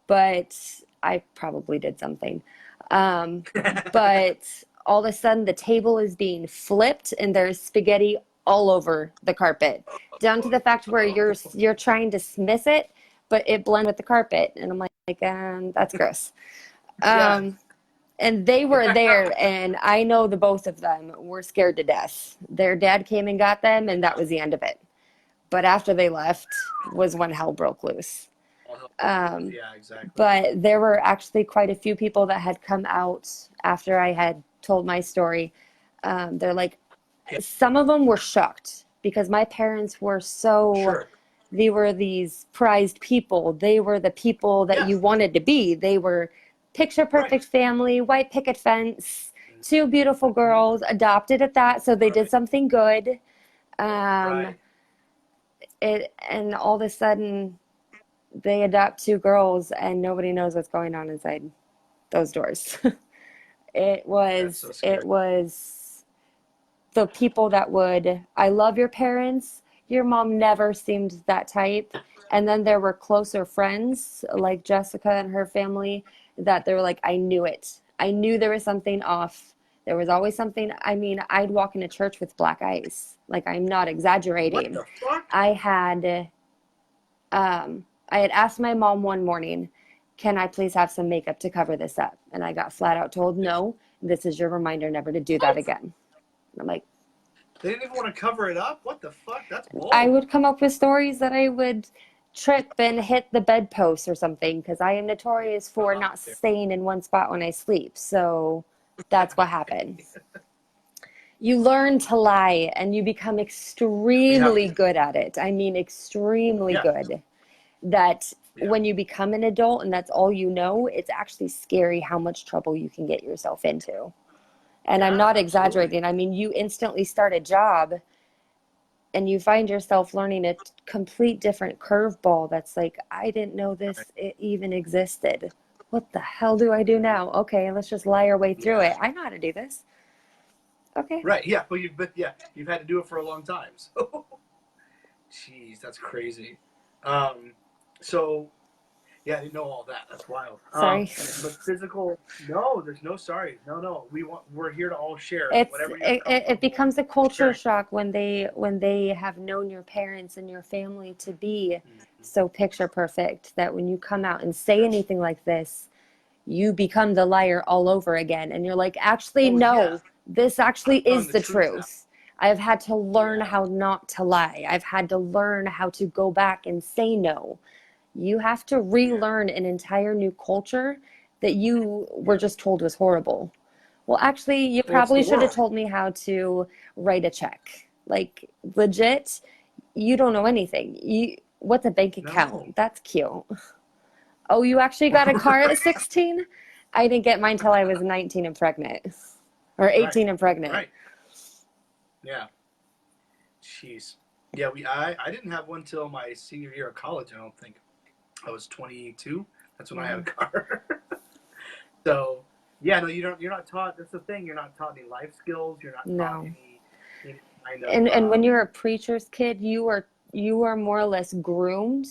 but I probably did something. But all of a sudden, the table is being flipped, and there's spaghetti all over the carpet, down to the fact where you're trying to miss it, but it blended with the carpet, and I'm like, that's gross. Yes. And they were there, and I know the both of them were scared to death. Their dad came and got them, and that was the end of it. But after they left was when hell broke loose. Yeah, exactly. But there were actually quite a few people that had come out after I had told my story. They're like, some of them were shocked because my parents were they were these prized people. They were the people that you wanted to be. They were picture perfect family, white picket fence, two beautiful girls, adopted at that. So they did something good. And all of a sudden, they adopt two girls and nobody knows what's going on inside those doors. It was the people that I love your parents. Your mom never seemed that type. And then there were closer friends like Jessica and her family that they were like, I knew it. I knew there was something off. There was always something. I mean, I'd walk into church with black eyes. Like, I'm not exaggerating. What the fuck? I had asked my mom one morning, can I please have some makeup to cover this up? And I got flat out told, no, this is your reminder never to do that again. And I'm like, They didn't even want to cover it up? What the fuck? That's bold. I would come up with stories that I would trip and hit the bedpost or something because I am notorious for not staying in one spot when I sleep. So that's what happens. You learn to lie and you become extremely good at it. I mean, extremely good. That when you become an adult and that's all you know, it's actually scary how much trouble you can get yourself into. And I'm not exaggerating. I mean, you instantly start a job and you find yourself learning a complete different curveball that's like, I didn't know this it even existed. What the hell do I do now? Okay, let's just lie our way through it. I know how to do this. Okay. Right, yeah. Well, you've had to do it for a long time. So, jeez, that's crazy. So, yeah, I didn't know all that. That's wild. Sorry. But physical, no, there's no sorry. No. We're here to all share. It becomes a culture shock when they have known your parents and your family to be so picture perfect that when you come out and say anything like this, you become the liar all over again. And you're like, actually, no, this actually is the truth. I've had to learn how not to lie. I've had to learn how to go back and say no. You have to relearn an entire new culture that you were just told was horrible. Well, actually, you probably should have told me how to write a check. Like, legit, you don't know anything. What's a bank account? No. That's cute. Oh, you actually got a car at 16? I didn't get mine till I was 19 and pregnant. Or 18 and pregnant. Right. Yeah. Jeez. Yeah, I didn't have one till my senior year of college, I don't think. I was 22. That's when I had a car. So, yeah, no, you're not taught. That's the thing. You're not taught any life skills. You're not taught any kind of. And when you're a preacher's kid, you are more or less groomed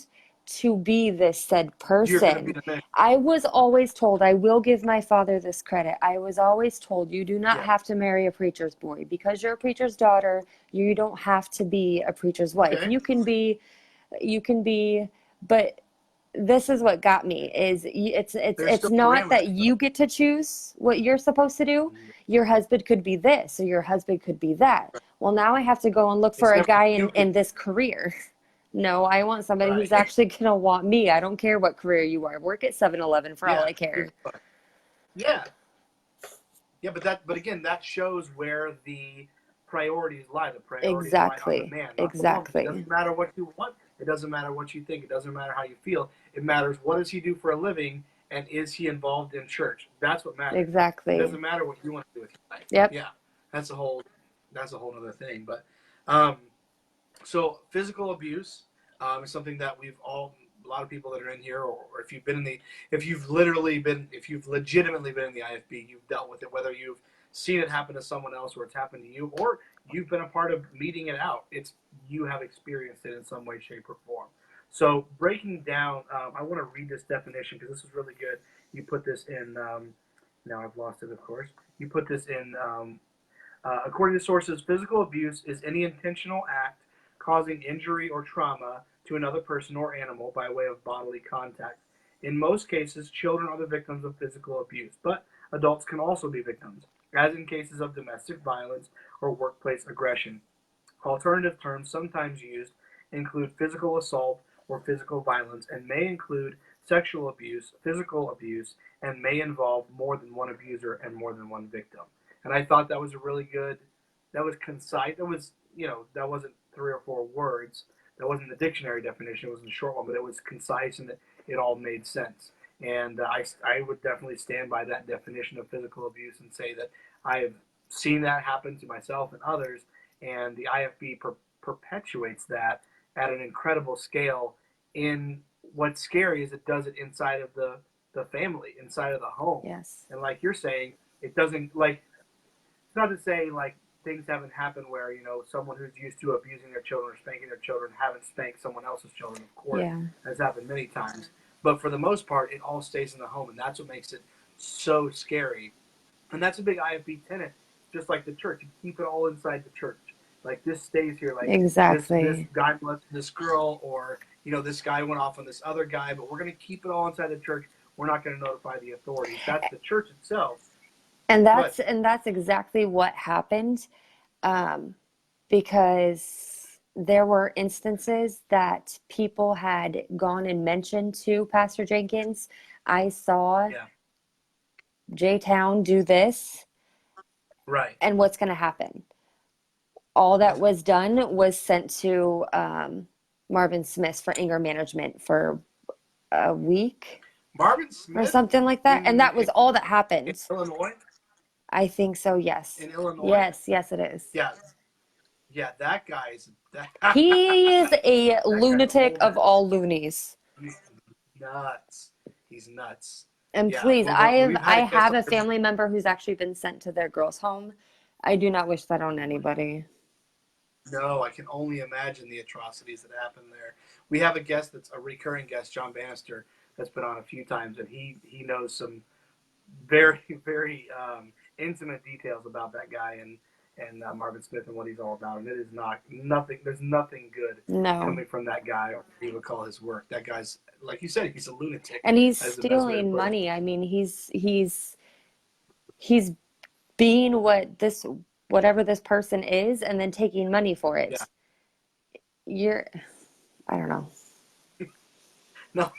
to be this said person. I was always told, I will give my father this credit. I was always told, you do not have to marry a preacher's boy. Because you're a preacher's daughter, you don't have to be a preacher's wife. Okay. You can be, but this is what got me is it's not that you get to choose what you're supposed to do. Your husband could be this or your husband could be that. Well, now I have to go and look for a guy in this career. No, I want somebody who's actually going to want me. I don't care what career you are. Work at 7-Eleven for all I care. Yeah. Yeah, but again, that shows where the priorities lie. The priorities lie on the man, not the woman. It doesn't matter what you want. It doesn't matter what you think. It doesn't matter how you feel. It matters what does he do for a living and is he involved in church. That's what matters. Exactly. It doesn't matter what you want to do with your life. Yep. Yeah. That's a whole other thing. But so physical abuse is something that a lot of people that are in here, or if you've legitimately been in the IFB, you've dealt with it, whether you've seen it happen to someone else or it's happened to you, or you've been a part of meeting it out. You have experienced it in some way, shape, or form. So breaking down, I want to read this definition because this is really good. You put this in, now I've lost it, of course. You put this in, according to sources, physical abuse is any intentional act causing injury or trauma to another person or animal by way of bodily contact. In most cases, children are the victims of physical abuse, but adults can also be victims, as in cases of domestic violence or workplace aggression. Alternative terms sometimes used include physical assault or physical violence and may include sexual abuse, physical abuse, and may involve more than one abuser and more than one victim. And I thought that was a really good, that was concise, that wasn't 3 or 4 words. That wasn't the dictionary definition, it wasn't a short one, but it was concise and it all made sense. And I would definitely stand by that definition of physical abuse and say that I have seen that happen to myself and others, and the IFB perpetuates that at an incredible scale. In what's scary is it does it inside of the family, inside of the home. Yes. And like you're saying, it doesn't, like, it's not to say like things haven't happened where, someone who's used to abusing their children or spanking their children haven't spanked someone else's children. Of course, that's happened many times. But for the most part, it all stays in the home, and that's what makes it so scary. And that's a big IFB tenet, just like the church. You keep it all inside the church. Like, this stays here. Like, exactly. This guy molested this girl, or, this guy went off on this other guy, but we're going to keep it all inside the church. We're not going to notify the authorities. That's the church itself. And that's exactly what happened. because there were instances that people had gone and mentioned to Pastor Jenkins, I saw Yeah. J-Town do this, Right. and what's going to happen? All that was done was sent to Marvin Smith for anger management for a week Marvin or Smith something like that. And in, that was all that in happened. Illinois. I think so, yes. In Illinois. Yes, yes, it is. Yeah. Yeah. That guy's that. He is a That guy's a lunatic whole of mess. all loonies. He's nuts. He's nuts. And Yeah. please, Well, we've had I a guest have on a here. family member who's actually been sent to their girls' home. I do not wish that on anybody. No, I can only imagine the atrocities that happen there. We have a guest that's a recurring guest, John Bannister, that's been on a few times, and he knows some very very intimate details about that guy and Marvin Smith and what he's all about. And it is not nothing. There's nothing good No. coming from that guy, or what he would call his work. That guy's, like you said, he's a lunatic. And he's That's the best way to stealing put it. money. I mean, he's being whatever this person is and then taking money for Yeah. it. I don't know. No,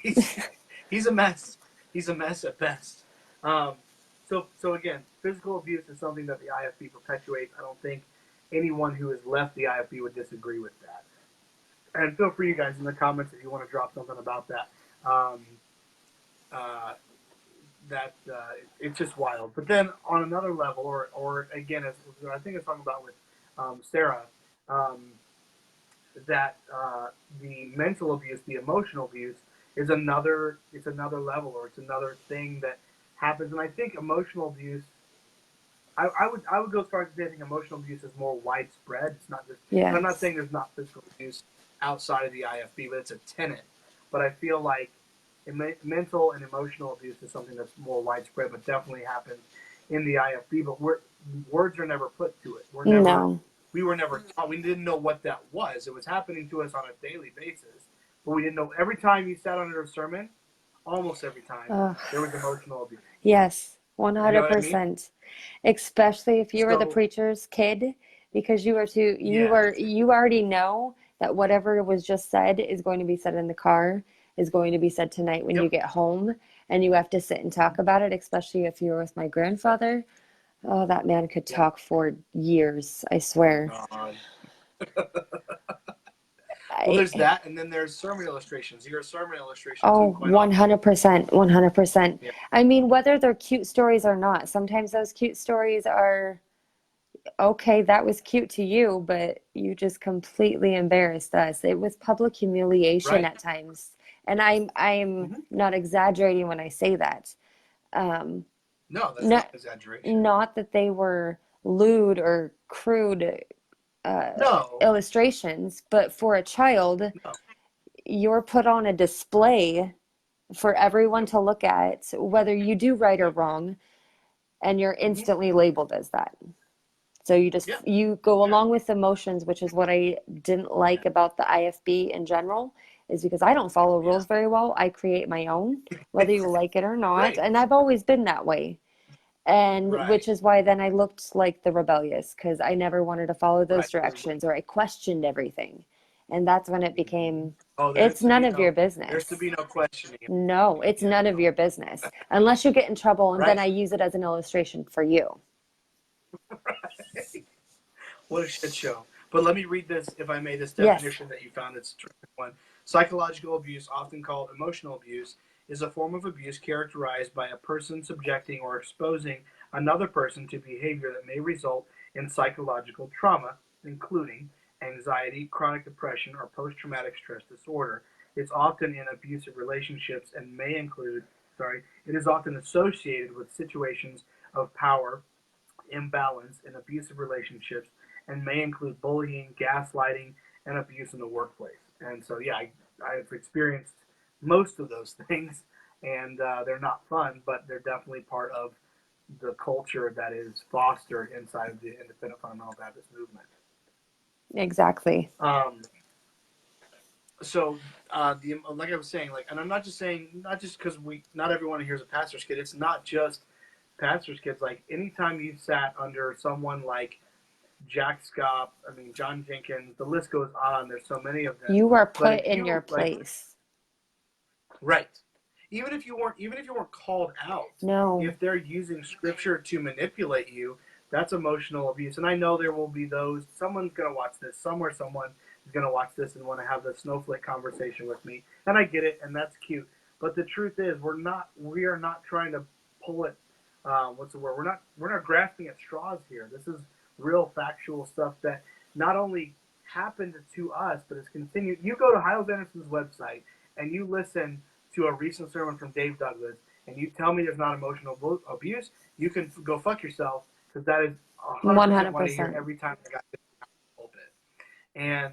he's a mess. He's a mess at best. So again, physical abuse is something that the IFB perpetuates. I don't think anyone who has left the IFB would disagree with that. And feel free, you guys, in the comments if you want to drop something about that. It's just wild. But then on another level, or again, as I think I was talking about with Sarah, that the mental abuse, the emotional abuse, is another. It's another level, or it's another thing that happens. And I think emotional abuse. I would go as far as to say I think emotional abuse is more widespread. It's not just. And I'm not Yes. saying there's not physical abuse outside of the IFB, but it's a tenet. But I feel like mental and emotional abuse is something that's more widespread, but definitely happens in the IFB. But words are never put to it. No. We were never taught. We didn't know what that was. It was happening to us on a daily basis, but we didn't know. Every time you sat under a sermon, almost every time, Ugh. there was emotional abuse. Yes, You know what I mean? 100%. Especially if you were the So preacher's kid, because yeah, you already know that whatever was just said is going to be said in the car, is going to be said tonight when you yep. get home, and you have to sit and talk about it, especially if you were with my grandfather. Oh, that man could Yeah. talk for years, I swear. God. Well, there's I, that, and then there's sermon illustrations. You're a sermon illustration too, oh, quite often. 100%, 100%. Yeah. I mean, whether they're cute stories or not, sometimes those cute stories are okay, that was cute to you, but you just completely embarrassed us. It was public humiliation Right. at times. And I'm Mm-hmm. not exaggerating when I say that. No, that's not Not an exaggeration. not that they were lewd or crude uh, No, illustrations, but for a child, no. you're put on a display for everyone Yep. to look at, whether you do right or Yep. wrong, and you're Mm-hmm. instantly labeled as that. So Yep. you go Yeah. along with emotions, which is what I didn't like about the IFB in general, is because I don't follow Yeah. rules very well. I create my own, whether you like it or not. Great. And I've always been that way. And Right. which is why then I looked like the rebellious, because I never wanted to follow those Right. directions, or I questioned everything. And that's when it became, Oh, it's none of your there's to business. be no questioning. No, it's Yeah. none of your business. Unless you get in trouble, and then Right. I use it as an illustration for you. What a shit show. But let me read this, if I may, this Yes. definition that you found. It's a terrific one. Psychological abuse, often called emotional abuse, is a form of abuse characterized by a person subjecting or exposing another person to behavior that may result in psychological trauma, including anxiety, chronic depression, or post-traumatic stress disorder. It's often in abusive relationships and may include, it is often associated with situations of power imbalance in abusive relationships and may include bullying, gaslighting, and abuse in the workplace. And so, yeah, I've experienced most of those things, and they're not fun, but they're definitely part of the culture that is fostered inside of the independent fundamental Baptist movement. Exactly. So like I was saying, and I'm not just saying, not just because not everyone here is a pastor's kid. It's not just pastor's kids. Like anytime you sat under someone like Jack Scott, I mean, Jon Jenkins, the list goes on. There's so many of them. You were But put in your place. Right. Even if you weren't called out, No. if they're using scripture to manipulate you, that's emotional abuse. And I know there will be those. Someone's gonna watch this. Somewhere, someone is gonna watch this and want to have the snowflake conversation with me. And I get it, and that's cute. But the truth is, we are not trying to pull it. What's the word? We're not grasping at straws here. This is real factual stuff that not only happened to us, but has continued. You go to Hyles Anderson's website and you listen to a recent sermon from Dave Douglas, and you tell me there's not emotional abuse, you can go fuck yourself, because that is 100% what I hear every time I got to the pulpit. And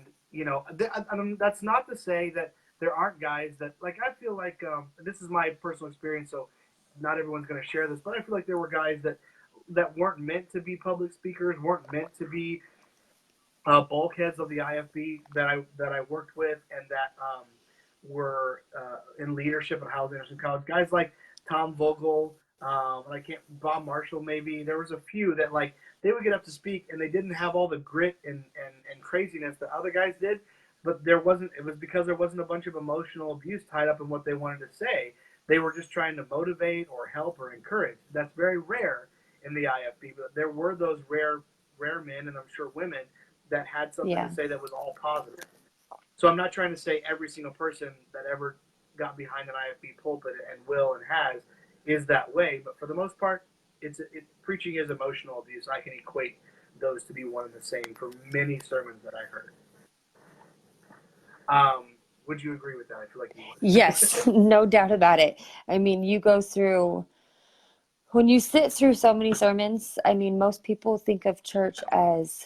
that's not to say that there aren't guys that, like, I feel like this is my personal experience, so not everyone's going to share this, but I feel like there were guys that weren't meant to be public speakers, weren't meant to be bulkheads of the IFB that I worked with, and that were in leadership at Hyles Anderson College. Guys like Tom Vogel, Bob Marshall, maybe. There was a few that, like, they would get up to speak and they didn't have all the grit and craziness that other guys did, but it was because there wasn't a bunch of emotional abuse tied up in what they wanted to say. They were just trying to motivate or help or encourage. That's very rare in the IFB, but there were those rare men, and I'm sure women, that had something to say that was all positive. So I'm not trying to say every single person that ever got behind an IFB pulpit and will and has is that way, but for the most part, preaching is emotional abuse. I can equate those to be one and the same for many sermons that I heard. Would you agree with that? I feel like you would. Yes, no doubt about it. I mean, when you sit through so many sermons, I mean, most people think of church as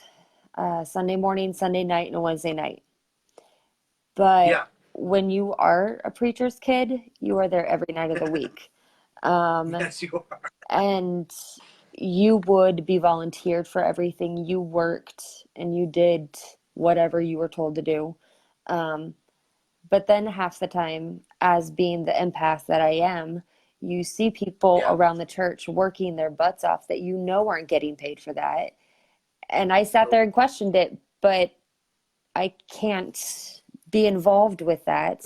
Sunday morning, Sunday night, and a Wednesday night. But when you are a preacher's kid, you are there every night of the week. Yes, you are. And you would be volunteered for everything. You worked and you did whatever you were told to do. But then half the time, as being the empath that I am, you see people around the church working their butts off that aren't getting paid for that. And I sat there and questioned it, but I can't be involved with that.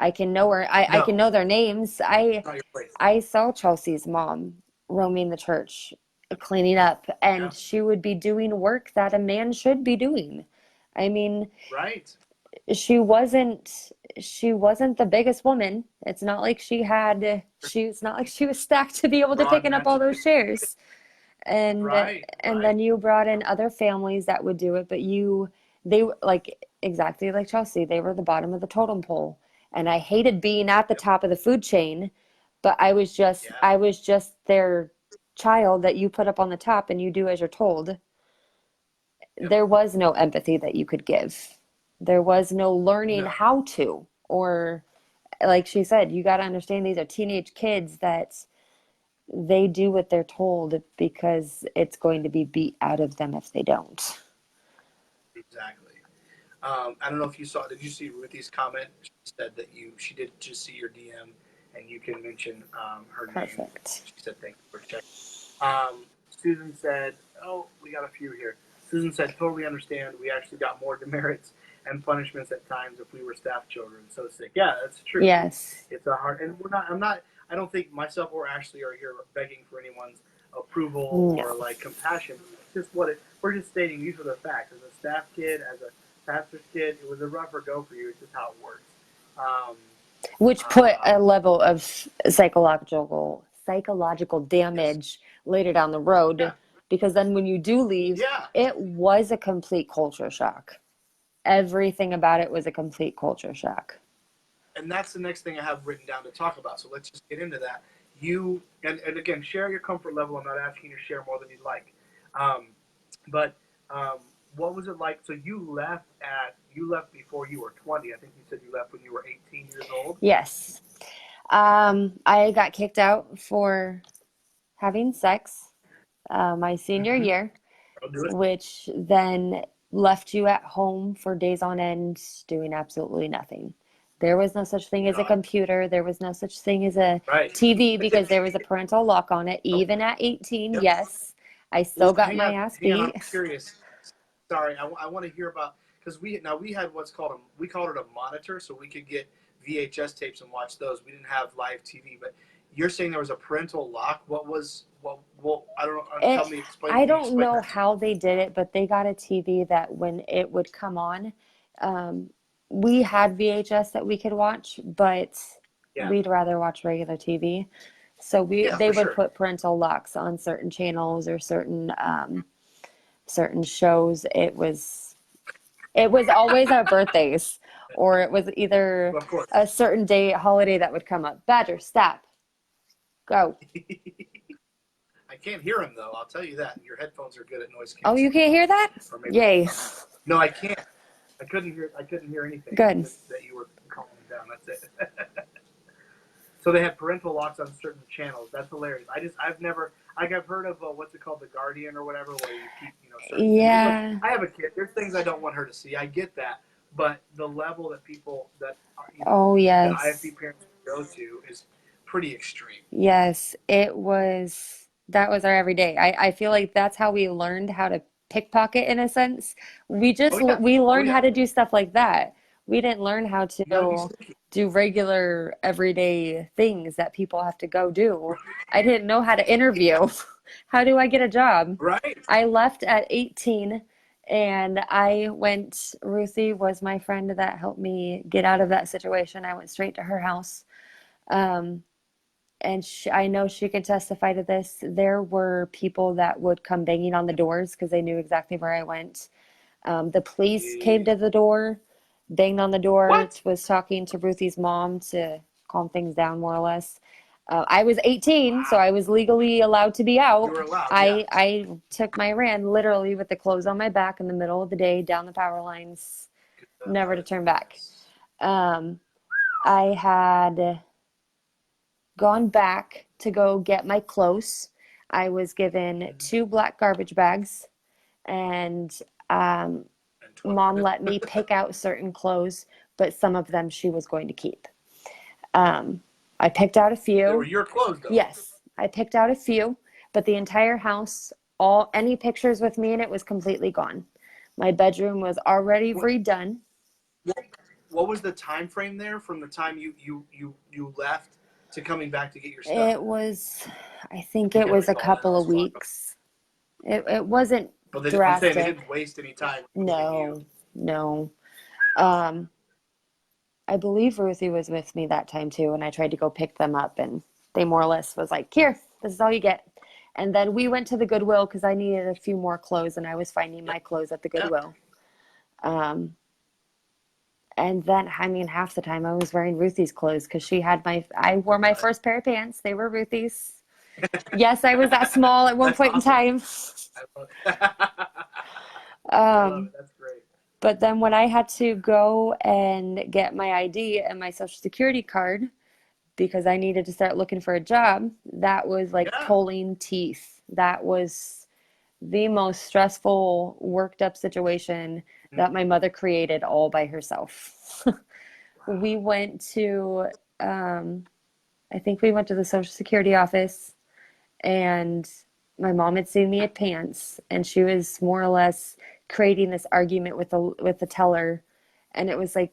I can know I can know their names. I saw Chelsea's mom roaming the church, cleaning up, and she would be doing work that a man should be doing. I mean, right. She wasn't the biggest woman. It's not like she was stacked to be able to pick up all those chairs. And then you brought in other families that would do it, but they like exactly like Chelsea, they were the bottom of the totem pole. And I hated being at the top of the food chain, but I was just their child that you put up on the top and you do as you're told. There was no empathy that you could give. There was no learning how to, or like she said, you got to understand these are teenage kids that they do what they're told because it's going to be beat out of them if they don't. Exactly. I don't know if you did you see Ruthie's comment? She said that she did just see your DM and you can mention her name. Perfect. She said thank you for checking. Susan said, we got a few here. Susan said, totally understand. We actually got more demerits and punishments at times if we were staff children. So sick. Yeah, that's true. Yes. It's a hard, and I don't think myself or Ashley are here begging for anyone's approval or like compassion. It's just we're just stating these are the facts. As a staff kid, as a pastor's kid, it was a rougher go for you. It's just how it works. Which put a level of psychological damage later down the road, because then when you do leave, it was a complete culture shock. Everything about it was a complete culture shock. And that's the next thing I have written down to talk about. So let's just get into that. You and again, share your comfort level. I'm not asking you to share more than you'd like. But what was it like? So you left before you were 20. I think you said you left when you were 18 years old. Yes. I got kicked out for having sex my senior year, which then left you at home for days on end doing absolutely nothing. There was no such thing as a computer. There was no such thing as a TV because there was a parental lock on it. Even at 18, yes, I still got my ass beat. I'm curious. Sorry, I want to hear about, because we had what's called we called it a monitor, so we could get VHS tapes and watch those. We didn't have live TV, but you're saying there was a parental lock. What I don't know. Tell me, explain. I don't know that. how they did it, but they got a TV that when it would come on, we had VHS that we could watch, but Yeah. we'd rather watch regular TV. So they for would sure. put parental locks on certain channels or certain shows. It was always our birthdays, or it was either Of course. a certain day, holiday that would come up. Badger, stop. Go. I can't hear him though. I'll tell you that. Your headphones are good at noise Oh, canceling. you can't hear that? Or maybe Yay. No, I can't. I couldn't hear anything. Good. That you were calling down. That's it. So they had parental locks on certain channels. That's hilarious. I've never, I've heard of what's it called, The Guardian or whatever, where you keep, certain Yeah. things. Look, I have a kid. There's things I don't want her to see. I get that, but the level that people that are, Oh, yes. that IFB parents go to is pretty extreme. Yes, that was our everyday. I feel like that's how we learned how to pickpocket in a sense. We learned how to do stuff like that. We didn't learn how to do regular everyday things that people have to go do. I didn't know how to interview. How do I get a job? Right. I left at 18 and Ruthie was my friend that helped me get out of that situation. I went straight to her house. And I know she can testify to this. There were people that would come banging on the doors because they knew exactly where I went. The police came to the door, banged on the door, was talking to Ruthie's mom to calm things down more or less. I was 18, so I was legally allowed to be out. You were allowed, I took my ran literally with the clothes on my back in the middle of the day, down the power lines, never to turn back. I had gone back to go get my clothes. I was given 2 black garbage bags, and Mom let me pick out certain clothes, but some of them she was going to keep. I picked out a few. They were your clothes, though. Yes, I picked out a few, but the entire house, any pictures with me in it was completely gone. My bedroom was already redone. What was the time frame there from the time you left to coming back to get your stuff? It was, I think it was a couple of weeks. It wasn't drastic. I'm saying they didn't waste any time. No. I believe Ruthie was with me that time too, and I tried to go pick them up, and they more or less was like, here, this is all you get. And then we went to the Goodwill because I needed a few more clothes, and I was finding my clothes at the Goodwill. And then, half the time I was wearing Ruthie's clothes because I wore my first pair of pants. They were Ruthie's. Yes, I was that small at one point in time. I love it. That's great. But then when I had to go and get my ID and my social security card because I needed to start looking for a job, that was like pulling teeth. That was the most stressful, worked up situation that my mother created all by herself. We went to, I think we went to the social security office, and my mom had seen me at pants, and she was more or less creating this argument with the teller, and it was like,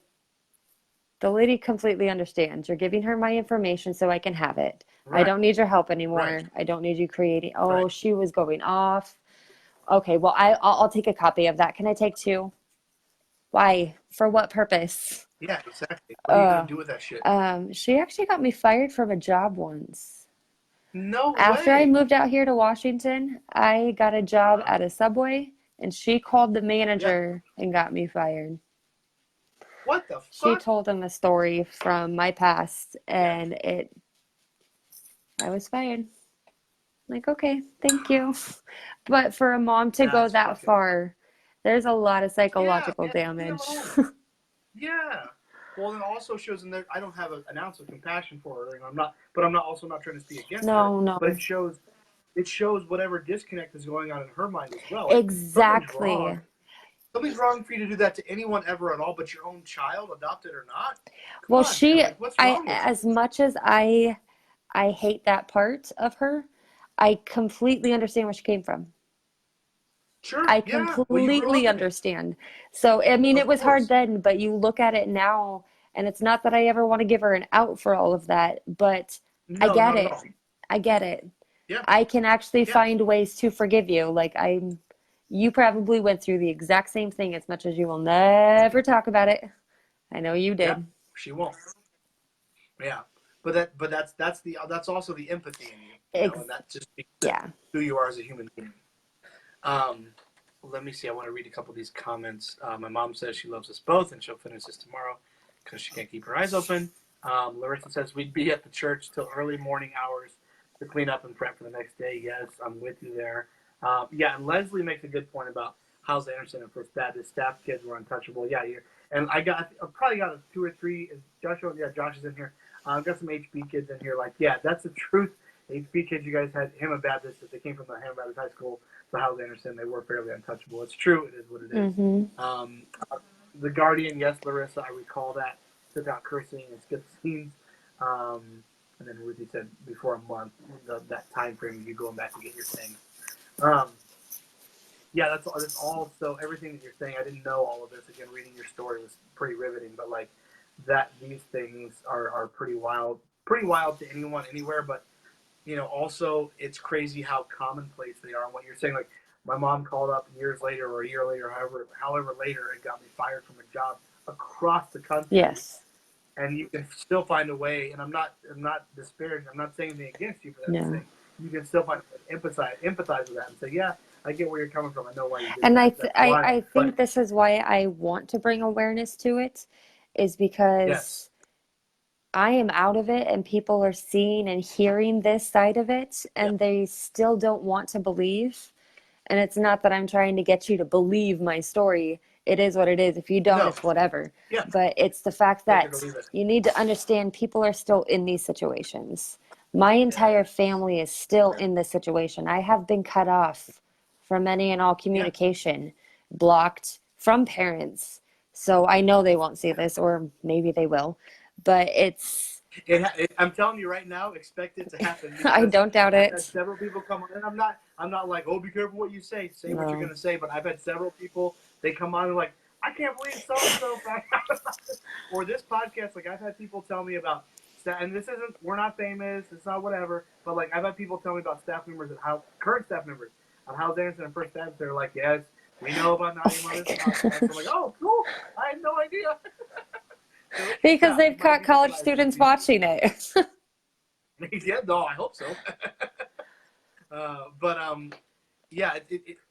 the lady completely understands. You're giving her my information so I can have it. Right. I don't need your help anymore. Right. I don't need you creating. Oh, she was going off. Okay, well, I'll take a copy of that. Can I take 2? Why? For what purpose? Yeah, exactly. What are you gonna do with that shit? She actually got me fired from a job once. No way. After I moved out here to Washington, I got a job at a Subway, and she called the manager and got me fired. What the fuck? She told him a story from my past, and I was fired. Like, okay, thank you. But for a mom to go that far, there's a lot of psychological damage. Yeah. Well, it also shows in there. I don't have an ounce of compassion for her, and I'm not also not trying to speak against her. No. But it shows whatever disconnect is going on in her mind as well. Exactly. Something's wrong for you to do that to anyone ever at all, but your own child, adopted or not. Well, as much as I hate that part of her, I completely understand where she came from. Sure. I Yeah. Well, you grew up completely in it. understand. So, I mean, Of it was course. hard then, but you look at it now, and it's not that I ever want to give her an out for all of that, but I No, get not at it. all. I get it. Yeah. I can actually Yeah. find ways to forgive you. Like you probably went through the exact same thing as much as you will never talk about it. I know you Yeah. did. She won't. Yeah. But that's also the empathy in you, and Ex that just speaks to yeah. who you are as a human being. Um, let me see. I want to read a couple of these comments. My mom says she loves us both, and she'll finish this tomorrow because she can't keep her eyes open. Larissa says we'd be at the church till early morning hours to clean up and prep for the next day. Yes, I'm with you there. Yeah, and Leslie makes a good point about House Anderson and First Baptist staff kids were untouchable. Yeah, and I probably got 2 or 3. Joshua, yeah, Josh is in here. I've got some HB kids in here. Like, yeah, that's the truth. The HB kids, you guys had Hammond Baptist. If they came from the Hammond Baptist High School, so House Anderson, they were fairly untouchable. It's true. It is what it is. Mm-hmm. The Guardian, yes, Larissa, I recall that. Took out cursing and skipped scenes. And then Ruthie said before a month, that time frame of you going back to get your thing. Yeah, that's all. So everything that you're saying, I didn't know all of this. Again, reading your story was pretty riveting. But like that, these things are pretty wild to anyone, anywhere. But also it's crazy how commonplace they are. And what you're saying, like my mom called up years later or a year later, however later, and got me fired from a job across the country. Yes. And you can still find a way. And I'm not disparaging. I'm not saying anything against you for that. No. You can still find empathize with that and say, yeah, I get where you're coming from. I know why you did And that. That's wild. I think this is why I want to bring awareness to it, is because yes, I am out of it and people are seeing and hearing this side of it yeah, and they still don't want to believe. And it's not that I'm trying to get you to believe my story. It is what it is. If you don't, no, it's whatever. yeah, But it's the fact take it that or leave it. you need to understand people are still in these situations. My Yeah, entire family is still in this situation. I have been cut off from any and all yeah. communication, blocked from parents. So I know they won't see this, or maybe they will. But I'm telling you right now, expect it to happen I because don't doubt I've had it. several people come on, and I'm not like, oh, be careful what you say. Say what you're No. gonna say. But I've had several people. They come on and like, I can't believe so and so found out about this. Or this podcast. Like I've had people tell me about, and this isn't. We're not famous. It's not whatever. But like I've had people tell me about staff members and how current staff members of House Anderson and First Baptist. They're like, yes, we know about Nadia on this podcast. I'm like, oh, cool. I had no idea. So Because yeah, they've it might caught be college surprising students to you. watching it. Yeah, no, I hope so. But yeah,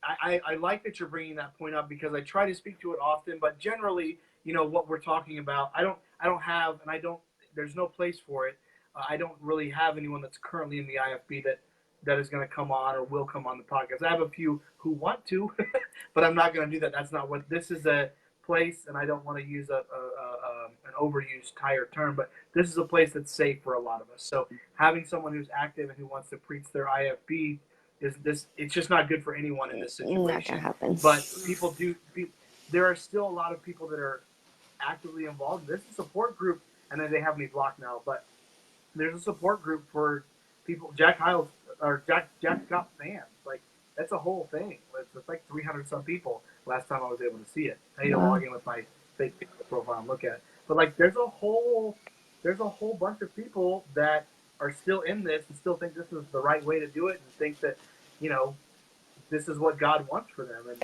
I like that you're bringing that point up because I try to speak to it often. But generally, what we're talking about, I don't have, and I don't. There's no place for it. I don't really have anyone that's currently in the IFB that is going to come on or will come on the podcast. I have a few who want to, but I'm not going to do that. That's not what this is a place, and I don't want to use an overused, tired term, but this is a place that's safe for a lot of us. So having someone who's active and who wants to preach their IFB it's just not good for anyone in this Not gonna situation. happen. But there are still a lot of people that are actively involved. There's a support group, and then they have me blocked now, but there's a support group for people. Jack Hiles or Jack got fans. Like that's a whole thing. It's like 300 some people last time I was able to see it. I need to log in with my fake Facebook profile and look at it. But like there's a whole bunch of people that are still in this and still think this is the right way to do it and think that this is what God wants for them. And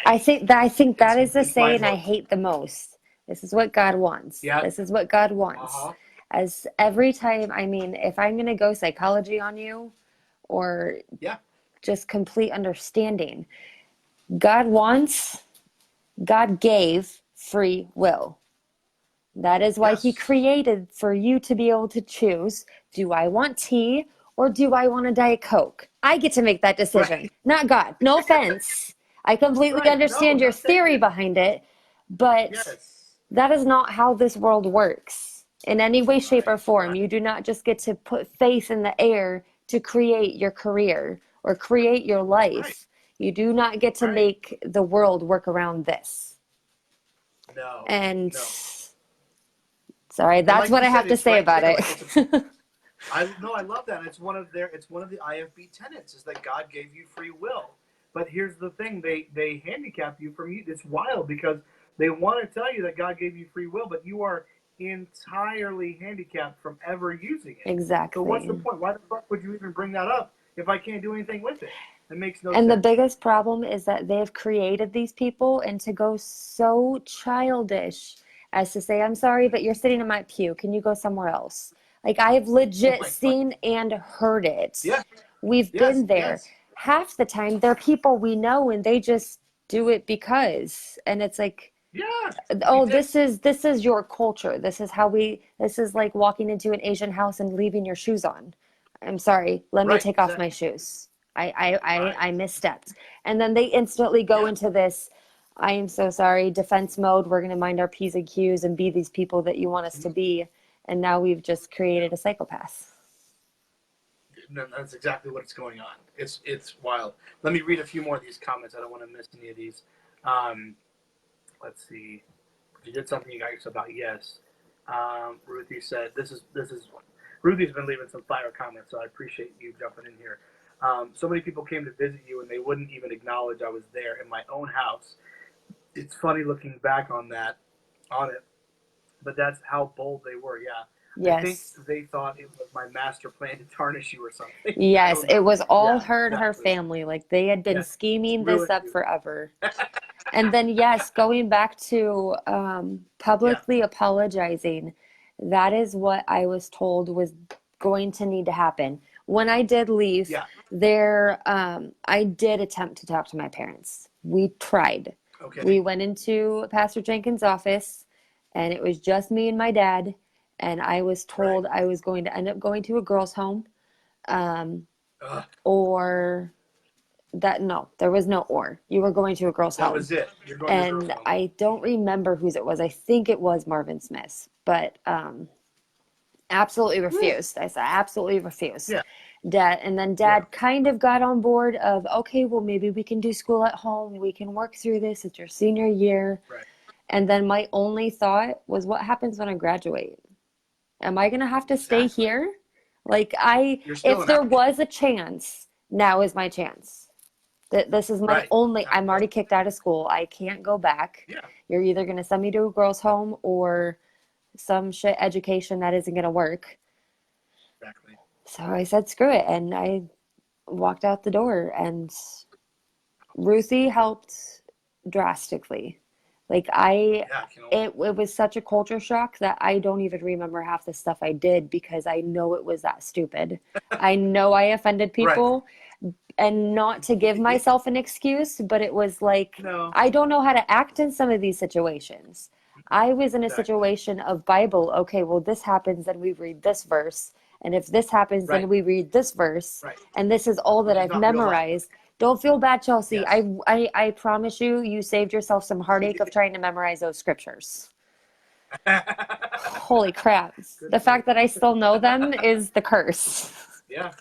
I think that is the it's my saying I book. hate the most. This is what God wants. Yeah. This is what God wants. Uh-huh. As every time, I mean, if I'm going to go psychology on you or Yeah. just complete understanding, God gave free will. That is why He Yes. created for you to be able to choose, do I want tea or do I want a Diet Coke? I get to make that decision, Right. not God. No offense. I completely Right. No, understand your not taking theory it. behind it, but Yes. that is not how this world works in any way, shape, or Right. form. Right. You do not just get to put faith in the air to create your career or create your Right. life. You do not get to Right. make the world work around this. No. And No. sorry, And that's like what you I have said, to it's say right about there. it. Like I love that. It's one of the IFB tenets is that God gave you free will. But here's the thing: they handicap you from you. It's wild because they want to tell you that God gave you free will, but you are entirely handicapped from ever using it. Exactly. So what's the point? Why the fuck would you even bring that up if I can't do anything with it? It makes no And sense. the biggest problem is that they've created these people, and to go so childish as to say, I'm sorry, but you're sitting in my pew. Can you go somewhere else? Like, I've legit seen and heard it. Yeah. We've been there. Yes. Half the time, they're people we know, and they just do it because. And it's like, Yeah. oh, this is your culture. This is like walking into an Asian house and leaving your shoes on. I'm sorry, let me take off my shoes. I misstepped. And then they instantly go into this, I am so sorry, defense mode. We're gonna mind our P's and Q's and be these people that you want us to be. And now we've just created a psychopath. No, that's exactly what's going on. It's wild. Let me read a few more of these comments. I don't want to miss any of these. Let's see. You did something you guys about yes. Ruthie said this is Ruthie's been leaving some fire comments, so I appreciate you jumping in here. So many people came to visit you and they wouldn't even acknowledge I was there in my own house. It's funny looking back on it, but that's how bold they were. Yeah. Yes. I think they thought it was my master plan to tarnish you or something. Yes, it was all her and her family. Like, they had been scheming this up forever. And then, yes, going back to publicly apologizing, that is what I was told was going to need to happen. When I did leave, I did attempt to talk to my parents. We tried. Okay. We went into Pastor Jenkins' office, and it was just me and my dad. And I was told I was going to end up going to a girls' home, or that, no, there was no or. You were going to a girls' home. That was it. You're going to a girls' home. I don't remember whose it was. I think it was Marvin Smith's, but absolutely refused. I said, absolutely refused. Yeah. Dad kind of got on board of, okay, well, maybe we can do school at home. We can work through this. It's your senior year. Right. And then my only thought was, what happens when I graduate? Am I going to have to stay here? Like, if there was a chance, now is my chance. This is my only, I'm already kicked out of school. I can't go back. Yeah. You're either going to send me to a girls' home or some shit education that isn't going to work. Exactly. So I said, screw it. And I walked out the door, and Ruthie helped drastically. Like, it was such a culture shock that I don't even remember half the stuff I did because I know it was that stupid. I know I offended people, and not to give myself an excuse, but it was like, I don't know how to act in some of these situations. I was in a situation of Bible. Okay, well, this happens, then we read this verse. And if this happens, then we read this verse. And this is all that I've memorized. Don't feel bad, Chelsea. Yes. I promise you saved yourself some heartache of trying to memorize those scriptures. Holy crap. The fact that I still know them is the curse. Yeah,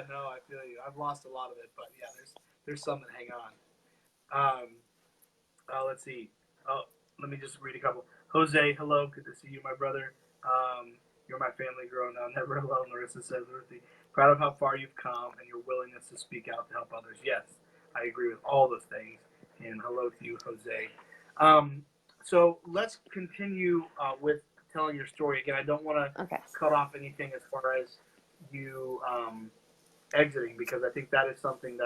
no, I feel you. I've lost a lot of it, but yeah, there's some that hang on. Let's see. Let me just read a couple. Jose, hello, good to see you, my brother. You're my family growing up, never alone. Larissa says, Ruthie, proud of how far you've come and your willingness to speak out to help others. Yes, I agree with all those things. And hello to you, Jose. So let's continue with telling your story. Again, I don't want to cut off anything as far as you exiting, because I think that is something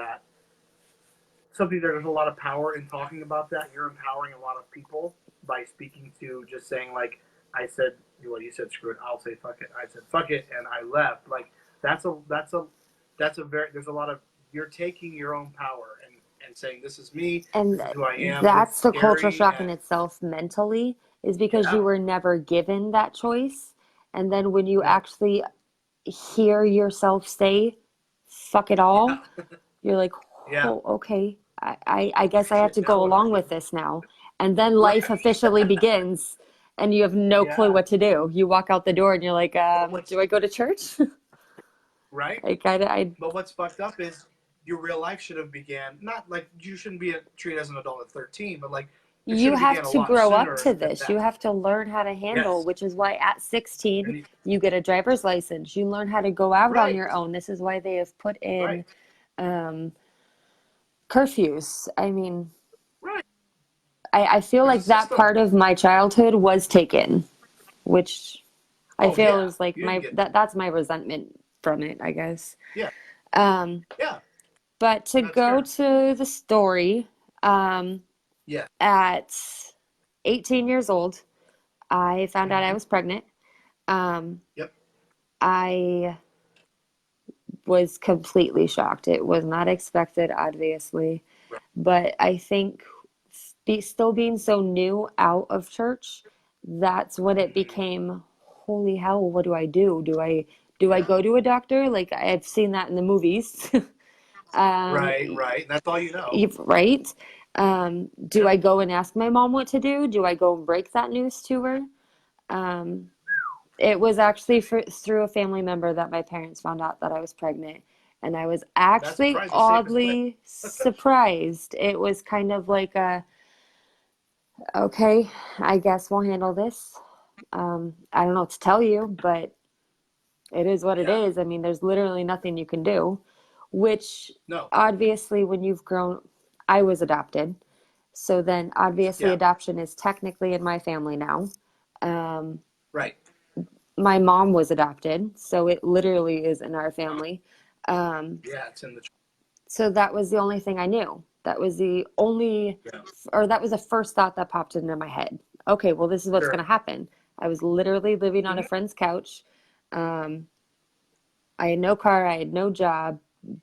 there's a lot of power in talking about that. You're empowering a lot of people by speaking to, just saying, like, I said, well, you said screw it, I'll say fuck it. I said fuck it, and I left. Like, there's a lot of, you're taking your own power and saying, this is me, and this is who I am. That's the culture shock in itself mentally, is because you were never given that choice. And then when you actually hear yourself say, fuck it all, you're like, oh, okay, I guess I have to go along with this now. And then life officially begins, and you have no clue what to do. You walk out the door and you're like, do I go to church? Right. But what's fucked up is your real life should have began, not like you shouldn't be treated as an adult at 13, but like you have to grow up to this. You have to learn how to handle, which is why at 16 you get a driver's license. You learn how to go out on your own. This is why they have put in curfews. I mean, Right. I feel There's a like that system. part of my childhood was taken, which I Oh feel yeah. is like You didn't my get. that's my resentment from it, I guess. Yeah. Um, Yeah. but to That's go fair. to the story, Yeah. at 18 years old, I found out I Hmm. was pregnant. Um, Yep. I was completely shocked. It was not expected, obviously, Right. but I think still being so new out of church, that's when it Hmm. became, holy hell, what do I do? Do I Yeah. go to a doctor? Like I've seen that in the movies. um, Right. Right. And that's all you know. right? Do Yeah. I go and ask my mom what to do? Do I go and break that news to her? Um, it was actually through a family member that my parents found out that I was pregnant. And I was That's actually surprising. Safe and quick. oddly surprised. It was kind of like okay, I guess we'll handle this. I don't know what to tell you, but it is what it Yeah. is. I mean, there's literally nothing you can do, which No. obviously, when you've grown, I was adopted. So then, obviously, Yeah. adoption is technically in my family now. Um, Right. my mom was adopted, so it literally is in our Uh, family. Um, yeah. It's in the. so that was the only thing I knew. That was the only, Yeah. or that was the first thought that popped into my head. Okay, well, this is what's going Sure. to happen. I was literally living on a Hmm. friend's couch. Um, I had no car, I had no job.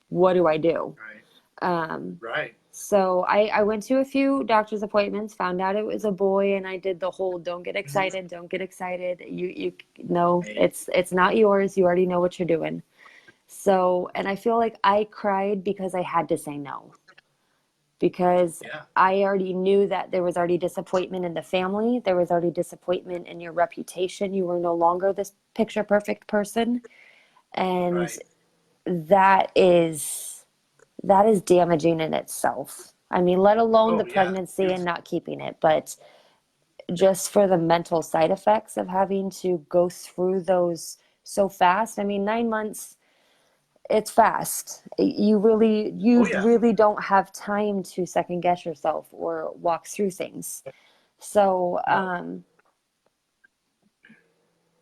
What do I do? Right. Um, Right. so I went to a few doctor's appointments, found out it was a boy, and I did the whole don't get Hmm. excited, don't get excited. You know, Right. it's not yours. You already know what you're doing. So, and I feel like I cried because I had to say no, because Yeah. I already knew that there was already disappointment in the family. There was already disappointment in your reputation. You were no longer this picture perfect person. And Right. that is that is damaging in itself. I mean, let alone the Oh yeah. pregnancy and not keeping it, but just for the mental side effects of having to go through those so fast. I mean, 9 months, it's fast. You Oh yeah. really don't have time to second guess yourself or walk through things. So, No.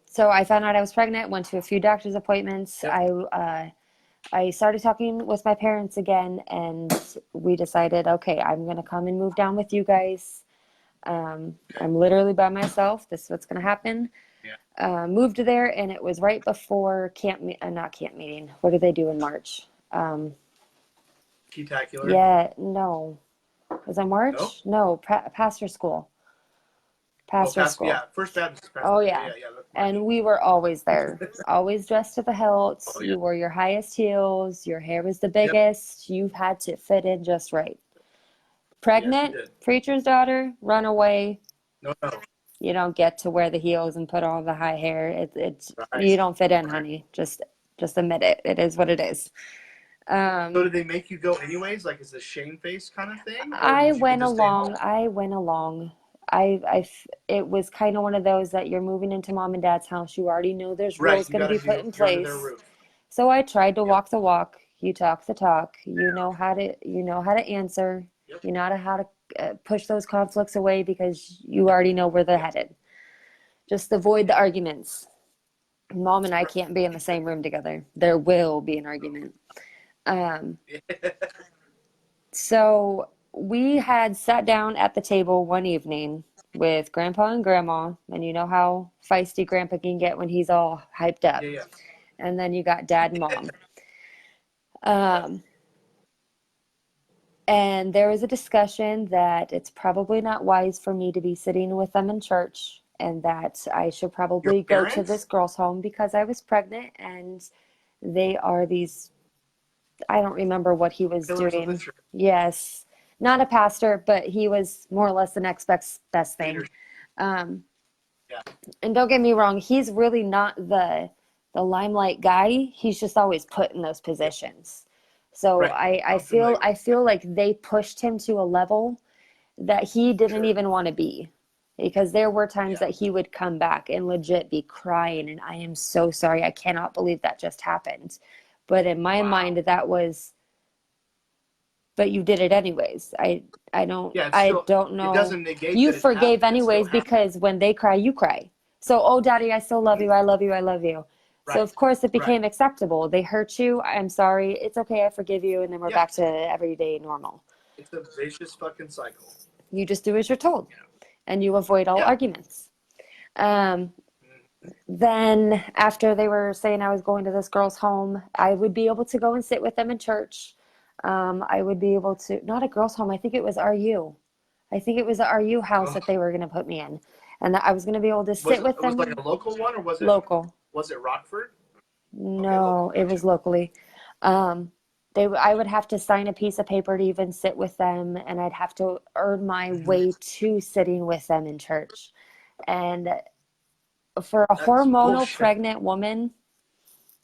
so I found out I was pregnant, went to a few doctor's appointments. Yep. I started talking with my parents again, and we decided, okay, I'm gonna come and move down with you guys. Okay. I'm literally by myself. This is what's gonna happen. Yeah. Moved there, and it was right before not camp meeting. What do they do in March? Keytacular. Yeah, no. Was it No. March? No, pastor school. Oh, Pastor past. school. Yeah. First Baptist is past. Oh Yeah. yeah. Yeah. Yeah. That's March. And we were always there, always dressed to the hilt. Oh yeah. You wore your highest heels. Your hair was the Yep. biggest. You had to fit in just right. Yes, you Pregnant, did. preacher's daughter, runaway. No. No. You don't get to wear the heels and put on the high hair. It's Right. you don't fit in, Right. honey. Just admit it. It is what it is. So Um, did they make you go anyways? Like, is this shame face kind of thing, or I did you went just stay along. home? I went along. It was kind of one of those that you're moving into mom and dad's house. You already know there's Right. rules You going to got be to put do. in You're under their place. roof. So I tried to Yep. walk the walk. You talk the talk. You know how to answer. Yep. You know how to push those conflicts away because you already know where they're Yep. headed. Just avoid the Yep. arguments. Mom and I Right. can't be in the same room together. There will be an argument. Um, so we had sat down at the table one evening with Grandpa and Grandma, and you know how feisty Grandpa can get when he's all hyped up. Yeah. Yeah. And then you got Dad and Mom. Yep. Um, and there was a discussion that it's probably not wise for me to be sitting with them in church, and that I should Your probably go to this parents? girl's home because I was pregnant, and they are these, I don't remember what he was Pillars of the doing. church. Yes, not a pastor, but he was more or less the next best thing. Leadership. Um, Yeah. and don't get me wrong, he's really not the limelight guy. He's just always put in those Yep. positions. So Right. I I'm familiar feel with. I feel like they pushed him to a level that he didn't Sure. even want to be. Because there were times Yeah. that he would come back and legit be crying, and I am so sorry. I cannot believe that just happened. But in my mind, Wow. that was but you did it anyways. I don't Yeah, I still, don't it know. doesn't negate You that it's forgave happened. It still anyways happened. because when they cry, you cry. So, oh, daddy, I still love you. I love you. I love you. So Right. of course it Right. became acceptable. They hurt you. I'm sorry. It's okay. I forgive you. And then we're Yeah. back to everyday normal. It's a vicious fucking cycle. You just do as you're told, Yeah. and you avoid all Yeah. arguments. Um, Mhm. then after they were saying I was going to this girl's home, I would be able to go and sit with them in church. I would be able to, not a girl's home, I think it was RU. I think it was the RU house Oh. that they were going to put me in. And that I was going to be able to Was sit it with was like them a local one, or local. was it Rockford? Okay, No, local. it Gotcha. was locally. Um, I would have to sign a piece of paper to even sit with them, and I'd have to earn my Mhm. way to sitting with them in church. And for a That's hormonal bullshit. pregnant woman,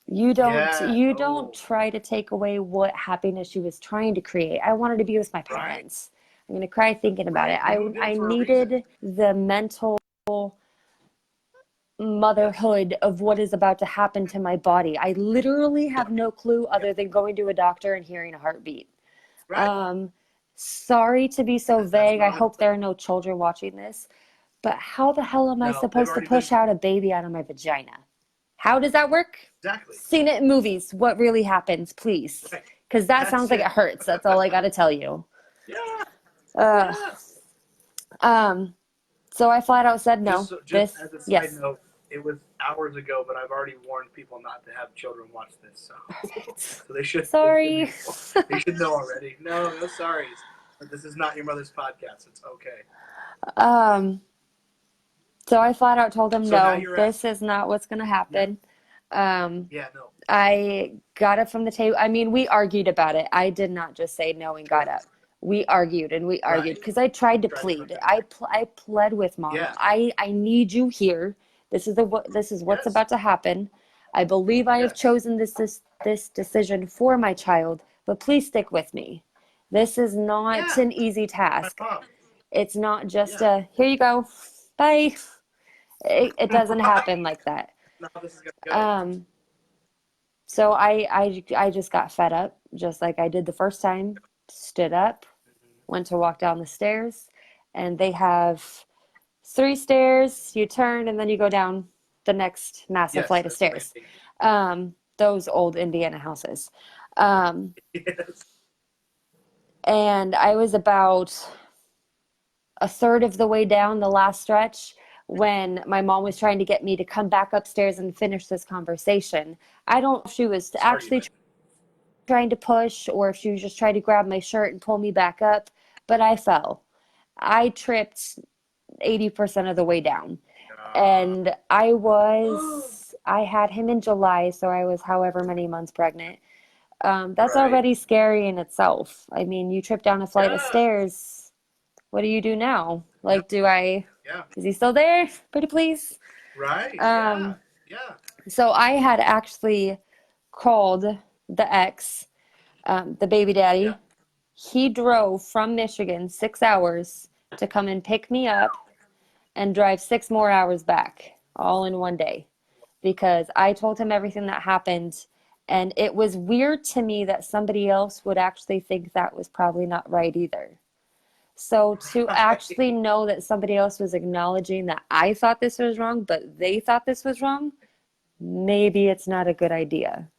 you don't Oh, try to take away what happiness she was trying to create. I wanted to be with my right. parents. I'm gonna cry thinking about it. Right. You moved in I for a reason. needed the mental Yes. motherhood of what is about to happen to my body. I literally have Yep. no clue other Yep. than going to a doctor and hearing a heartbeat. Right. Um, Sorry to be so That's vague. I not hope there are no children watching this, but how the hell am I no. They've supposed to already been push out a baby out of my vagina? How does that work? exactly Seen it in movies. What really happens, please? right. Because that That's sounds like it it. hurts. That's all I got to tell you. Yeah. Uh, Yeah. um, so I flat out said no. Just This, as a side yes. note, it was hours ago, but I've already warned people not to have children watch this. So they should. Sorry. They should know already. No, no sorries. But this is not your mother's podcast. It's okay. Um, so I flat out told him So now no. you're at This is not what's gonna yeah, happen. Um, yeah, no, I got up from the table. I mean, we argued about it. I did not just say no and got sure, up. We argued and we argued right. because I tried to Try to plead. protect. I pled with mom. Yeah, I need you here. This is what's yes, about to happen. I believe I have yes, chosen this decision for my child, but please stick with me. This is not yeah. an easy My task. mom. It's not just Yeah. a here you go, bye. It doesn't happen like that. Now this is gonna go. Um, so I just got fed up, just like I did the first time. Stood up, Mhm. went to walk down the stairs, and they have three stairs. You turn and then you go down the next massive Yes, flight of that's the stairs. landing. Those old Indiana houses. Um, Yes. and I was about a third of the way down the last stretch when my mom was trying to get me to come back upstairs and finish this conversation. I don't know if she was This actually argument. trying to push or if she was just trying to grab my shirt and pull me back up, but I fell. I tripped 80% of the way down. Uh, And I had him in July, so I was however many months pregnant. That's right. already scary in itself. I mean, you trip down a flight of Yeah. stairs. What do you do now? Yeah. Like, Yeah. is he still there? Pretty please. Right. Yeah. Um, Yeah. so I had actually called the ex, the baby Yeah. daddy. He drove from Michigan 6 hours to come and pick me up and drive 6 more hours back, all in one day, because I told him everything that happened. And it was weird to me that somebody else would actually think that was probably not right either. So to Right. actually know that somebody else was acknowledging that I thought this was wrong, but they thought this was wrong, maybe it's not a good idea.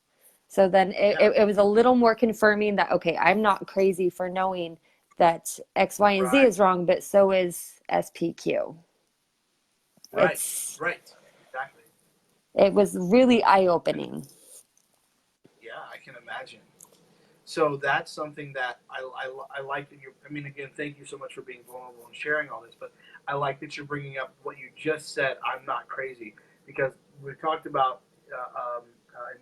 So then Yeah. it was a little more confirming that, okay, I'm not crazy for knowing that X, Y, and Z Right. is wrong, but so is SPQ. Right. It's, Right. Exactly. it was really eye-opening. Yeah, I can imagine. So that's something that I like that you. I mean, again, thank you so much for being vulnerable and sharing all this. But I like that you're bringing up what you just said. I'm not crazy because we talked about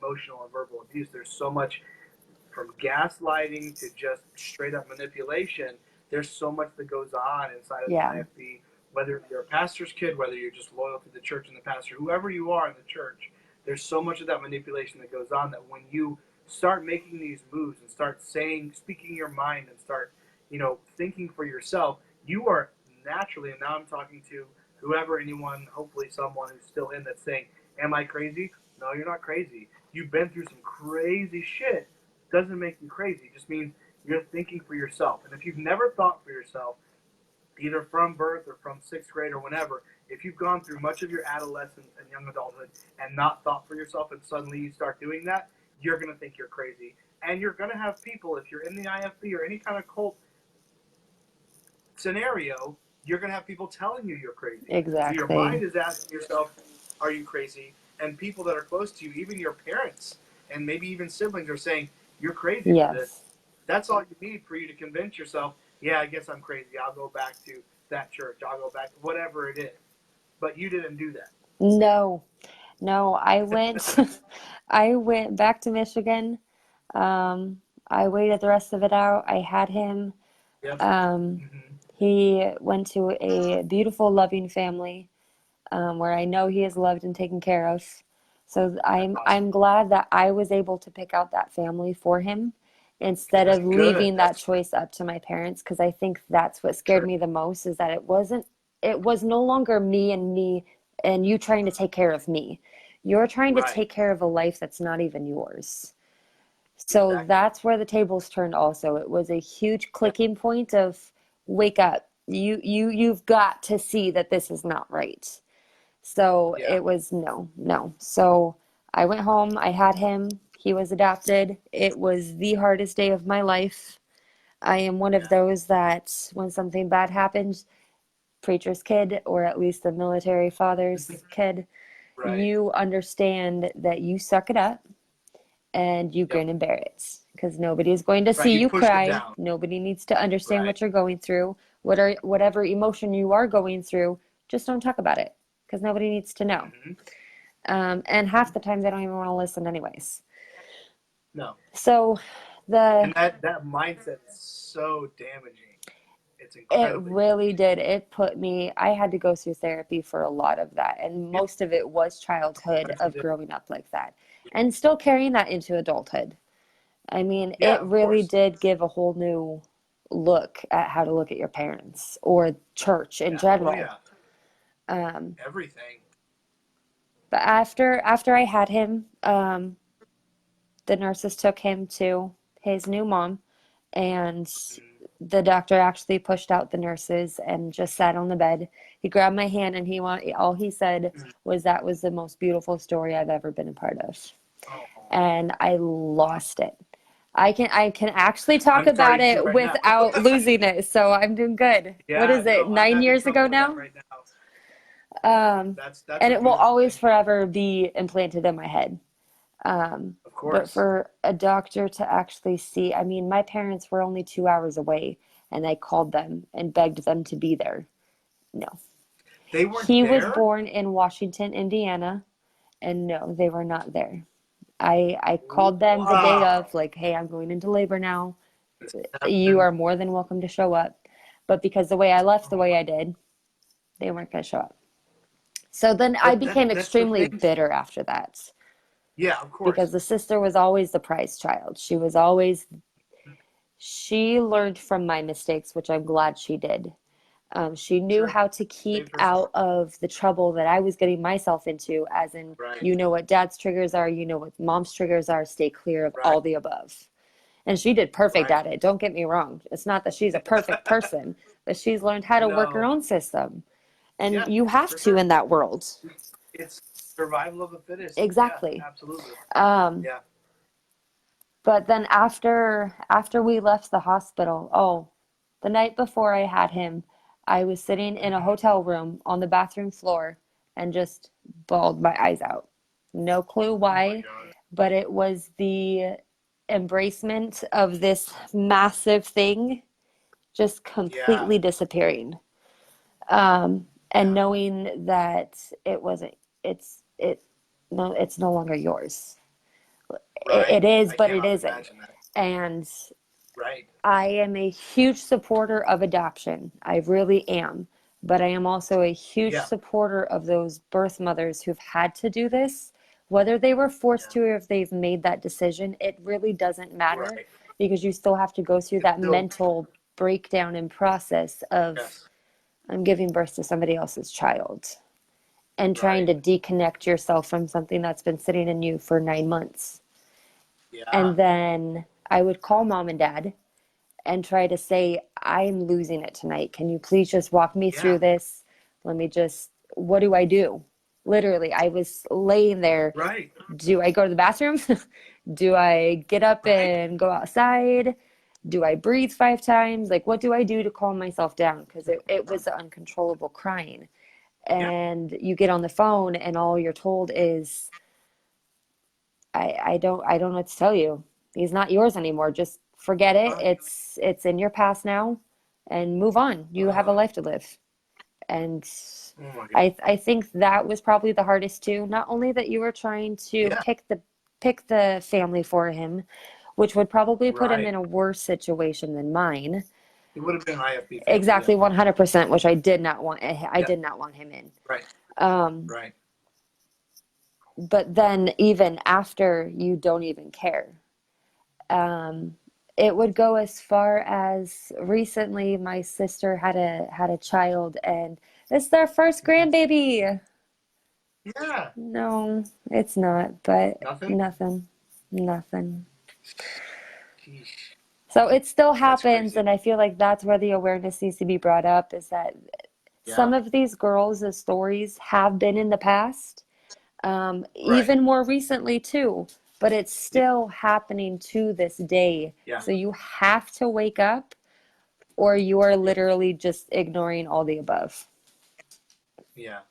emotional and verbal abuse. There's so much from gaslighting to just straight up manipulation. There's so much that goes on inside of the Yeah. IFB. Whether you're a pastor's kid, whether you're just loyal to the church and the pastor, whoever you are in the church, there's so much of that manipulation that goes on that when you start making these moves and start saying, speaking your mind and start, thinking for yourself, you are naturally, and now I'm talking to whoever, anyone, hopefully someone who's still in that's saying, am I crazy? No, you're not crazy. You've been through some crazy shit. Doesn't make you crazy. It just means, you're thinking for yourself. And if you've never thought for yourself, either from birth or from sixth grade or whenever, if you've gone through much of your adolescence and young adulthood and not thought for yourself, and suddenly you start doing that, you're going to think you're crazy. And you're going to have people, if you're in the IFB or any kind of cult scenario, you're going to have people telling you you're crazy. Exactly. So your mind is asking yourself, are you crazy? And people that are close to you, even your parents and maybe even siblings, are saying, you're crazy for this. Yes. That's all you need for you to convince yourself, yeah, I guess I'm crazy. I'll go back to that church. I'll go back to whatever it is. But you didn't do that. No, I went, I went back to Michigan. I waited the rest of it out. I had him. Yep. Um, he went to a beautiful, loving family, where I know he is loved and taken care of. So awesome. I'm glad that I was able to pick out that family for him instead of leaving that choice up to my parents, because I think that's what scared me the most, is that it was no longer me and you trying to take care of me. You're trying to take care of a life that's not even yours. So that's where the tables turned also. It was a huge clicking point of, wake up. You've got to see that this is not right. So it was no. So I went home, I had him, he was adopted. It was the hardest day of my life. I am one of those that when something bad happens, preacher's kid, or at least the military father's kid, you understand that you suck it up and you grin and bear it, because nobody is going to see you cry. Nobody needs to understand what you're going through. Whatever emotion you are going through, just don't talk about it, because nobody needs to know. And half the time they don't even want to listen anyways. No. So and that mindset is so damaging. It's incredible. It really did. It put me, I had to go through therapy for a lot of that. And most of it was childhood of growing up like that. And still carrying that into adulthood. I mean, it really did give a whole new look at how to look at your parents or church in general. Everything. But after I had him, the nurses took him to his new mom, and the doctor actually pushed out the nurses and just sat on the bed. He grabbed my hand, and all he said was, that was the most beautiful story I've ever been a part of. And I lost it. I can actually talk about it without losing it, so I'm doing good. What is it, 9 years ago now? And it will always forever be implanted in my head. Of course. But for a doctor to actually see, I mean, my parents were only 2 hours away, and I called them and begged them to be there. No. They weren't He there? was born in Washington, Indiana, and no, they were not there. I called them the day of, like, hey, I'm going into labor now. You are more than welcome to show up. But because the way I left the way I did, they weren't going to show up. So then I became extremely bitter after that. Yeah, of course. Because the sister was always the prize child. She learned from my mistakes, which I'm glad she did. She knew how to keep out of the trouble that I was getting myself into, as in, you know what dad's triggers are, you know what mom's triggers are, stay clear of all the above. And she did perfect at it. Don't get me wrong. It's not that she's a perfect person, but she's learned how to work her own system. And you have to in that world. It's survival of the fittest. Exactly. Yeah, absolutely. But then after we left the hospital, the night before I had him, I was sitting in a hotel room on the bathroom floor and just bawled my eyes out. No clue why, but it was the embracement of this massive thing just completely disappearing. And knowing that it's no longer yours. It is, but it isn't. And I am a huge supporter of adoption. I really am. But I am also a huge supporter of those birth mothers who've had to do this. Whether they were forced to or if they've made that decision, it really doesn't matter, because you still have to go through that mental breakdown and process of, I'm giving birth to somebody else's child, and trying to deconnect yourself from something that's been sitting in you for 9 months. And then I would call mom and dad, and try to say, I'm losing it tonight. Can you please just walk me through this? What do I do? Literally, I was laying there. Right. Do I go to the bathroom? Do I get up Right. and go outside? Do I breathe 5 times? Like, what do I do to calm myself down? Because it was uncontrollable crying. Yeah. And you get on the phone and all you're told is, I don't know what to tell you. He's not yours anymore. Just forget it. It's in your past now and move on. You have a life to live. And Oh my God. I think that was probably the hardest too. Not only that you were trying to Yeah. pick the family for him, which would probably put him Right. in a worse situation than mine. It would have been an IFB family. Exactly, Yeah. 100%, which I did not want. I Yeah. did not want him in. Right. Um, Right. but then even after, you don't even care. Um, it would go as far as recently my sister had a child, and it's their first grandbaby. Yeah. No, it's not, but Nothing. nothing. Sheesh. So it still That's happens, crazy. and I feel like that's where the awareness needs to be brought up, is that some Yeah. of these girls' stories have been in the past, Right. even more recently too, but it's Yeah. still happening to this day. Yeah. So you have to wake up, or you are Yeah. literally just ignoring all the above. Yeah.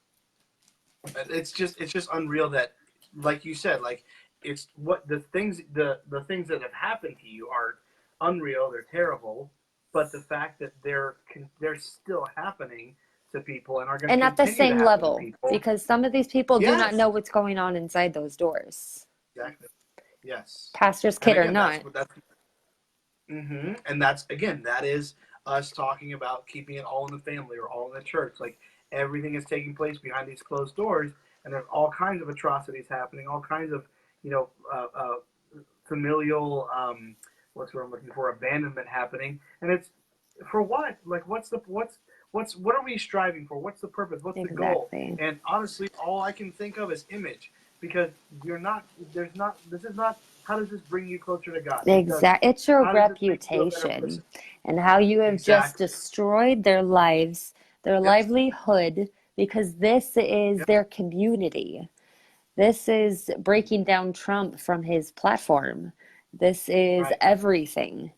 It's just unreal that, like you said, like it's what the things that have happened to you are unreal. They're terrible, but the fact that they're still happening to people and are going to And at the continue to same happen to level, people. because some of these people do not Yes. know what's going on inside those doors, Exactly. Yes. pastor's And kid or again, not. that's. And that's again, that is us talking about keeping it all in the family or all in the church. Like everything is taking place behind these closed doors, and there's all kinds of atrocities happening, all kinds of you know familial what's what I'm looking for, abandonment happening, and it's for what? Like what are we striving for? What's the purpose? What's the goal? Exactly. And honestly, all I can think of is image, because you're not. There's not. This is not. How does this bring you closer to God? It doesn't. It's your How does this make you a better reputation person? and how you have just Exactly. destroyed their lives, their Yep. livelihood, because this is Yep. their community. This is breaking down Trump from his platform. This is Right. everything.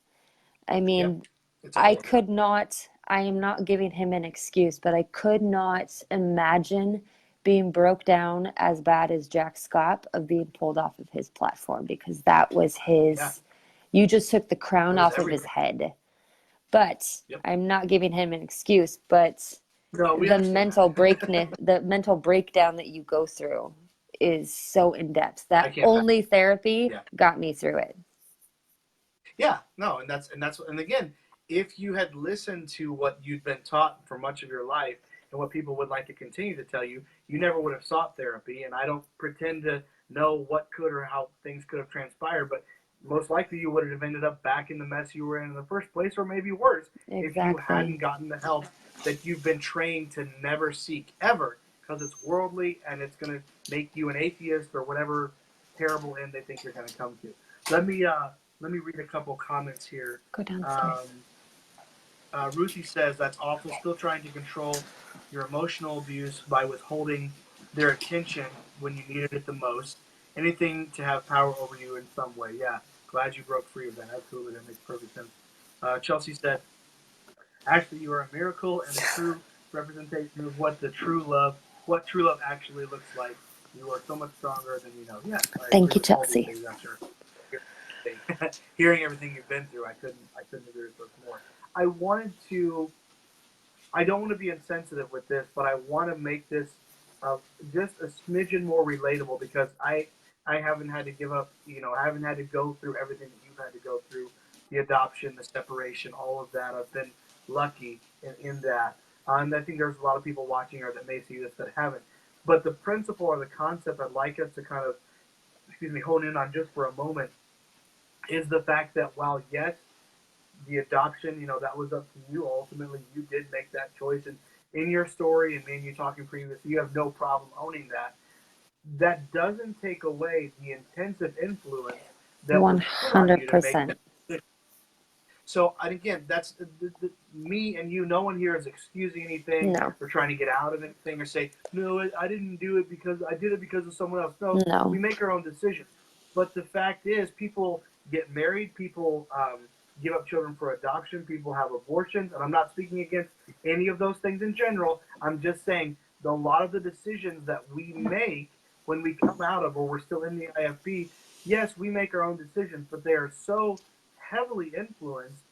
I Yep. mean, It's all of it. I am not giving him an excuse, but I could not imagine being broke down as bad as Jack Scott of being pulled off of his platform, because that was Yeah. you just took the crown That was off of his everything. head. But Yep. I'm not giving him an excuse, but No, we the understand mental that. the mental breakdown that you go through is so in depth I that can't. only therapy Yeah. got me through it. Yeah. No, and again, if you had listened to what you'd been taught for much of your life and what people would like to continue to tell you, you never would have sought therapy. And I don't pretend to know what could or how things could have transpired, but most likely you would have ended up back in the mess you were in the first place, or maybe worse, if you Exactly. hadn't gotten the help that you've been trained to never seek ever, because it's worldly and it's going to make you an atheist or whatever terrible end they think you're going to come to. Let me read a couple comments here. Go downstairs. Um, Ruthie says, that's awful. Still trying to control your emotional abuse by withholding their attention when you needed it the most. Anything to have power over you in some way. Yeah, glad you broke free of that. Absolutely, that makes perfect sense. Chelsea said, actually, you are a miracle and a true representation of what true love actually looks like. You are so much stronger than you know. Yes, I Thank agree you, with all these Chelsea. things. I'm sure. Hearing everything you've been through, I couldn't agree with those more. I wanted to. I don't want to be insensitive with this, but I want to make this just a smidgen more relatable, because I haven't had to give up. I haven't had to go through everything that you've had to go through, the adoption, the separation, all of that. I've been lucky in that. And I think there's a lot of people watching here that may see this that haven't. But the principle or the concept I'd like us to kind of, hone in on just for a moment is the fact that while yes, the adoption, that was up to you. Ultimately, you did make that choice, and in your story, and me and you talking previously, you have no problem owning that. That doesn't take away the intensive influence that was put on you to make that 100%. decision. So, and again, that's me and you. No one here is excusing anything No. or trying to get out of anything or say, no, I didn't do it because I did it because of someone else. No, No. we make our own decisions. But the fact is, people get married, people give up children for adoption, people have abortions, and I'm not speaking against any of those things in general. I'm just saying a lot of the decisions that we make when we come out of or we're still in the IFB, yes, we make our own decisions, but they are so heavily influenced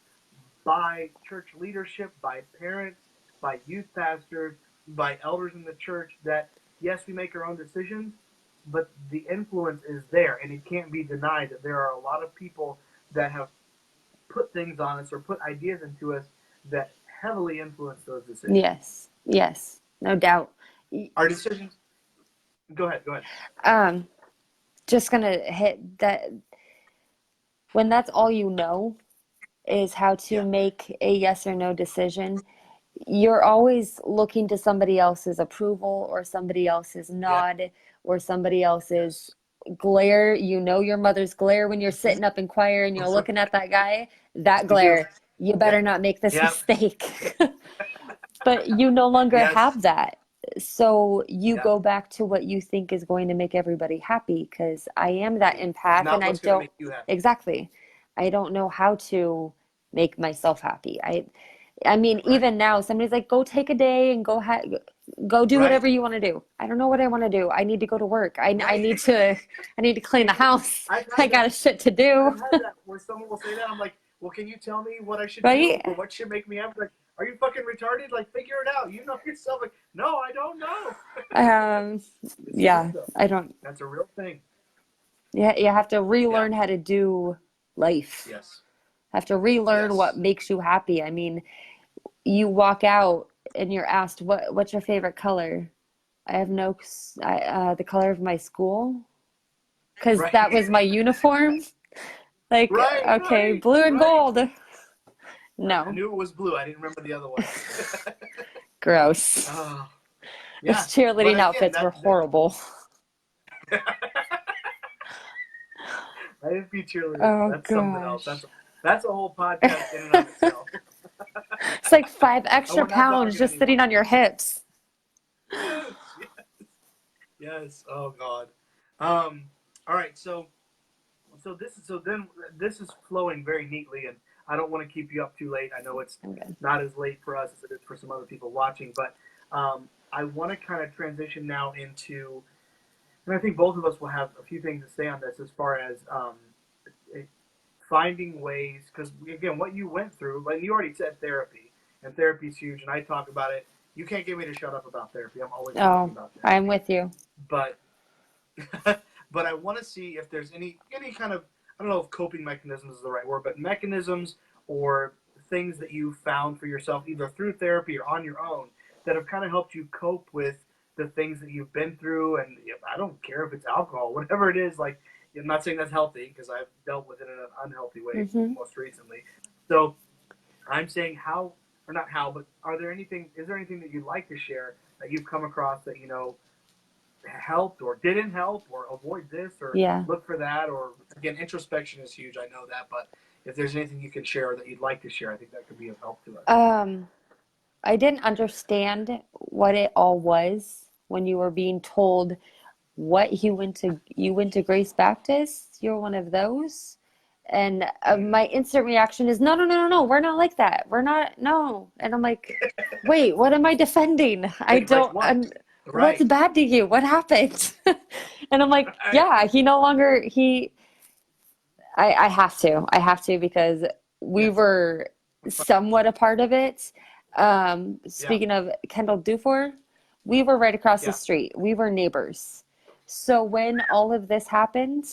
by church leadership, by parents, by youth pastors, by elders in the church that, yes, we make our own decisions, but the influence is there, and it can't be denied that there are a lot of people that have put things on us or put ideas into us that heavily influence those decisions. Yes. Yes. No doubt. Our decisions. Go ahead. Just gonna hit that when that's all you know is how to make a yes or no decision. You're always looking to somebody else's approval or somebody else's nod or somebody else's glare. You know your mother's glare when you're sitting up in choir and you're looking at that guy. That glare. You better not make this mistake. But you no longer have that. So you go back to what you think is going to make everybody happy, because I am that empath and I don't exactly. I don't know how to make myself happy. I mean, even now, somebody's like, go take a day and go do whatever you want to do. I don't know what I want to do. I need to go to work. I need to clean the house. I got a shit to do. I've had that where someone will say that. I'm like, well, can you tell me what I should Right? do or what should make me happy? Like, are you fucking retarded? Like, figure it out. You know yourself. Like, no, I don't know. Yeah, I don't. That's a real thing. Yeah, you have to relearn how to do life. Yes. Have to relearn what makes you happy. I mean, you walk out and you're asked, what's your favorite color? I have the color of my school, because that was my uniform. Like, okay, blue and gold. No. I knew it was blue. I didn't remember the other one. Gross. Those cheerleading outfits were horrible. I didn't be cheerleading. Oh, that's something else. That's a whole podcast in and of itself. It's like 5 extra pounds just sitting on your hips. Yes. Oh God. All right. So this is flowing very neatly, and I don't want to keep you up too late. I know it's not as late for us as it is for some other people watching, but I want to kind of transition now into, and I think both of us will have a few things to say on this as far as finding ways, because again, what you went through, like you already said, therapy, and therapy is huge, and I talk about it. You can't get me to shut up about therapy. I'm always talking about therapy. I'm with you. But I want to see if there's any kind of, I don't know if coping mechanisms is the right word, but mechanisms or things that you found for yourself, either through therapy or on your own, that have kind of helped you cope with the things that you've been through. And I don't care if it's alcohol, whatever it is. Like, I'm not saying that's healthy, because I've dealt with it in an unhealthy way most recently. So I'm saying but is there anything that you'd like to share that you've come across that, helped or didn't help, or avoid this or look for that? Or again, introspection is huge. I know that, but if there's anything you can share that you'd like to share, I think that could be of help to us. I didn't understand what it all was when you were being told what you went to Grace Baptist. You're one of those. And my instant reaction is, no, we're not like that. We're not, no. And I'm like, wait, what am I defending? I don't, what's bad to you? What happened? And I'm like, he no longer, I have to, because we were somewhat a part of it. Speaking of Kendall Dufour, we were right across the street. We were neighbors. So when all of this happened,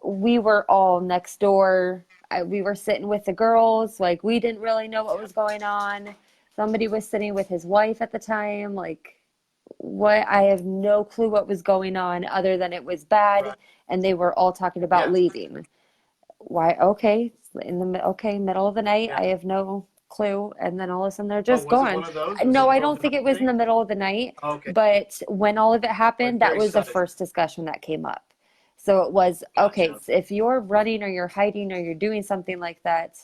we were all next door. We were sitting with the girls. Like, we didn't really know what was going on. Somebody was sitting with his wife at the time. Like, what? I have no clue what was going on, other than it was bad, and they were all talking about leaving. Why? Okay, middle of the night. I have no clue. And then all of a sudden they're just gone. No, I don't think it was in the middle of the night. But when all of it happened, that was the first discussion that came up. So it was, so if you're running or you're hiding or you're doing something like that,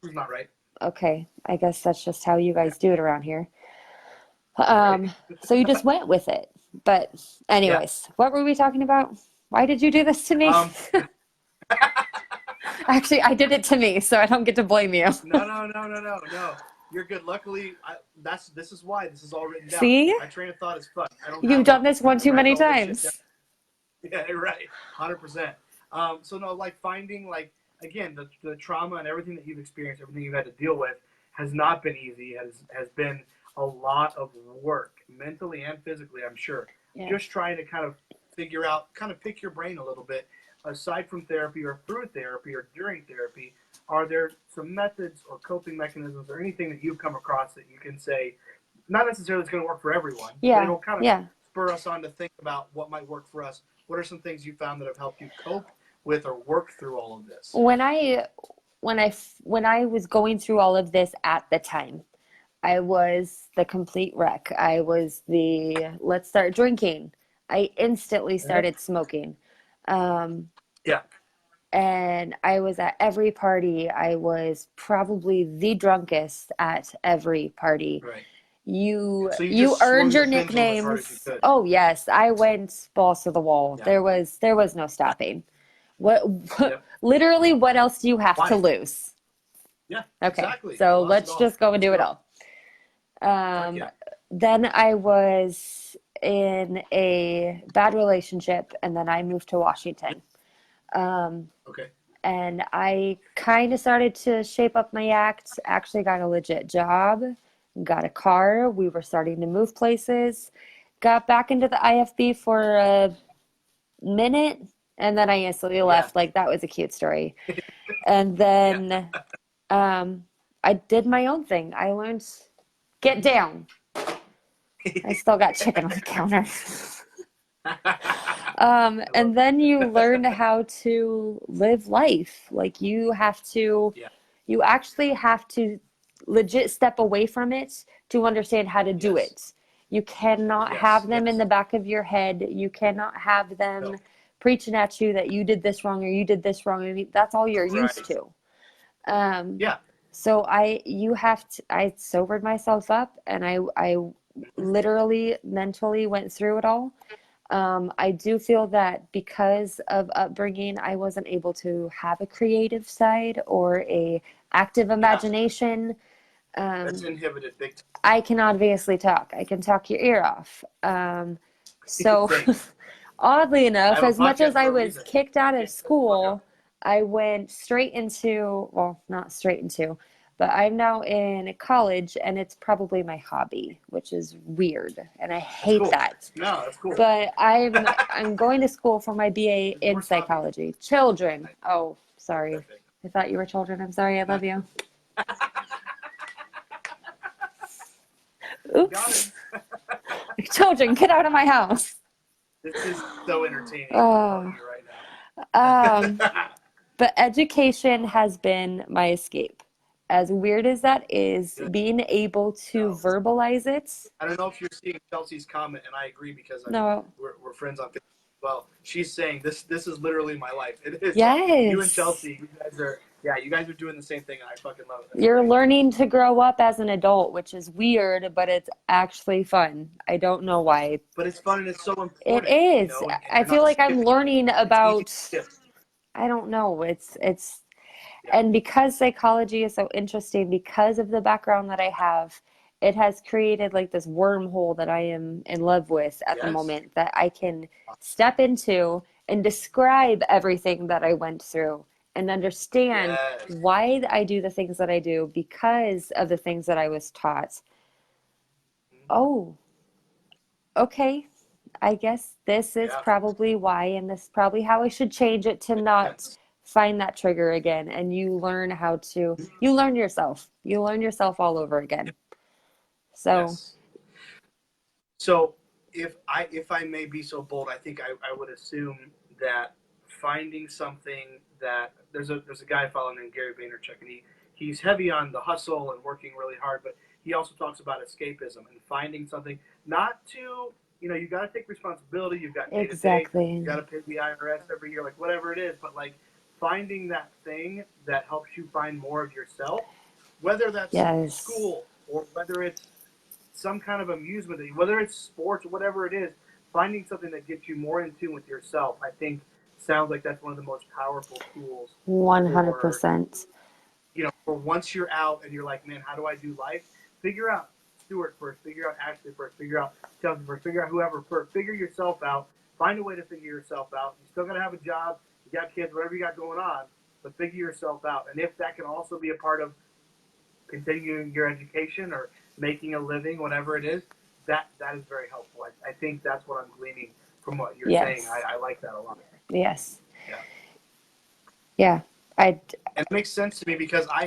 It's not right. Okay, I guess that's just how you Yeah. guys do it around here. Right. So you just went with it. But Yeah. anyways, what were we talking about? Why did you do this to me? Um, Actually, I did it to me, so I don't get to blame you. no. You're good. Luckily, this is why this is all written down. See? My train of thought is fucked. I don't You've have done one. this one I too write many all this shit down. times. Yeah, right. 100%. So no, like finding like again the trauma and everything that you've experienced, everything you've had to deal with has not been easy. Has been a lot of work, mentally and physically. I'm sure. Yeah. Just trying to kind of figure out, kind of pick your brain a little bit. Aside from therapy or through therapy or during therapy, are there some methods or coping mechanisms or anything that you've come across that you can say, not necessarily it's going to work for everyone, but Yeah, it'll kind of yeah. spur us on to think about what might work for us. What are some things you found that have helped you cope with or work through all of this? When I was going through all of this at the time, I was the complete wreck. I was the let's start drinking. I instantly started smoking. Um, Yeah. and I was at every party. I was probably the drunkest at every party. Right. You So you you just earned swung your the pendulum as hard as you nicknames. could. Oh yes, I went balls to the wall. Yeah. There was no stopping. What Yep. literally what else do you have to Life. lose? Yeah. Okay. Exactly. So Lost it let's all. just go and do it Let's all. Fuck yeah. Then I was in a bad relationship, and then I moved to Washington. Um, Okay. and I kind of started to shape up my act, actually got a legit job, got a car. We were starting to move places, got back into the IFB for a minute, and then I instantly left. Like, that was a cute story. And then I did my own thing. I learned get down. I still got chicken on the counter. And then you learn how to live life. Like you actually have to legit step away from it to understand how to do Yes. it. You cannot have them in the back of your head. You cannot have them preaching at you that you did this wrong or you did this wrong. I mean, that's all you're used to. Yeah. So I sobered myself up and I literally mentally went through it all. I do feel that because of upbringing, I wasn't able to have a creative side or a active imagination. That's inhibited big time. I can obviously talk. I can talk your ear off. So Same. oddly enough, have a as much as podcast I for a was reason. kicked out of Shut the fuck up. school, I went straight into, well, not straight into, but I'm now in college and it's probably my hobby, which is weird. And I That's hate cool. that. No, that's cool. But I'm going to school for my BA in More hobbies. psychology. Children. Oh, sorry. Perfect. I thought you were children. I'm sorry. I love you. Got Oops. it. Children, get out of my house. This is so entertaining. I'm Oh. telling you right now. But education has been my escape. As weird as that is, Good. being able to No. verbalize it. I don't know if you're seeing Chelsea's comment, and I agree because No. we're friends on Facebook. Well, she's saying this is literally my life. It is. Yes. You and Chelsea, you guys are doing the same thing, and I fucking love it. That's You're great. learning to grow up as an adult, which is weird, but it's actually fun. I don't know why. But it's fun and it's so important. It is. You know, and I you're feel not like I'm skipping. learning It's about, easy to skip. I don't know. It's Yeah. And because psychology is so interesting, because of the background that I have, it has created like this wormhole that I am in love with at the Yes. moment that I can step into and describe everything that I went through and understand Yes. why I do the things that I do because of the things that I was taught. Oh, okay. I guess this is Yeah. probably why, and this is probably how I should change it to not Yes. find that trigger again. And you learn you learn yourself. You learn yourself all over again. So, Yes. So if I may be so bold, I think I would assume that finding something that there's a guy I follow named Gary Vaynerchuk, and he's heavy on the hustle and working really hard, but he also talks about escapism and finding something not to, you got to take responsibility. You've got day to day. exactly. You got to pay the IRS every year, like whatever it is, but like finding that thing that helps you find more of yourself, whether that's Yes. school or whether it's some kind of amusement, whether it's sports or whatever it is, finding something that gets you more in tune with yourself, I think sounds like that's one of the most powerful tools. 100%. For once you're out and you're like, man, how do I do life? Figure out Stuart first, figure out Ashley first, figure out Chelsea first, figure out whoever first, figure yourself out, find a way to figure yourself out. You still got to have a job, you got kids, whatever you got going on, but figure yourself out. And if that can also be a part of continuing your education or making a living, whatever it is, that is very helpful. I think that's what I'm gleaning from what you're saying. I like that a lot. Yes. Yeah. And it makes sense to me because I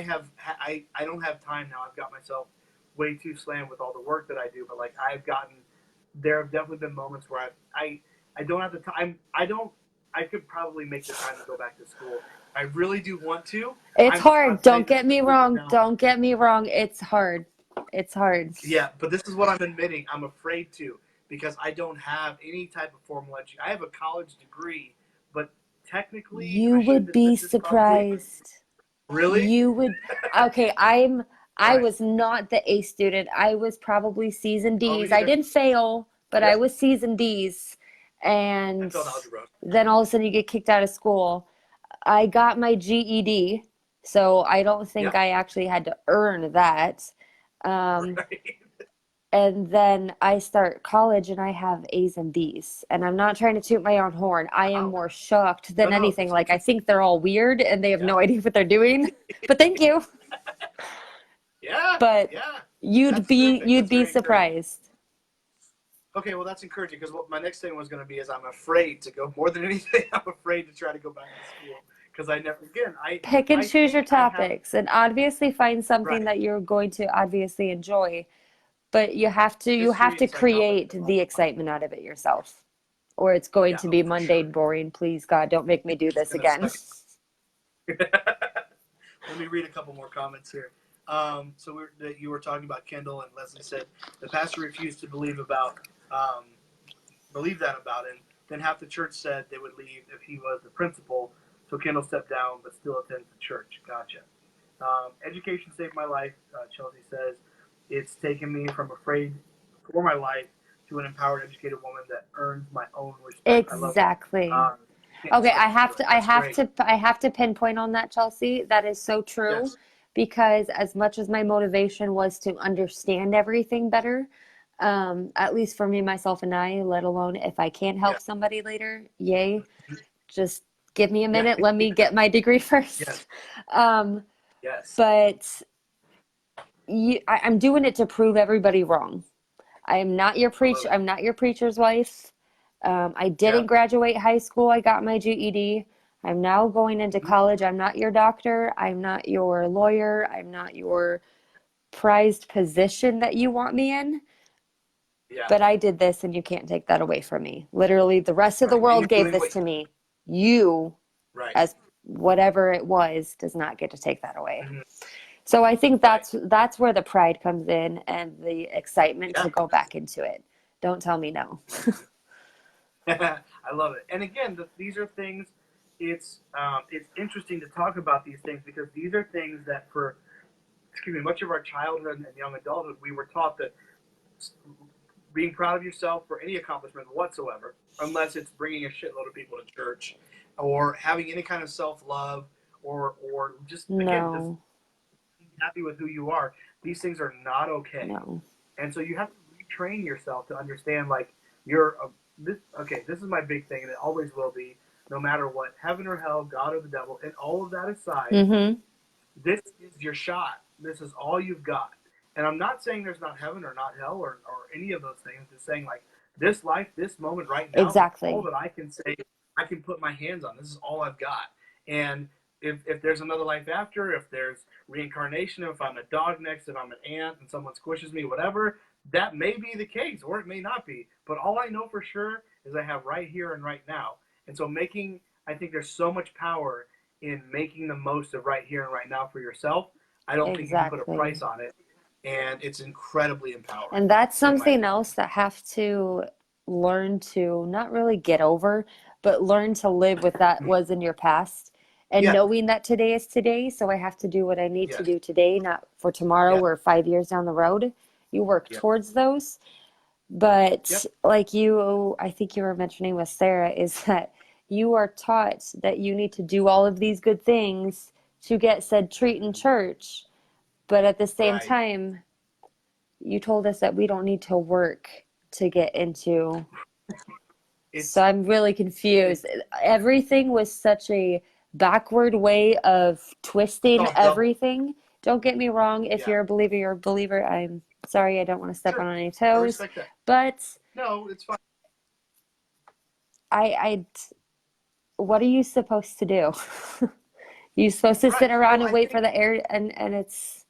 don't have time now. I've got myself way too slammed with all the work that I do, but like there have definitely been moments where I don't have the time. I could probably make the time to go back to school. I really do want to. It's hard. Don't get me wrong. Don't get me wrong. It's hard. It's hard. Yeah, but this is what I'm admitting. I'm afraid to because I don't have any type of formal education. I have a college degree, but technically, you would be surprised. Really? You would. Okay, I was not the A student. I was probably C's and D's. I didn't fail, but I was C's and D's. And then all of a sudden you get kicked out of school. I got my GED, so I don't think I actually had to earn that. And then I start college and I have A's and B's. And I'm not trying to toot my own horn. I am more shocked than anything. Like, I think they're all weird and they have no idea what they're doing. But thank you. But you'd be surprised. Okay, well, that's encouraging because what my next thing was going to be is I'm afraid to go more than anything. I'm afraid to try to go back to school because pick and choose your topics and obviously find something that you're going to obviously enjoy. But you have to create the excitement out of it yourself, or it's going to be mundane, boring. Please, God, don't make me do this again. Let me read a couple more comments here. You were talking about Kendall, and Leslie said the pastor refused to believe that about him. Then half the church said they would leave if he was the principal. So Kendall stepped down, but still attends the church. Gotcha. Education saved my life. Chelsea says. It's taken me from afraid for my life to an empowered, educated woman that earns my own respect. Exactly. Okay, I have to pinpoint on that, Chelsea. That is so true, because as much as my motivation was to understand everything better, at least for me, myself, and I, let alone if I can't help somebody later, yay. Just give me a minute. Let me get my degree first. But I'm doing it to prove everybody wrong. I am not your preacher. I'm not your preacher's wife. I didn't graduate high school. I got my GED. I'm now going into college. I'm not your doctor. I'm not your lawyer. I'm not your prized position that you want me in. But I did this, and you can't take that away from me. Literally, the rest of the world gave this to me. You, as whatever it was, does not get to take that away. Mm-hmm. So I think that's where the pride comes in and the excitement to go back into it. Don't tell me no. I love it. And again, these are things. It's interesting to talk about these things because these are things that for much of our childhood and young adulthood, we were taught that being proud of yourself for any accomplishment whatsoever, unless it's bringing a shitload of people to church, or having any kind of self-love, or just again just happy with who you are. These things are not okay. No. And so you have to retrain yourself to understand, like, this is my big thing, and it always will be, no matter what, heaven or hell, God or the devil, and all of that aside, this is your shot. This is all you've got. And I'm not saying there's not heaven or not hell or any of those things. I'm just saying, like, this life, this moment right now, all that I can say, I can put my hands on. This is all I've got. And if there's another life after, if there's reincarnation, if I'm a dog next, if I'm an ant and someone squishes me, whatever, that may be the case, or it may not be. But all I know for sure is I have right here and right now. And so I think there's so much power in making the most of right here and right now for yourself. I don't think you can put a price on it. And it's incredibly empowering. And that's something else that have to learn to not really get over, but learn to live with that was in your past. and Yeah. knowing that today is today, so I have to do what I need to Yes. do today, not for tomorrow Yeah. or 5 years down the road. You work Yep. towards those. But Yep. like you, I think you were mentioning with Sarah, is that you are taught that you need to do all of these good things to get said treat in church. But at the same Right. time, you told us that we don't need to work to get into. So It's I'm really it, confused. Everything was such a backward way of it's twisting all double. everything. Don't get me wrong. If Yeah. you're a believer, you're a believer. I'm sorry, I don't want to step on Sure. any I toes. respect that. But No, it's fine. I, what are you supposed to do? You supposed to sit Right. around Well, and I wait think for the air, and it's,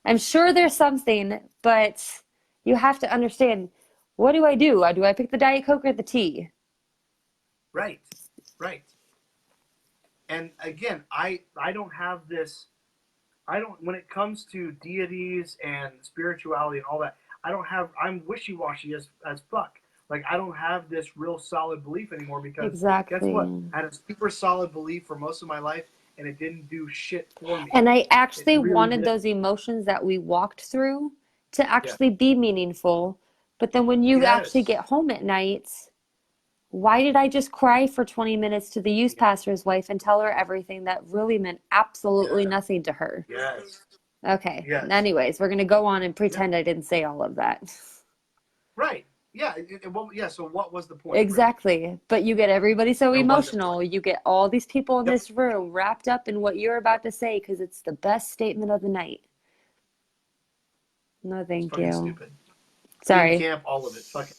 I'm sure there's something, but you have to understand, what do I do? Do I pick the Diet Coke or the tea? right. Right. And again, I don't have this. I don't, when it comes to deities and spirituality and all that, I don't have, I'm wishy-washy as fuck. Like, I don't have this real solid belief anymore because guess what? Exactly. I had a super solid belief for most of my life and it didn't do shit for me. And I It actually really wanted did. those emotions that we walked through to Yeah. actually be meaningful. But then when you actually Yes. get home at night, why did I just cry for 20 minutes to the youth Yeah. pastor's wife and tell her everything that really meant absolutely Yeah. nothing to her? Yes. Okay. Yes. Anyways, we're going to go on and Yeah. pretend I didn't say all of that. Right. Yeah. Well, yeah. So what was the point, really? Exactly. But you get everybody so There wasn't one. emotional. You get all these people in Yep. this room wrapped up in what you're Yep. about to say because it's the best statement of the night. No, It's thank fucking you. stupid. In Sorry. camp, all of it. Fucking.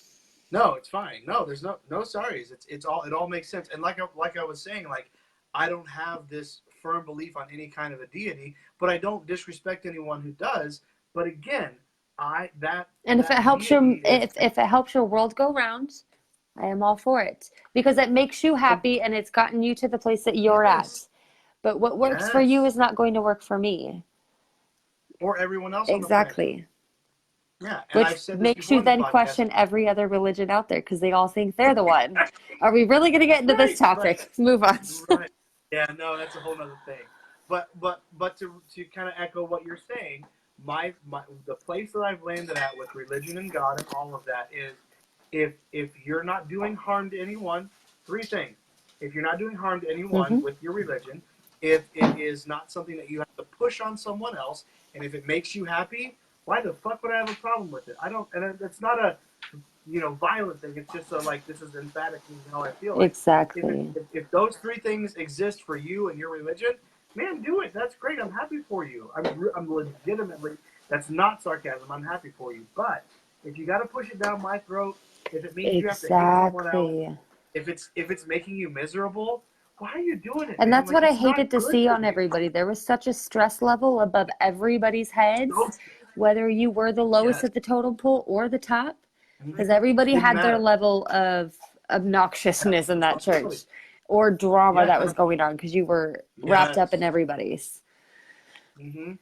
No, it's fine. No, there's no sorries. It's all, it all makes sense. And like I was saying, like, I don't have this firm belief on any kind of a deity, but I don't disrespect anyone who does. But again, I that And if it that helps your deity is if it helps your world go round, I am all for it because it makes you happy and it's gotten you to the place that you're at. yes, But what works for you yes, is not going to work for me. or everyone else on the planet. Exactly. Yeah, and Which I've said this makes before you on the then podcast. question every other religion out there because they all think they're the one. Are we really going to get into this Right, right, topic? Move on. right. Yeah, no, that's a whole nother thing. But to kind of echo what you're saying, my the place that I've landed at with religion and God and all of that is if you're not doing harm to anyone, three things. If you're not doing harm to anyone Hmm. with your religion, if it is not something that you have to push on someone else, and if it makes you happy, why the fuck would I have a problem with it? I don't, and it's not a violent thing. It's just a, like, this is emphatically how I feel. Like, Exactly. if those three things exist for you and your religion, man, do it. That's great. I'm happy for you. I'm legitimately, that's not sarcasm. I'm happy for you. But if you got to push it down my throat, if it means you have to hate someone else, Exactly. if it's making you miserable, why are you doing it, And man? that's Like, what I it's not hated to good see for on you. everybody. There was such a stress level above everybody's heads, Don't, whether you were the lowest yes. at the totem pole or the top, because Mhm. everybody Didn't had their matter. level of Yep. obnoxiousness in that Responsibility. church or drama Yeah. that was going on because you were wrapped up Yes. in everybody's. Mm-hmm.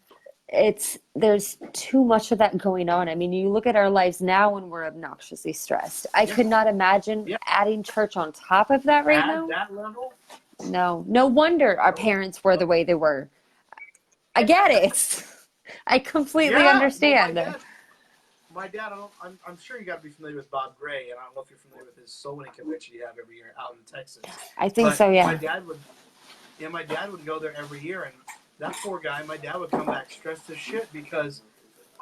There's too much of that going on. I mean, you look at our lives now when we're obnoxiously stressed. I Yeah. could not imagine Yeah. adding church on top of that right At now. that level, No, no wonder our no. parents were the way they were. I get it. I completely Yeah. Well, understand. my dad. I'm sure you got to be familiar with Bob Gray, and I don't know if you're familiar with his soul winning convention you have every year out in Texas. I think But so, yeah. my dad would go there every year, and that poor guy, my dad would come back stressed as shit because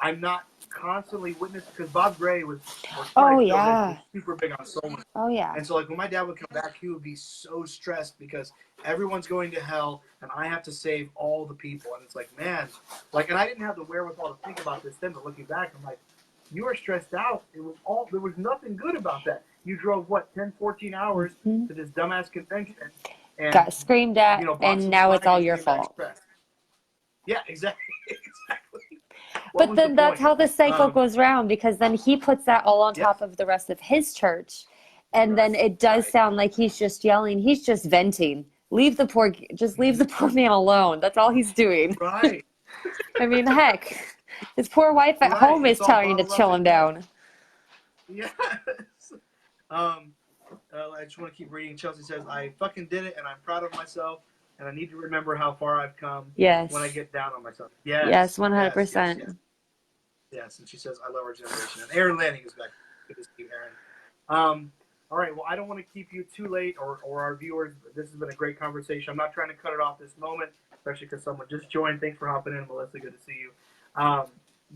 I'm not constantly witnessing. Because Bob Gray was Oh, probably still is yeah. super big on soul winning. Oh, yeah. And so, like, when my dad would come back, he would be so stressed because everyone's going to hell, and I have to save all the people. And it's like, man, like, and I didn't have the wherewithal to think about this then, but looking back, I'm like, you were stressed out. There was nothing good about that. You drove, what, 10, 14 hours Hmm. to this dumbass convention, and, Got screamed at, bought and some now swag it's all and your came back fault. stressed. Yeah, exactly. Exactly. What But was the then that's point? how the cycle goes round because then he puts that all on Yeah, top of the rest of his church. And then right, it does right. sound like he's just yelling. He's just venting. Just leave the poor man alone. That's all he's doing. Right, I mean, heck, his poor wife at right. home is It's all telling him to bottled up chill in him him. down. Yes. I just want to keep reading. Chelsea says, I fucking did it, and I'm proud of myself. and I need to remember how far I've come Yes. when I get down on myself. Yes, 100%. Yes, and she says, I love our generation. And Aaron Lanning is back. Good to see you, Aaron. All right, well, I don't want to keep you too late or our viewers. This has been a great conversation. I'm not trying to cut it off this moment, especially because someone just joined. Thanks for hopping in, Melissa. Good to see you.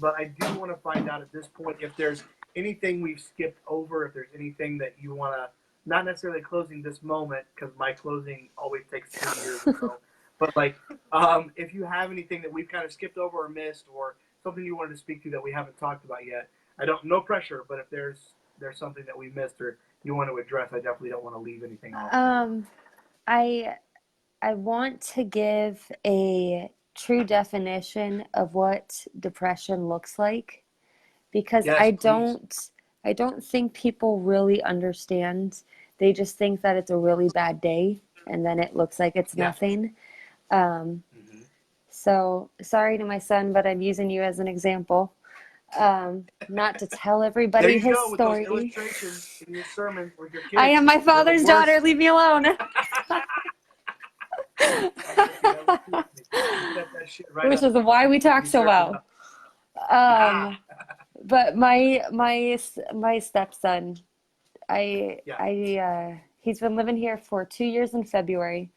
But I do want to find out at this point if there's anything we've skipped over, if there's anything that you want to, not necessarily closing this moment, because my closing always takes 2 years or so. But, like, if you have anything that we've kind of skipped over or missed or something you wanted to speak to that we haven't talked about yet, no pressure, but if there's something that we missed or you want to address, I definitely don't want to leave anything off. I want to give a true definition of what depression looks like, because Yes, I please. don't think people really understand. They just think that it's a really bad day and then it looks like it's nothing. So sorry to my son, but I'm using you as an example. Not to tell everybody his go, with story. those illustrations in your sermon with your kids. I am my father's daughter. Leave me alone. Which is why we talk so well. But my stepson, he's been living here for 2 years in February.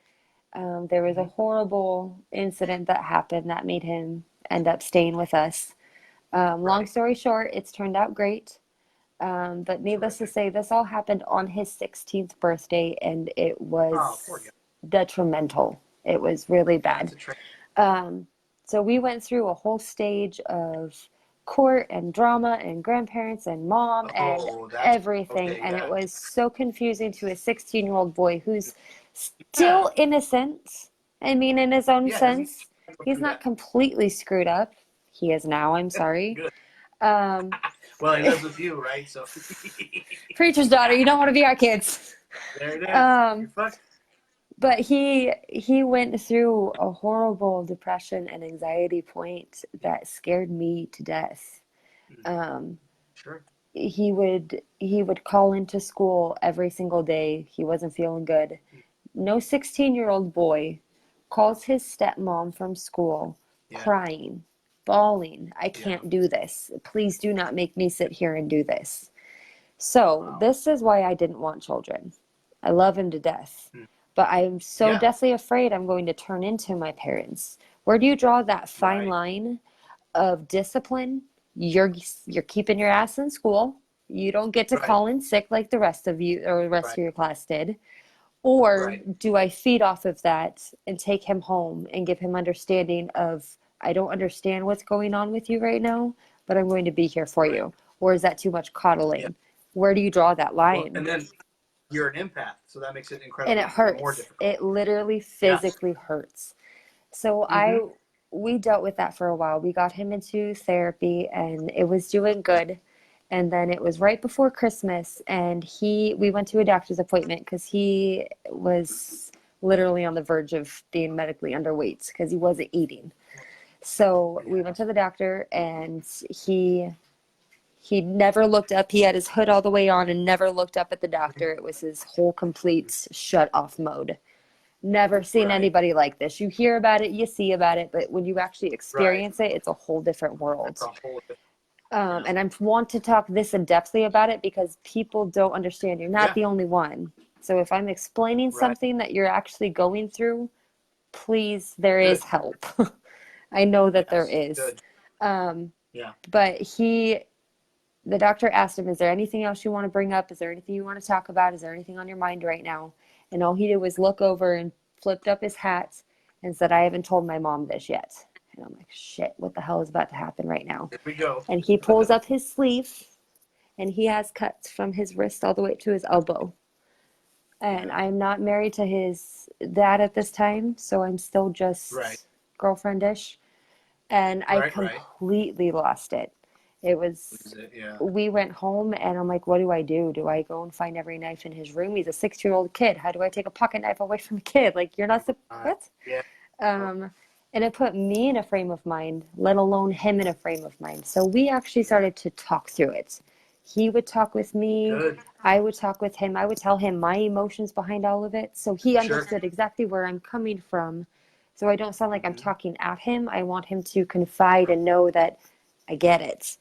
There was a horrible incident that happened that made him end up staying with us. Long story short, it's turned out great. But needless to say, this all happened on his 16th birthday, and it was detrimental. It was really bad. So we went through a whole stage of court and drama and grandparents and mom and everything. And it was so confusing to a 16-year-old boy who's still innocent. I mean, in his own sense, he's not completely screwed up. He is now, I'm sorry. Well, he lives with you, right? So preacher's daughter, you don't want to be our kids. There it is. You're fucked. But he went through a horrible depression and anxiety point that scared me to death. Sure. He would call into school every single day. He wasn't feeling good. No 16-year-old boy calls his stepmom from school crying, bawling, I can't do this. Please do not make me sit here and do this. So this is why I didn't want children. I love him to death. But I'm so deathly afraid I'm going to turn into my parents. Where do you draw that fine line of discipline? You're keeping your ass in school. You don't get to call in sick like the rest of you or the rest of your class did. Or do I feed off of that and take him home and give him understanding of, I don't understand what's going on with you right now, but I'm going to be here for you? Or is that too much coddling? Where do you draw that line? Well, and then you're an empath, so that makes it incredibly and it hurts. More difficult. It literally physically hurts. So we dealt with that for a while. We got him into therapy and it was doing good. And then it was right before Christmas and we went to a doctor's appointment because he was literally on the verge of being medically underweight because he wasn't eating. So we went to the doctor and he never looked up. He had his hood all the way on and never looked up at the doctor. It was his whole complete shut off mode. Never seen anybody like this. You hear about it, you see about it, but when you actually experience it, it's a whole different world. And I want to talk this in depthly about it because people don't understand. You're not the only one. So if I'm explaining something that you're actually going through, please, there is help. I know that there is. But the doctor asked him, is there anything else you want to bring up? Is there anything you want to talk about? Is there anything on your mind right now? And all he did was look over and flipped up his hat and said, I haven't told my mom this yet. And I'm like, shit, what the hell is about to happen right now? Here we go. And he pulls up his sleeve and he has cuts from his wrist all the way to his elbow. And I'm not married to his dad at this time, so I'm still just girlfriendish. And I completely lost it. It was, we went home and I'm like, what do I do? Do I go and find every knife in his room? He's a 6-year-old kid. How do I take a pocket knife away from a kid? Like, you're not, what? And it put me in a frame of mind, let alone him in a frame of mind. So we actually started to talk through it. He would talk with me. Good. I would talk with him. I would tell him my emotions behind all of it. So he Sure. understood exactly where I'm coming from. So I don't sound like I'm talking at him. I want him to confide and know that I get it.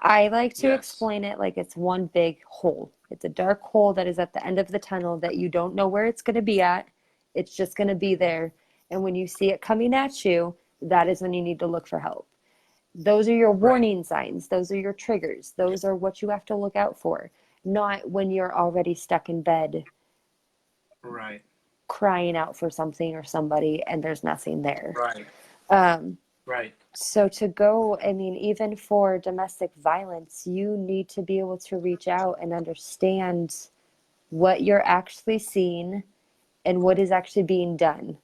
I like to Yes. explain it like it's one big hole. It's a dark hole that is at the end of the tunnel that you don't know where it's going to be at. It's just going to be there. And when you see it coming at you, that is when you need to look for help. Those are your warning signs. Those are your triggers. Those are what you have to look out for, not when you're already stuck in bed Right. crying out for something or somebody and there's nothing there. Right. Um, Right. so to go, I mean, even for domestic violence, you need to be able to reach out and understand what you're actually seeing and what is actually being done.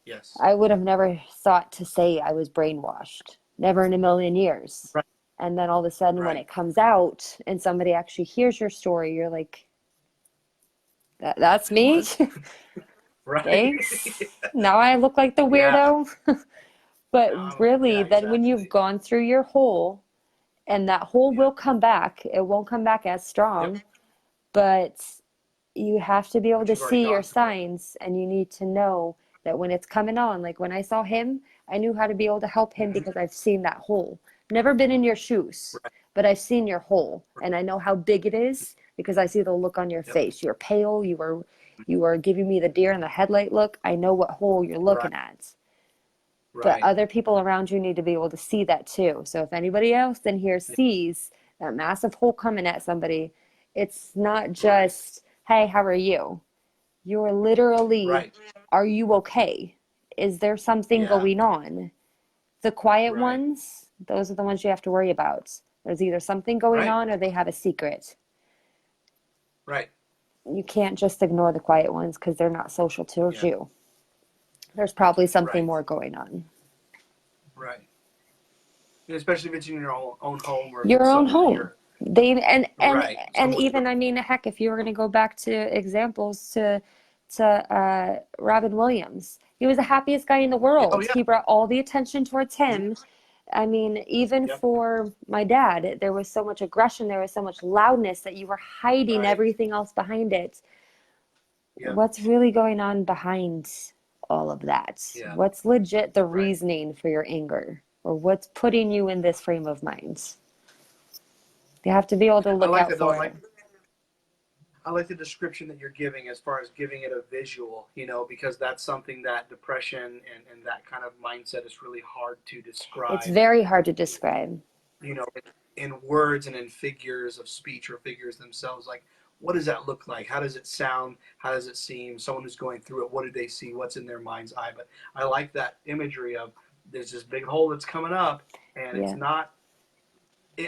Yes. I would have never thought to say I was brainwashed, never in a million years. Right. And then all of a sudden, when Right. it comes out and somebody actually hears your story, you're like, that's me? Right. Thanks. Now I look like the weirdo. But really, then when you've gone through your hole, and that hole will come back, it won't come back as strong, but you have to be able to see your signs, and you need to know that when it's coming on, like when I saw him, I knew how to be able to help him because I've seen that hole. Never been in your shoes, but I've seen your hole, and I know how big it is because I see the look on your face. You're pale, you are giving me the deer in the headlight look. I know what hole you're looking at. But other people around you need to be able to see that too. So if anybody else in here sees that massive hole coming at somebody, it's not just, hey, how are you? You're literally, are you okay? Is there something going on? The quiet ones, those are the ones you have to worry about. There's either something going on or they have a secret. Right. You can't just ignore the quiet ones because they're not social towards you. There's probably something more going on. Right. Especially if it's in your own home or your own home. They and even right. I mean, heck, if you were going to go back to examples to Robin Williams, he was the happiest guy in the world. Oh, yeah. He brought all the attention towards him. I mean, even for my dad, there was so much aggression, there was so much loudness that you were hiding everything else behind it. What's really going on behind all of that? What's legit the reasoning for your anger? Or what's putting you in this frame of mind? You have to be able to look out for it. I like the description that you're giving as far as giving it a visual, because that's something that depression and that kind of mindset is really hard to describe. It's very hard to describe. In words and in figures of speech or figures themselves. Like, what does that look like? How does it sound? How does it seem? Someone who's going through it, what did they see? What's in their mind's eye? But I like that imagery of there's this big hole that's coming up, and it's not.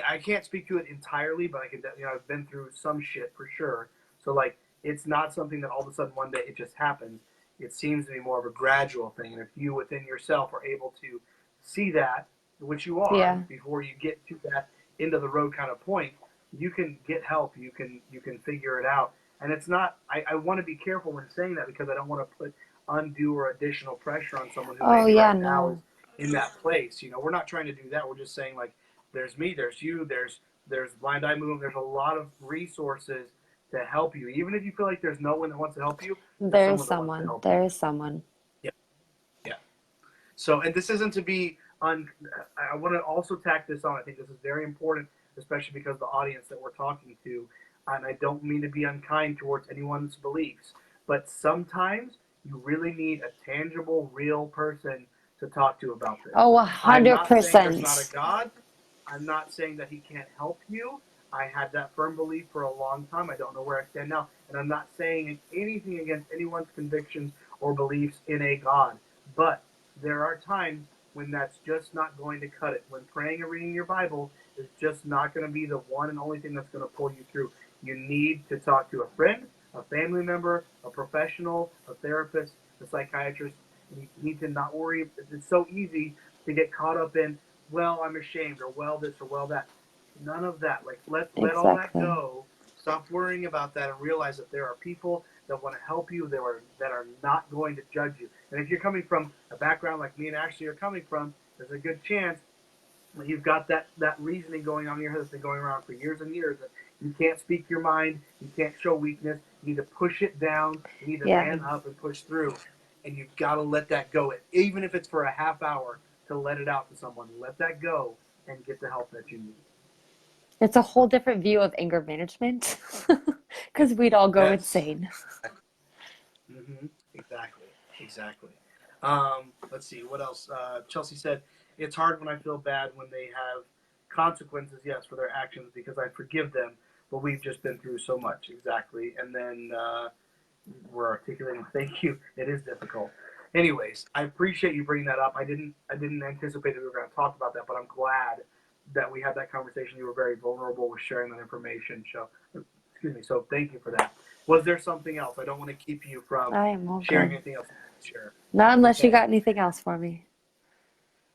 I can't speak to it entirely, but I can. I've been through some shit for sure. So like, it's not something that all of a sudden one day it just happens. It seems to be more of a gradual thing, and if you within yourself are able to see that, which you are, before you get to that end of the road kind of point, you can get help. You can figure it out. And it's not. I want to be careful when saying that because I don't want to put undue or additional pressure on someone who maybe now is in that place. We're not trying to do that. We're just saying like, there's me, there's you, there's Blind Eye Movement. There's a lot of resources to help you, even if you feel like there's no one that wants to help you. There is someone. There is someone. Yeah. So, and this isn't to be I want to also tack this on. I think this is very important, especially because the audience that we're talking to, and I don't mean to be unkind towards anyone's beliefs, but sometimes you really need a tangible, real person to talk to about this. Oh, 100%. I'm not saying there's not a God. I'm not saying that he can't help you. I had that firm belief for a long time. I don't know where I stand now. And I'm not saying anything against anyone's convictions or beliefs in a God. But there are times when that's just not going to cut it. When praying and reading your Bible is just not going to be the one and only thing that's going to pull you through. You need to talk to a friend, a family member, a professional, a therapist, a psychiatrist. You need to not worry. It's so easy to get caught up in, well, I'm ashamed, or well this, or well that. None of that. Like, let all that go. Stop worrying about that and realize that there are people that want to help you, that are not going to judge you. And if you're coming from a background like me and Ashley are coming from, there's a good chance you've got that reasoning going on in your head that's been going around for years and years. That you can't speak your mind. You can't show weakness. You need to push it down. You need to man up and push through. And you've got to let that go. Even if it's for a half hour, to let it out to someone. Let that go and get the help that you need. It's a whole different view of anger management because we'd all go insane. Mm-hmm. Exactly. Let's see, what else? Chelsea said, it's hard when I feel bad when they have consequences, yes, for their actions because I forgive them, but we've just been through so much. Exactly. And then we're articulating, thank you. It is difficult. Anyways, I appreciate you bringing that up. I didn't anticipate that we were going to talk about that, but I'm glad that we had that conversation. You were very vulnerable with sharing that information. So, excuse me. So thank you for that. Was there something else? I don't want to keep you from sharing anything else. Share. Not unless you got anything else for me.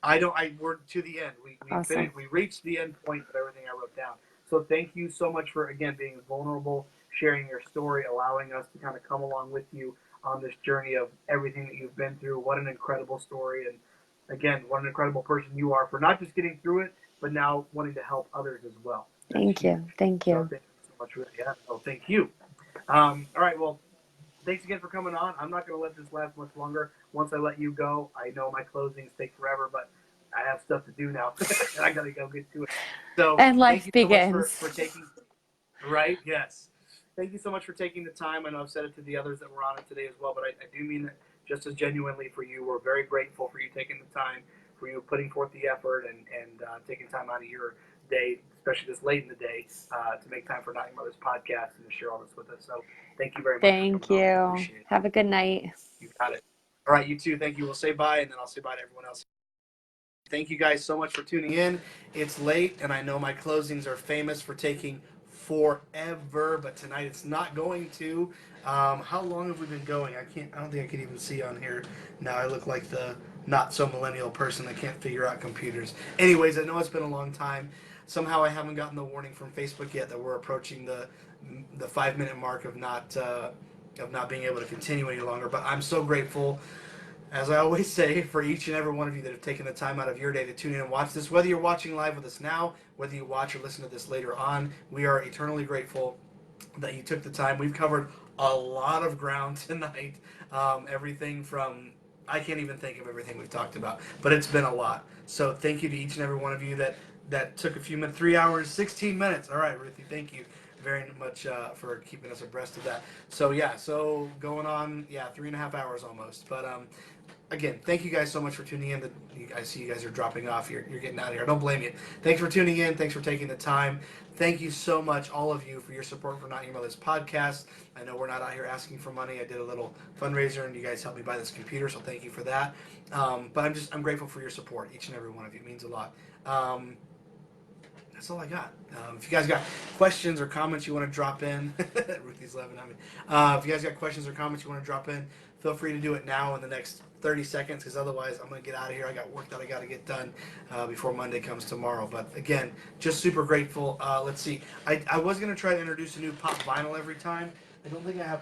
We're to the end. We awesome. finished. We reached the end point of everything I wrote down. So thank you so much for, again, being vulnerable, sharing your story, allowing us to kind of come along with you on this journey of everything that you've been through. What an incredible story. And again, what an incredible person you are for not just getting through it, but now wanting to help others as well. Thank you. Thank you. So thank you so much. Yeah. So thank you. All right. Well, thanks again for coming on. I'm not going to let this last much longer. Once I let you go, I know my closings take forever, but I have stuff to do now. I got to go get to it. So and life thank you begins. so much for taking. Right? Yes. Thank you so much for taking the time. I know I've said it to the others that were on it today as well, but I do mean it just as genuinely for you. We're very grateful for you taking the time, for you putting forth the effort and taking time out of your day, especially this late in the day, to make time for Not Your Mother's podcast and to share all this with us. So thank you very much. Thank you. Have a good night. You got it. All right, you too. Thank you. We'll say bye, and then I'll say bye to everyone else. Thank you guys so much for tuning in. It's late, and I know my closings are famous for taking forever, but tonight it's not going to. How long have we been going? I don't think I can even see on here. Now I look like the not so millennial person that can't figure out computers. Anyways, I know it's been a long time. Somehow I haven't gotten the warning from Facebook yet that we're approaching the 5-minute mark of not being able to continue any longer. But I'm so grateful, as I always say, for each and every one of you that have taken the time out of your day to tune in and watch this. Whether you're watching live with us now, whether you watch or listen to this later on, we are eternally grateful that you took the time. We've covered a lot of ground tonight. Everything from, I can't even think of everything we've talked about, but it's been a lot. So thank you to each and every one of you that took a few minutes, 3 hours, 16 minutes. All right, Ruthie, thank you very much for keeping us abreast of that. So yeah, so going on, 3.5 hours almost. But again, thank you guys so much for tuning in. I see you guys are dropping off. You're getting out of here. I don't blame you. Thanks for tuning in. Thanks for taking the time. Thank you so much, all of you, for your support for Not Your Mother's podcast. I know we're not out here asking for money. I did a little fundraiser, and you guys helped me buy this computer, so thank you for that. But I'm grateful for your support, each and every one of you. It means a lot. That's all I got. If you guys got questions or comments you want to drop in, Ruthie's laughing at me. If you guys got questions or comments you want to drop in, feel free to do it now in the next 30 seconds, because otherwise I'm going to get out of here. I got work that I got to get done before Monday comes tomorrow. But again, just super grateful. Let's see. I was going to try to introduce a new pop vinyl every time. I don't think I have.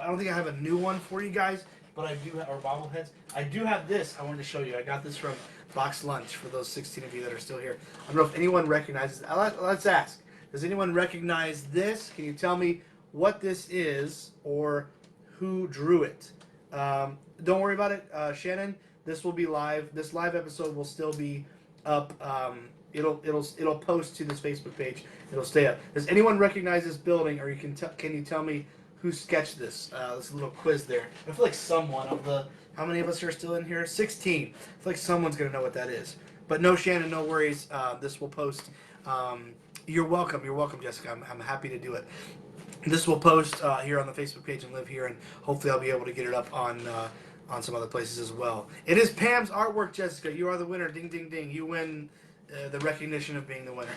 I don't think I have a new one for you guys, but I do have, or bobbleheads. I do have this. I wanted to show you. I got this from Box Lunch for those 16 of you that are still here. I don't know if anyone recognizes. Let's ask. Does anyone recognize this? Can you tell me what this is or who drew it? Don't worry about it, Shannon. This will be live. This live episode will still be up. It'll post to this Facebook page. It'll stay up. Does anyone recognize this building, or can you tell me who sketched this? This little quiz there. I feel like someone of the, how many of us are still in here? 16. I feel like someone's gonna know what that is. But no, Shannon, no worries. This will post. You're welcome. You're welcome, Jessica. I'm happy to do it. This will post here on the Facebook page and live here, and hopefully I'll be able to get it up on some other places as well. It is Pam's artwork, Jessica. You are the winner. Ding, ding, ding. You win the recognition of being the winner.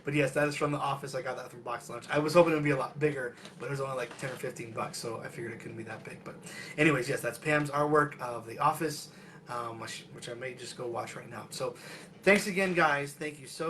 But yes, that is from The Office. I got that from Box Lunch. I was hoping it would be a lot bigger, but it was only like 10 or 15 bucks, so I figured it couldn't be that big. But anyways, yes, that's Pam's artwork of The Office, which I may just go watch right now. So thanks again, guys. Thank you so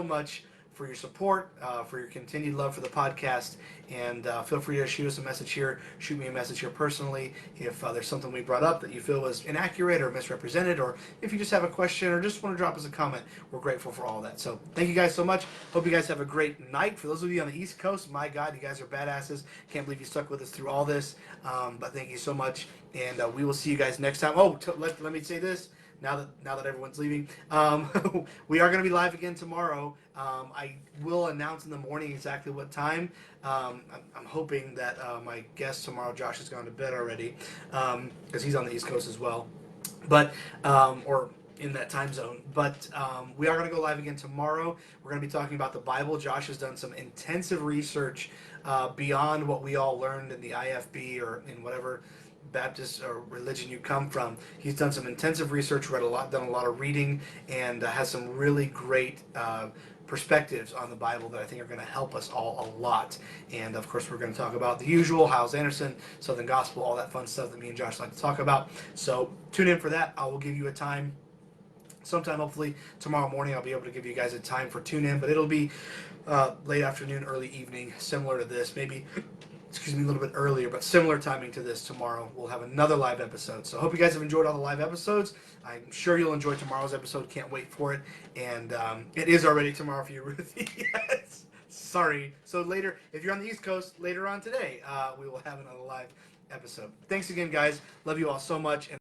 much for your support, for your continued love for the podcast. And feel free to shoot us a message here. Shoot me a message here personally if there's something we brought up that you feel was inaccurate or misrepresented, or if you just have a question or just want to drop us a comment. We're grateful for all that. So thank you guys so much. Hope you guys have a great night. For those of you on the East Coast, my God, you guys are badasses. Can't believe you stuck with us through all this. But thank you so much. And we will see you guys next time. Oh, let me say this. Now that everyone's leaving, we are going to be live again tomorrow. I will announce in the morning exactly what time. I'm hoping that my guest tomorrow, Josh, has gone to bed already, because he's on the East Coast as well, but or in that time zone. But we are going to go live again tomorrow. We're going to be talking about the Bible. Josh has done some intensive research beyond what we all learned in the IFB or in whatever Baptist or religion you come from. He's done some intensive research, done a lot of reading, and has some really great perspectives on the Bible that I think are going to help us all a lot. And of course, we're going to talk about the usual, Hyles Anderson, Southern Gospel, all that fun stuff that me and Josh like to talk about. So tune in for that. I will give you a time. Sometime, hopefully, tomorrow morning, I'll be able to give you guys a time for tune in, but it'll be late afternoon, early evening, similar to this. Maybe a little bit earlier, but similar timing to this tomorrow. We'll have another live episode. So I hope you guys have enjoyed all the live episodes. I'm sure you'll enjoy tomorrow's episode. Can't wait for it. And it is already tomorrow for you, Ruthie. Yes. Sorry. So later, if you're on the East Coast, later on today, we will have another live episode. Thanks again, guys. Love you all so much. And